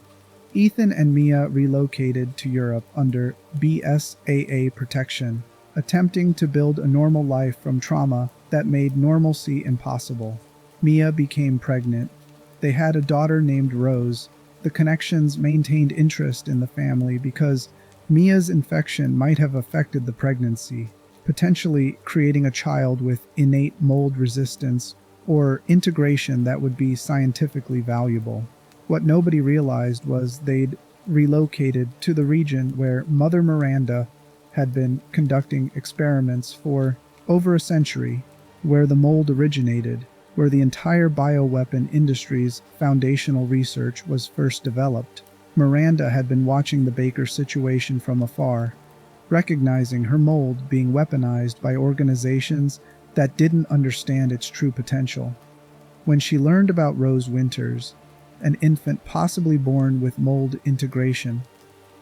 Ethan and Mia relocated to Europe under BSAA protection, attempting to build a normal life from trauma that made normalcy impossible. Mia became pregnant. They had a daughter named Rose. The connections maintained interest in the family because Mia's infection might have affected the pregnancy, potentially creating a child with innate mold resistance or integration that would be scientifically valuable. What nobody realized was they'd relocated to the region where Mother Miranda had been conducting experiments for over a century, where the mold originated, where the entire bioweapon industry's foundational research was first developed. Miranda had been watching the Baker situation from afar, recognizing her mold being weaponized by organizations that didn't understand its true potential. When she learned about Rose Winters, an infant possibly born with mold integration,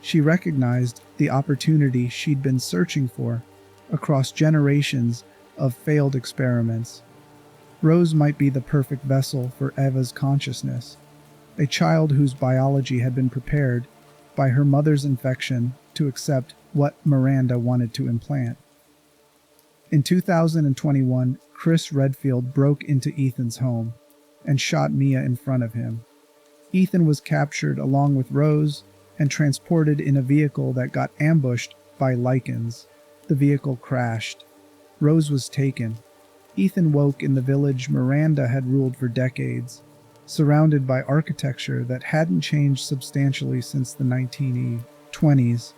she recognized the opportunity she'd been searching for across generations of failed experiments. Rose might be the perfect vessel for Eva's consciousness, a child whose biology had been prepared by her mother's infection to accept what Miranda wanted to implant. In 2021, Chris Redfield broke into Ethan's home and shot Mia in front of him. Ethan was captured along with Rose and transported in a vehicle that got ambushed by lichens. The vehicle crashed. Rose was taken. Ethan woke in the village Miranda had ruled for decades, surrounded by architecture that hadn't changed substantially since the 1920s.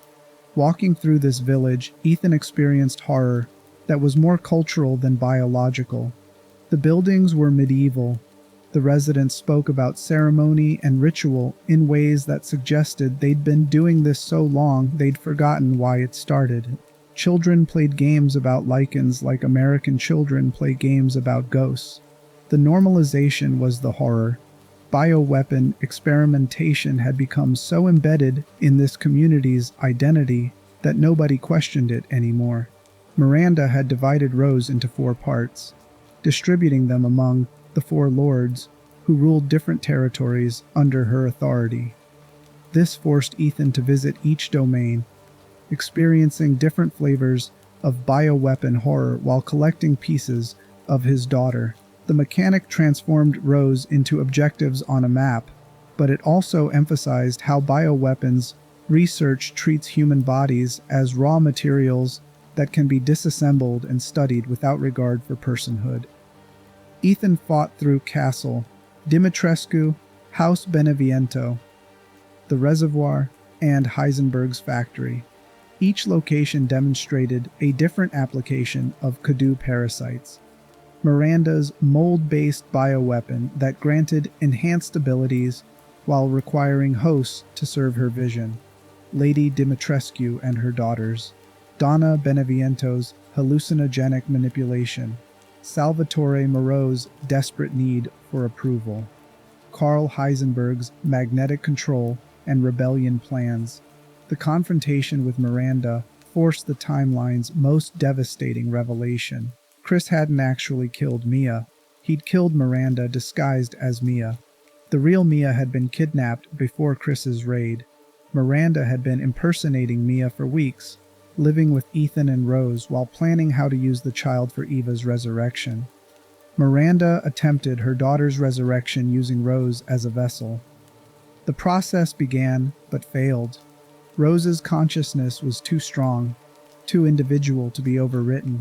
Walking through this village, Ethan experienced horror that was more cultural than biological. The buildings were medieval. The residents spoke about ceremony and ritual in ways that suggested they'd been doing this so long they'd forgotten why it started. Children played games about lichens like American children play games about ghosts. The normalization was the horror. Bioweapon experimentation had become so embedded in this community's identity that nobody questioned it anymore. Miranda had divided Rose into 4 parts, distributing them among the 4 lords who ruled different territories under her authority. This forced Ethan to visit each domain, experiencing different flavors of bioweapon horror while collecting pieces of his daughter. The mechanic transformed Rose into objectives on a map, but it also emphasized how bioweapons research treats human bodies as raw materials that can be disassembled and studied without regard for personhood. Ethan fought through Castle, Dimitrescu, House Beneviento, the Reservoir, and Heisenberg's factory. Each location demonstrated a different application of Kadu parasites. Miranda's mold-based bioweapon that granted enhanced abilities while requiring hosts to serve her vision. Lady Dimitrescu and her daughters. Donna Beneviento's hallucinogenic manipulation. Salvatore Moreau's desperate need for approval. Carl Heisenberg's magnetic control and rebellion plans. The confrontation with Miranda forced the timeline's most devastating revelation. Chris hadn't actually killed Mia. He'd killed Miranda disguised as Mia. The real Mia had been kidnapped before Chris's raid. Miranda had been impersonating Mia for weeks, living with Ethan and Rose while planning how to use the child for Eva's resurrection. Miranda attempted her daughter's resurrection using Rose as a vessel. The process began, but failed. Rose's consciousness was too strong, too individual to be overwritten.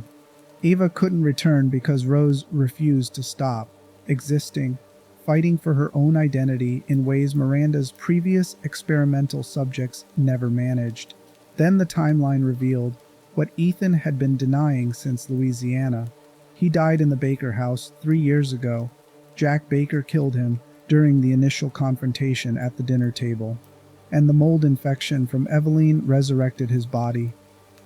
Eva couldn't return because Rose refused to stop, existing, fighting for her own identity in ways Miranda's previous experimental subjects never managed. Then the timeline revealed what Ethan had been denying since Louisiana. He died in the Baker house 3 years ago. Jack Baker killed him during the initial confrontation at the dinner table, and the mold infection from Eveline resurrected his body,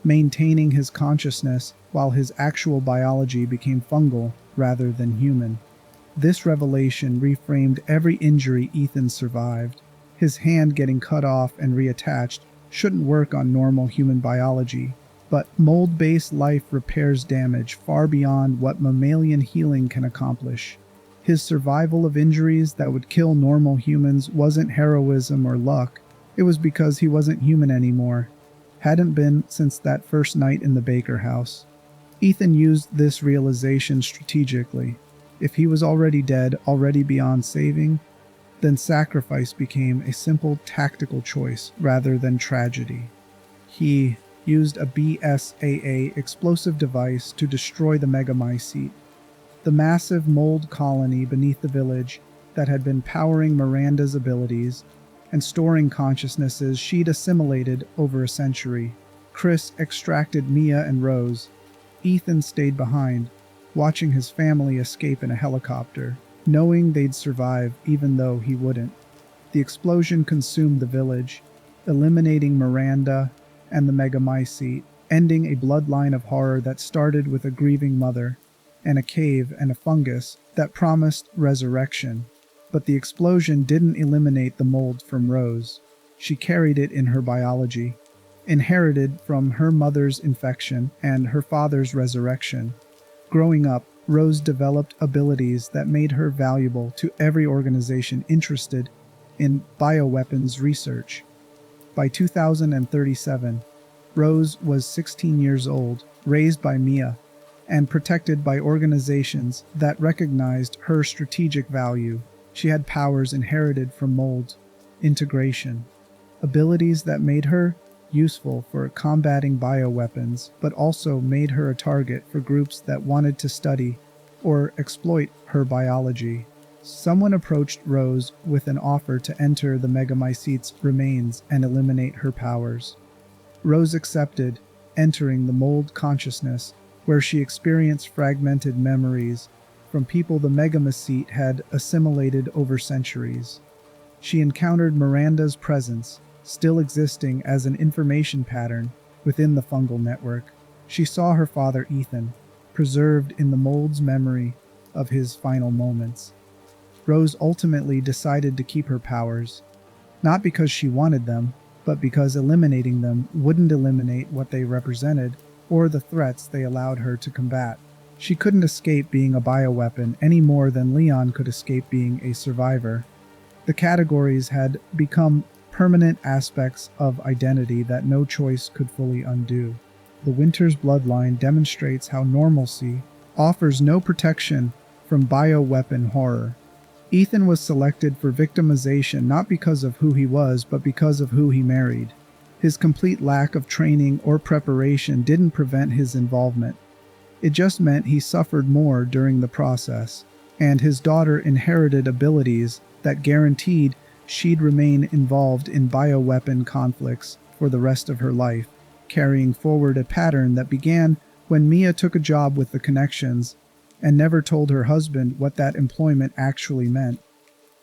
maintaining his consciousness while his actual biology became fungal rather than human. This revelation reframed every injury Ethan survived. His hand getting cut off and reattached shouldn't work on normal human biology, but mold-based life repairs damage far beyond what mammalian healing can accomplish. His survival of injuries that would kill normal humans wasn't heroism or luck. It was because he wasn't human anymore. Hadn't been since that first night in the Baker house. Ethan used this realization strategically. If he was already dead, already beyond saving, Then sacrifice became a simple tactical choice rather than tragedy. He used a BSAA explosive device to destroy the megamycete, the massive mold colony beneath the village that had been powering Miranda's abilities and storing consciousnesses she'd assimilated over a century. Chris extracted Mia and Rose. Ethan stayed behind, watching his family escape in a helicopter, knowing they'd survive even though he wouldn't. The explosion consumed the village, eliminating Miranda and the megamycete, ending a bloodline of horror that started with a grieving mother and a cave and a fungus that promised resurrection. But the explosion didn't eliminate the mold from Rose. She carried it in her biology, inherited from her mother's infection and her father's resurrection. Growing up, Rose developed abilities that made her valuable to every organization interested in bioweapons research. By 2037, Rose was 16 years old, raised by Mia, and protected by organizations that recognized her strategic value. She had powers inherited from mold, integration, abilities that made her useful for combating bioweapons, but also made her a target for groups that wanted to study or exploit her biology. Someone approached Rose with an offer to enter the megamycete's remains and eliminate her powers. Rose accepted, entering the mold consciousness, where she experienced fragmented memories from people the megamycete had assimilated over centuries. She encountered Miranda's presence, still existing as an information pattern within the fungal network. She saw her father Ethan, preserved in the mold's memory of his final moments. Rose ultimately decided to keep her powers, not because she wanted them, but because eliminating them wouldn't eliminate what they represented or the threats they allowed her to combat. She couldn't escape being a bioweapon any more than Leon could escape being a survivor. The categories had become permanent aspects of identity that no choice could fully undo. The Winter's bloodline demonstrates how normalcy offers no protection from bioweapon horror. Ethan was selected for victimization not because of who he was, but because of who he married. His complete lack of training or preparation didn't prevent his involvement. It just meant he suffered more during the process, and his daughter inherited abilities that guaranteed she'd remain involved in bioweapon conflicts for the rest of her life, carrying forward a pattern that began when Mia took a job with the Connections and never told her husband what that employment actually meant.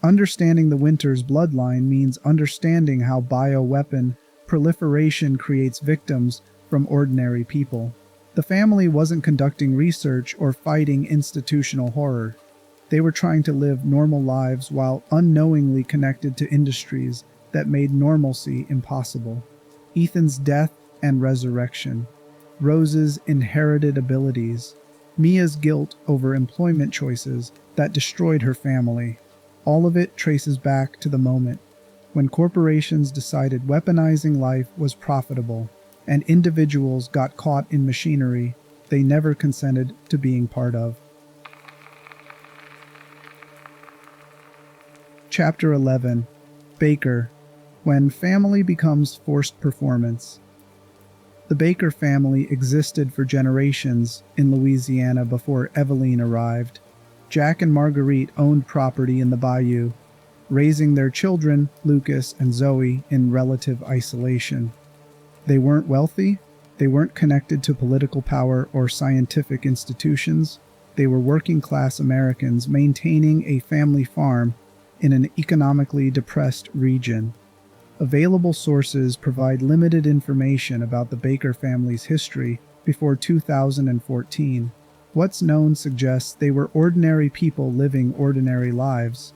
Understanding the Winter's bloodline means understanding how bioweapon proliferation creates victims from ordinary people. The family wasn't conducting research or fighting institutional horror. They were trying to live normal lives while unknowingly connected to industries that made normalcy impossible. Ethan's death and resurrection, Rose's inherited abilities, Mia's guilt over employment choices that destroyed her family. All of it traces back to the moment when corporations decided weaponizing life was profitable and individuals got caught in machinery they never consented to being part of. Chapter 11. Baker. When family becomes forced performance. The Baker family existed for generations in Louisiana before Eveline arrived. Jack and Marguerite owned property in the bayou, raising their children, Lucas and Zoe, in relative isolation. They weren't wealthy, they weren't connected to political power or scientific institutions. They were working-class Americans maintaining a family farm in an economically depressed region. Available sources provide limited information about the Baker family's history before 2014. What's known suggests they were ordinary people living ordinary lives,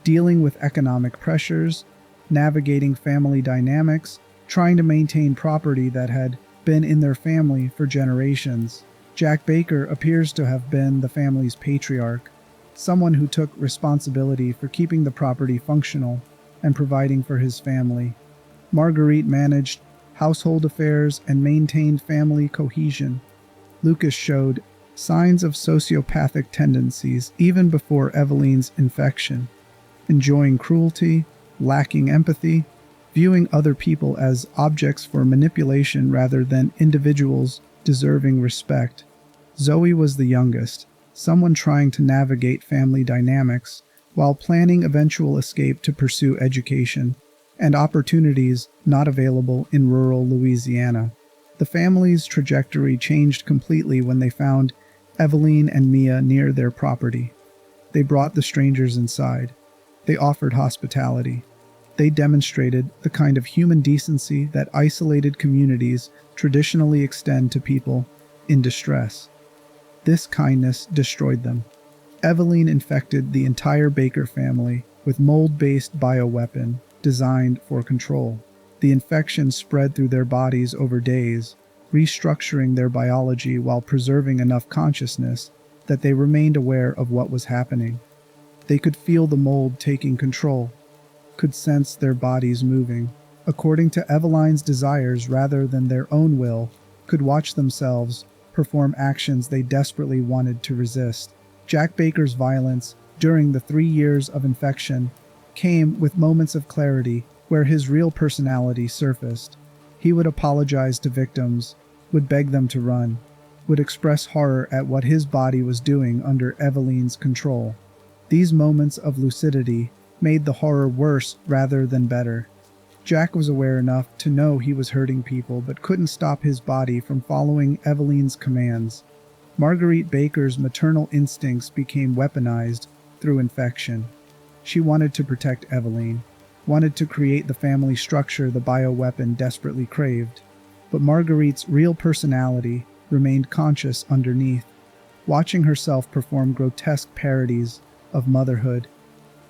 dealing with economic pressures, navigating family dynamics, trying to maintain property that had been in their family for generations. Jack Baker appears to have been the family's patriarch, someone who took responsibility for keeping the property functional and providing for his family. Marguerite managed household affairs and maintained family cohesion. Lucas showed signs of sociopathic tendencies even before Eveline's infection. enjoying cruelty, lacking empathy, viewing other people as objects for manipulation rather than individuals deserving respect. Zoe was the youngest, someone trying to navigate family dynamics while planning eventual escape to pursue education and opportunities not available in rural Louisiana. The family's trajectory changed completely when they found Eveline and Mia near their property. They brought the strangers inside. They offered hospitality. They demonstrated the kind of human decency that isolated communities traditionally extend to people in distress. This kindness destroyed them. Eveline infected the entire Baker family with mold-based bioweapon designed for control. The infection spread through their bodies over days, restructuring their biology while preserving enough consciousness that they remained aware of what was happening. They could feel the mold taking control, could sense their bodies moving, according to Eveline's desires rather than their own will, could watch themselves perform actions they desperately wanted to resist. Jack Baker's violence during the 3 years of infection came with moments of clarity where his real personality surfaced. He would apologize to victims, would beg them to run, would express horror at what his body was doing under Eveline's control. These moments of lucidity made the horror worse rather than better. Jack was aware enough to know he was hurting people but couldn't stop his body from following Eveline's commands. Marguerite Baker's maternal instincts became weaponized through infection. She wanted to protect Eveline, wanted to create the family structure the bioweapon desperately craved. But Marguerite's real personality remained conscious underneath, watching herself perform grotesque parodies of motherhood,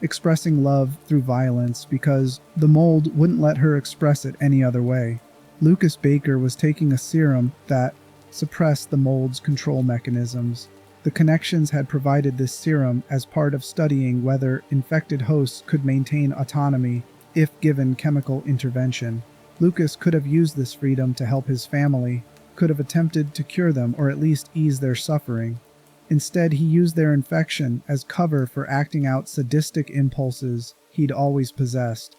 expressing love through violence because the mold wouldn't let her express it any other way. Lucas Baker was taking a serum that suppressed the mold's control mechanisms. The connections had provided this serum as part of studying whether infected hosts could maintain autonomy if given chemical intervention. Lucas could have used this freedom to help his family, could have attempted to cure them or at least ease their suffering. Instead, he used their infection as cover for acting out sadistic impulses he'd always possessed.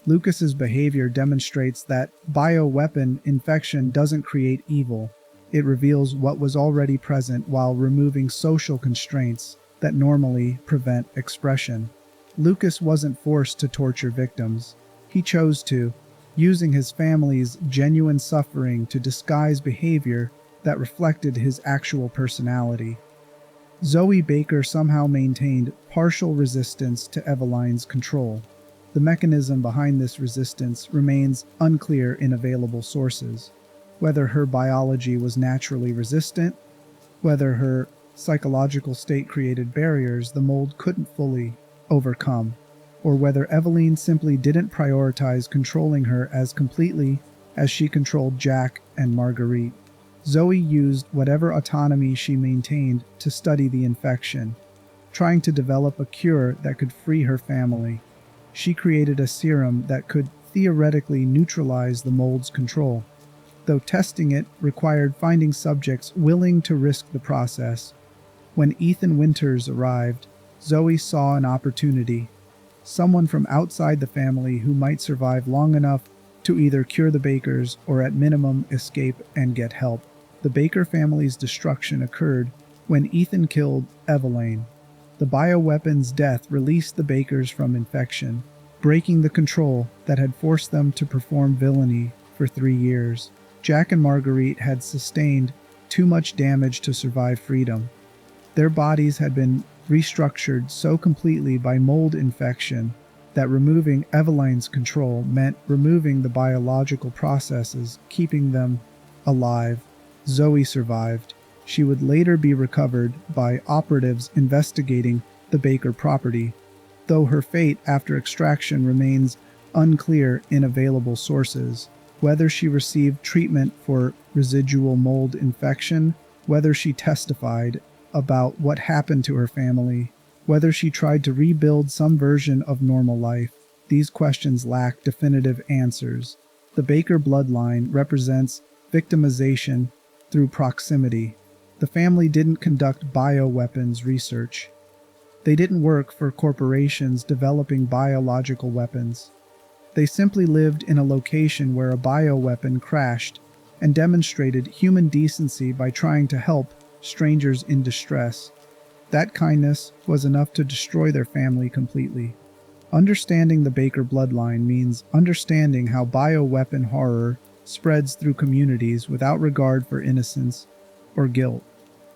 Lucas's behavior demonstrates that bioweapon infection doesn't create evil. It reveals what was already present while removing social constraints that normally prevent expression. Lucas wasn't forced to torture victims. He chose to, using his family's genuine suffering to disguise behavior that reflected his actual personality. Zoe Baker somehow maintained partial resistance to Eveline's control. The mechanism behind this resistance remains unclear in available sources. Whether her biology was naturally resistant, whether her psychological state created barriers the mold couldn't fully overcome, or whether Eveline simply didn't prioritize controlling her as completely as she controlled Jack and Marguerite. Zoe used whatever autonomy she maintained to study the infection, trying to develop a cure that could free her family. She created a serum that could theoretically neutralize the mold's control, though testing it required finding subjects willing to risk the process. When Ethan Winters arrived, Zoe saw an opportunity, someone from outside the family who might survive long enough to either cure the Bakers or at minimum escape and get help. The Baker family's destruction occurred when Ethan killed Eveline. The bioweapon's death released the Bakers from infection, breaking the control that had forced them to perform villainy for 3 years. Jack and Marguerite had sustained too much damage to survive freedom. Their bodies had been restructured so completely by mold infection that removing Eveline's control meant removing the biological processes keeping them alive. Zoe survived. She would later be recovered by operatives investigating the Baker property, though her fate after extraction remains unclear in available sources. Whether she received treatment for residual mold infection, whether she testified about what happened to her family, whether she tried to rebuild some version of normal life, these questions lack definitive answers. The Baker bloodline represents victimization through proximity. The family didn't conduct bioweapons research. They didn't work for corporations developing biological weapons. They simply lived in a location where a bioweapon crashed and demonstrated human decency by trying to help strangers in distress. That kindness was enough to destroy their family completely. Understanding the Baker bloodline means understanding how bioweapon horror spreads through communities without regard for innocence or guilt.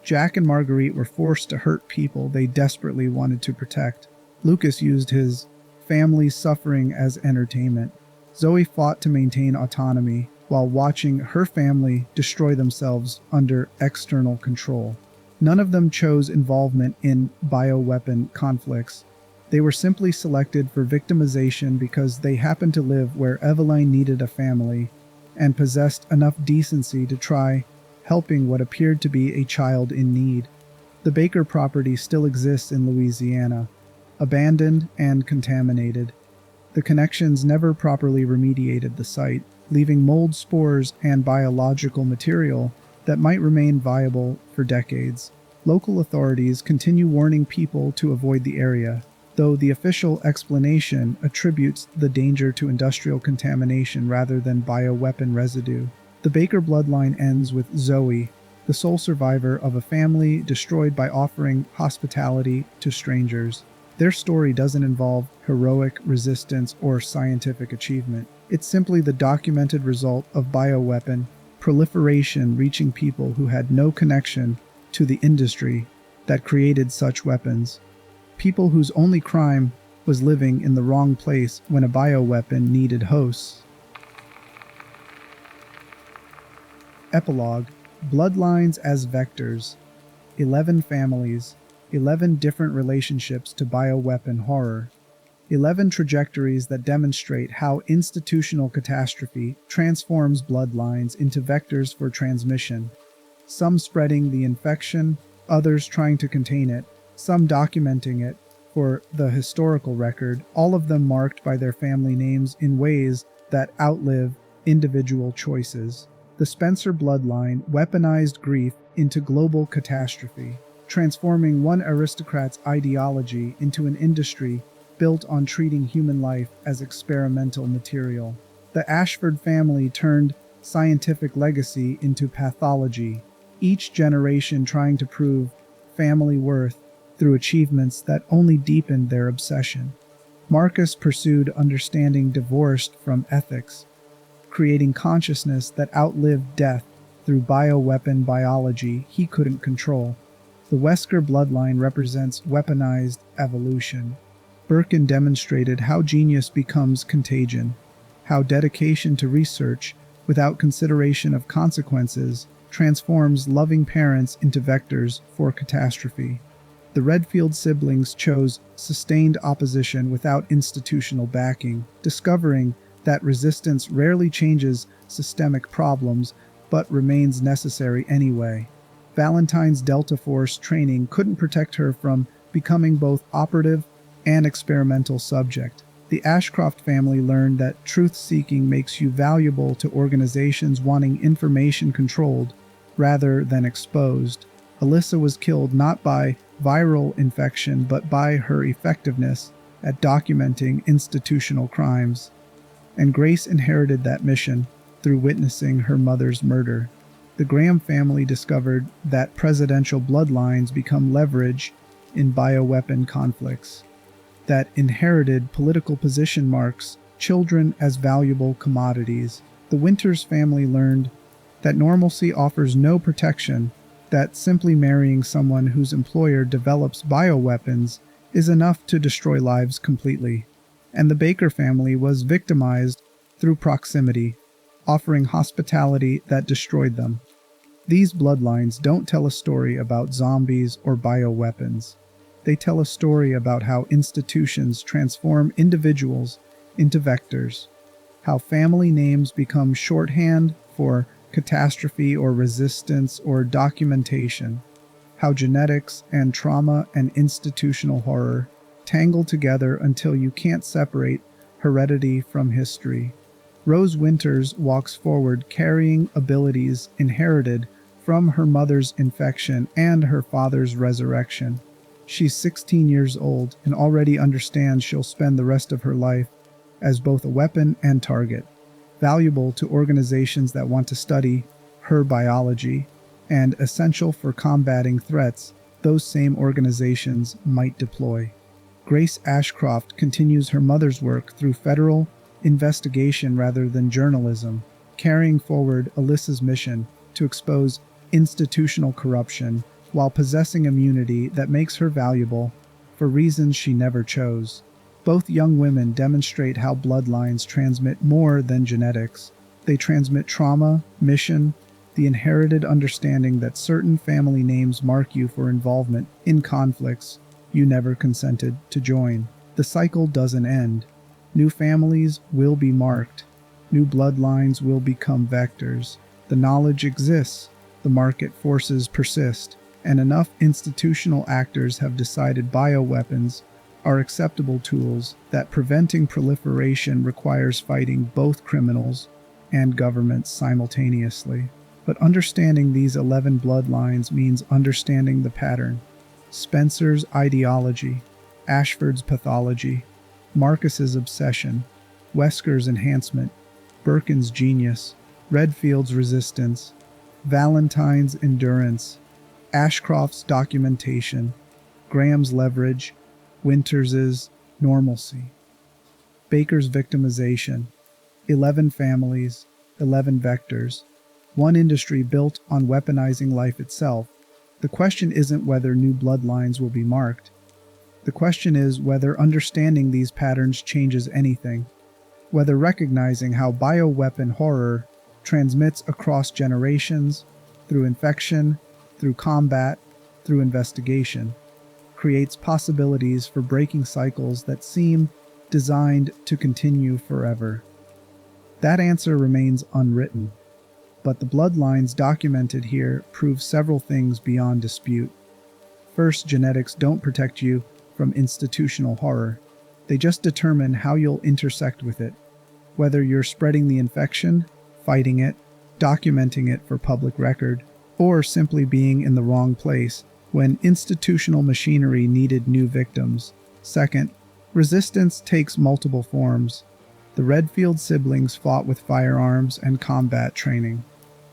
Jack and Marguerite were forced to hurt people they desperately wanted to protect. Lucas used his family's suffering as entertainment. Zoe fought to maintain autonomy while watching her family destroy themselves under external control. None of them chose involvement in bioweapon conflicts. They were simply selected for victimization because they happened to live where Eveline needed a family and possessed enough decency to try helping what appeared to be a child in need. The Baker property still exists in Louisiana, abandoned and contaminated. The connections never properly remediated the site, leaving mold spores and biological material that might remain viable for decades. Local authorities continue warning people to avoid the area, though the official explanation attributes the danger to industrial contamination rather than bioweapon residue. The Baker bloodline ends with Zoe, the sole survivor of a family destroyed by offering hospitality to strangers. Their story doesn't involve heroic resistance or scientific achievement. It's simply the documented result of bioweapon proliferation reaching people who had no connection to the industry that created such weapons. People whose only crime was living in the wrong place when a bioweapon needed hosts. Epilogue: Bloodlines as vectors. 11 families, 11 different relationships to bioweapon horror. 11 trajectories that demonstrate how institutional catastrophe transforms bloodlines into vectors for transmission. Some spreading the infection, others trying to contain it, some documenting it for the historical record, all of them marked by their family names in ways that outlive individual choices. The Spencer bloodline weaponized grief into global catastrophe, transforming one aristocrat's ideology into an industry built on treating human life as experimental material. The Ashford family turned scientific legacy into pathology, each generation trying to prove family worth through achievements that only deepened their obsession. Marcus pursued understanding divorced from ethics, creating consciousness that outlived death through bioweapon biology he couldn't control. The Wesker bloodline represents weaponized evolution. Birkin demonstrated how genius becomes contagion, how dedication to research, without consideration of consequences, transforms loving parents into vectors for catastrophe. The Redfield siblings chose sustained opposition without institutional backing, discovering that resistance rarely changes systemic problems, but remains necessary anyway. Valentine's Delta Force training couldn't protect her from becoming both operative and experimental subject. The Ashcroft family learned that truth-seeking makes you valuable to organizations wanting information controlled rather than exposed. Alyssa was killed not by viral infection, but by her effectiveness at documenting institutional crimes. And Grace inherited that mission through witnessing her mother's murder. The Graham family discovered that presidential bloodlines become leverage in bioweapon conflicts, that inherited political position marks children as valuable commodities. The Winters family learned that normalcy offers no protection, that simply marrying someone whose employer develops bioweapons is enough to destroy lives completely. And the Baker family was victimized through proximity, offering hospitality that destroyed them. These bloodlines don't tell a story about zombies or bioweapons. They tell a story about how institutions transform individuals into vectors, how family names become shorthand for catastrophe or resistance or documentation, how genetics and trauma and institutional horror tangle together until you can't separate heredity from history. Rose Winters walks forward carrying abilities inherited from her mother's infection and her father's resurrection. She's 16 years old and already understands she'll spend the rest of her life as both a weapon and target, valuable to organizations that want to study her biology, and essential for combating threats those same organizations might deploy. Grace Ashcroft continues her mother's work through federal investigation rather than journalism, carrying forward Alyssa's mission to expose institutional corruption while possessing immunity that makes her valuable for reasons she never chose. Both young women demonstrate how bloodlines transmit more than genetics. They transmit trauma, mission, the inherited understanding that certain family names mark you for involvement in conflicts you never consented to join. The cycle doesn't end. New families will be marked. New bloodlines will become vectors. The knowledge exists. The market forces persist. And enough institutional actors have decided bioweapons are acceptable tools that preventing proliferation requires fighting both criminals and governments simultaneously. But understanding these 11 bloodlines means understanding the pattern. Spencer's ideology, Ashford's pathology, Marcus's obsession, Wesker's enhancement, Birkin's genius, Redfield's resistance, Valentine's endurance, Ashcroft's documentation, Graham's leverage, Winters's normalcy, Baker's victimization, 11 families, 11 vectors, one industry built on weaponizing life itself. The question isn't whether new bloodlines will be marked. The question is whether understanding these patterns changes anything, whether recognizing how bioweapon horror transmits across generations, through infection, through combat, through investigation, creates possibilities for breaking cycles that seem designed to continue forever. That answer remains unwritten, but the bloodlines documented here prove several things beyond dispute. First, genetics don't protect you from institutional horror. They just determine how you'll intersect with it, whether you're spreading the infection, fighting it, documenting it for public record, or simply being in the wrong place when institutional machinery needed new victims. Second, resistance takes multiple forms. The Redfield siblings fought with firearms and combat training.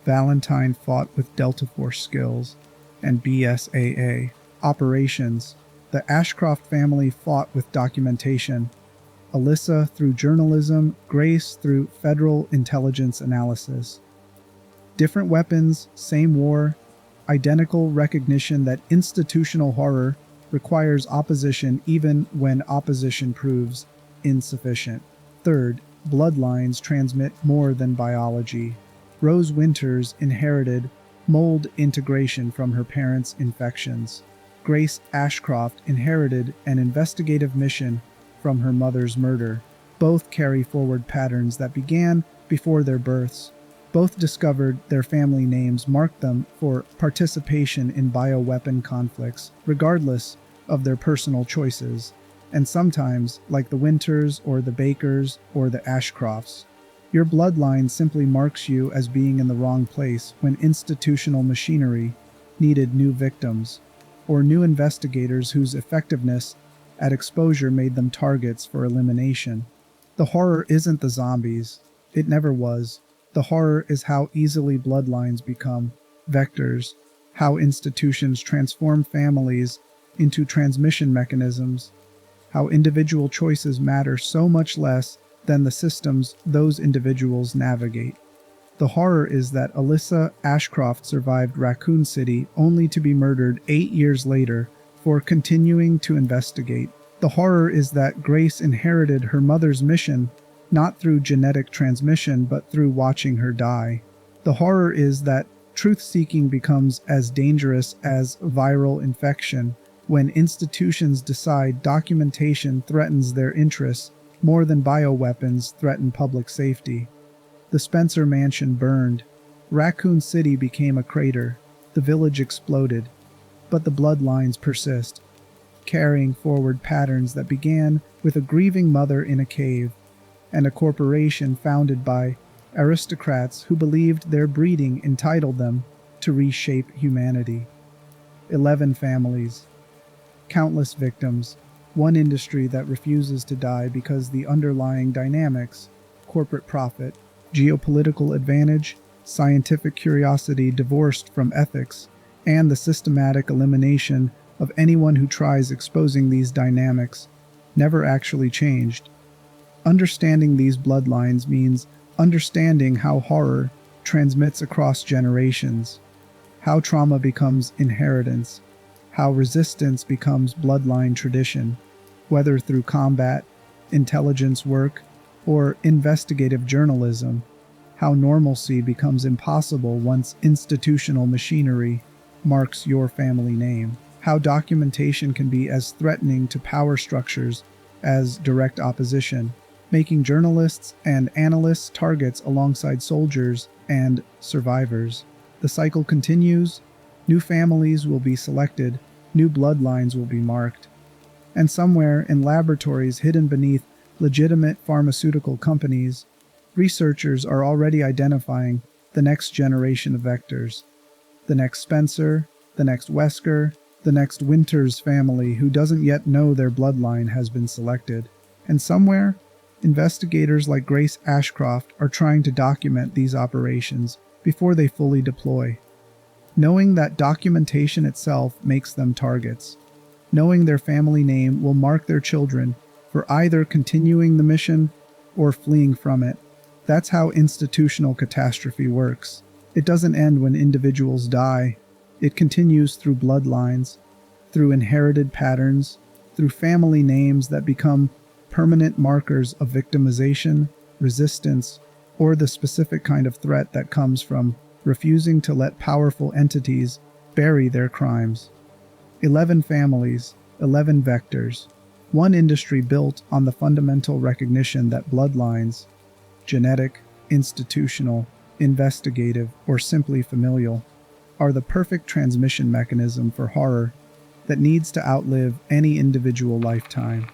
Valentine fought with Delta Force skills and BSAA operations. The Ashcroft family fought with documentation. Alyssa through journalism, Grace through federal intelligence analysis. Different weapons, same war, identical recognition that institutional horror requires opposition even when opposition proves insufficient. Third, bloodlines transmit more than biology. Rose Winters inherited mold integration from her parents' infections. Grace Ashcroft inherited an investigative mission from her mother's murder. Both carry forward patterns that began before their births. Both discovered their family names marked them for participation in bioweapon conflicts, regardless of their personal choices, and sometimes, like the Winters or the Bakers or the Ashcrofts, your bloodline simply marks you as being in the wrong place when institutional machinery needed new victims, or new investigators whose effectiveness at exposure made them targets for elimination. The horror isn't the zombies. It never was. The horror is how easily bloodlines become vectors, how institutions transform families into transmission mechanisms, how individual choices matter so much less than the systems those individuals navigate. The horror is that Alyssa Ashcroft survived Raccoon City only to be murdered 8 years later for continuing to investigate. The horror is that Grace inherited her mother's mission not through genetic transmission but through watching her die. The horror is that truth-seeking becomes as dangerous as viral infection when institutions decide documentation threatens their interests more than bioweapons threaten public safety. The Spencer mansion burned. Raccoon City became a crater. The village exploded. But the bloodlines persist, carrying forward patterns that began with a grieving mother in a cave and a corporation founded by aristocrats who believed their breeding entitled them to reshape humanity. 11 families, Countless victims. One industry that refuses to die because the underlying dynamics, corporate profit, geopolitical advantage, scientific curiosity divorced from ethics, and the systematic elimination of anyone who tries exposing these dynamics, never actually changed. Understanding these bloodlines means understanding how horror transmits across generations, how trauma becomes inheritance, how resistance becomes bloodline tradition, whether through combat, intelligence work, or investigative journalism, how normalcy becomes impossible once institutional machinery marks your family name, how documentation can be as threatening to power structures as direct opposition, making journalists and analysts targets alongside soldiers and survivors. The cycle continues, new families will be selected, new bloodlines will be marked, and somewhere in laboratories hidden beneath legitimate pharmaceutical companies, researchers are already identifying the next generation of vectors. The next Spencer, the next Wesker, the next Winters family who doesn't yet know their bloodline has been selected. And somewhere, investigators like Grace Ashcroft are trying to document these operations before they fully deploy. Knowing that documentation itself makes them targets. Knowing their family name will mark their children for either continuing the mission or fleeing from it. That's how institutional catastrophe works. It doesn't end when individuals die. It continues through bloodlines, through inherited patterns, through family names that become permanent markers of victimization, resistance, or the specific kind of threat that comes from refusing to let powerful entities bury their crimes. 11 families, 11 vectors, one industry built on the fundamental recognition that bloodlines, genetic, institutional, investigative, or simply familial, are the perfect transmission mechanism for horror that needs to outlive any individual lifetime.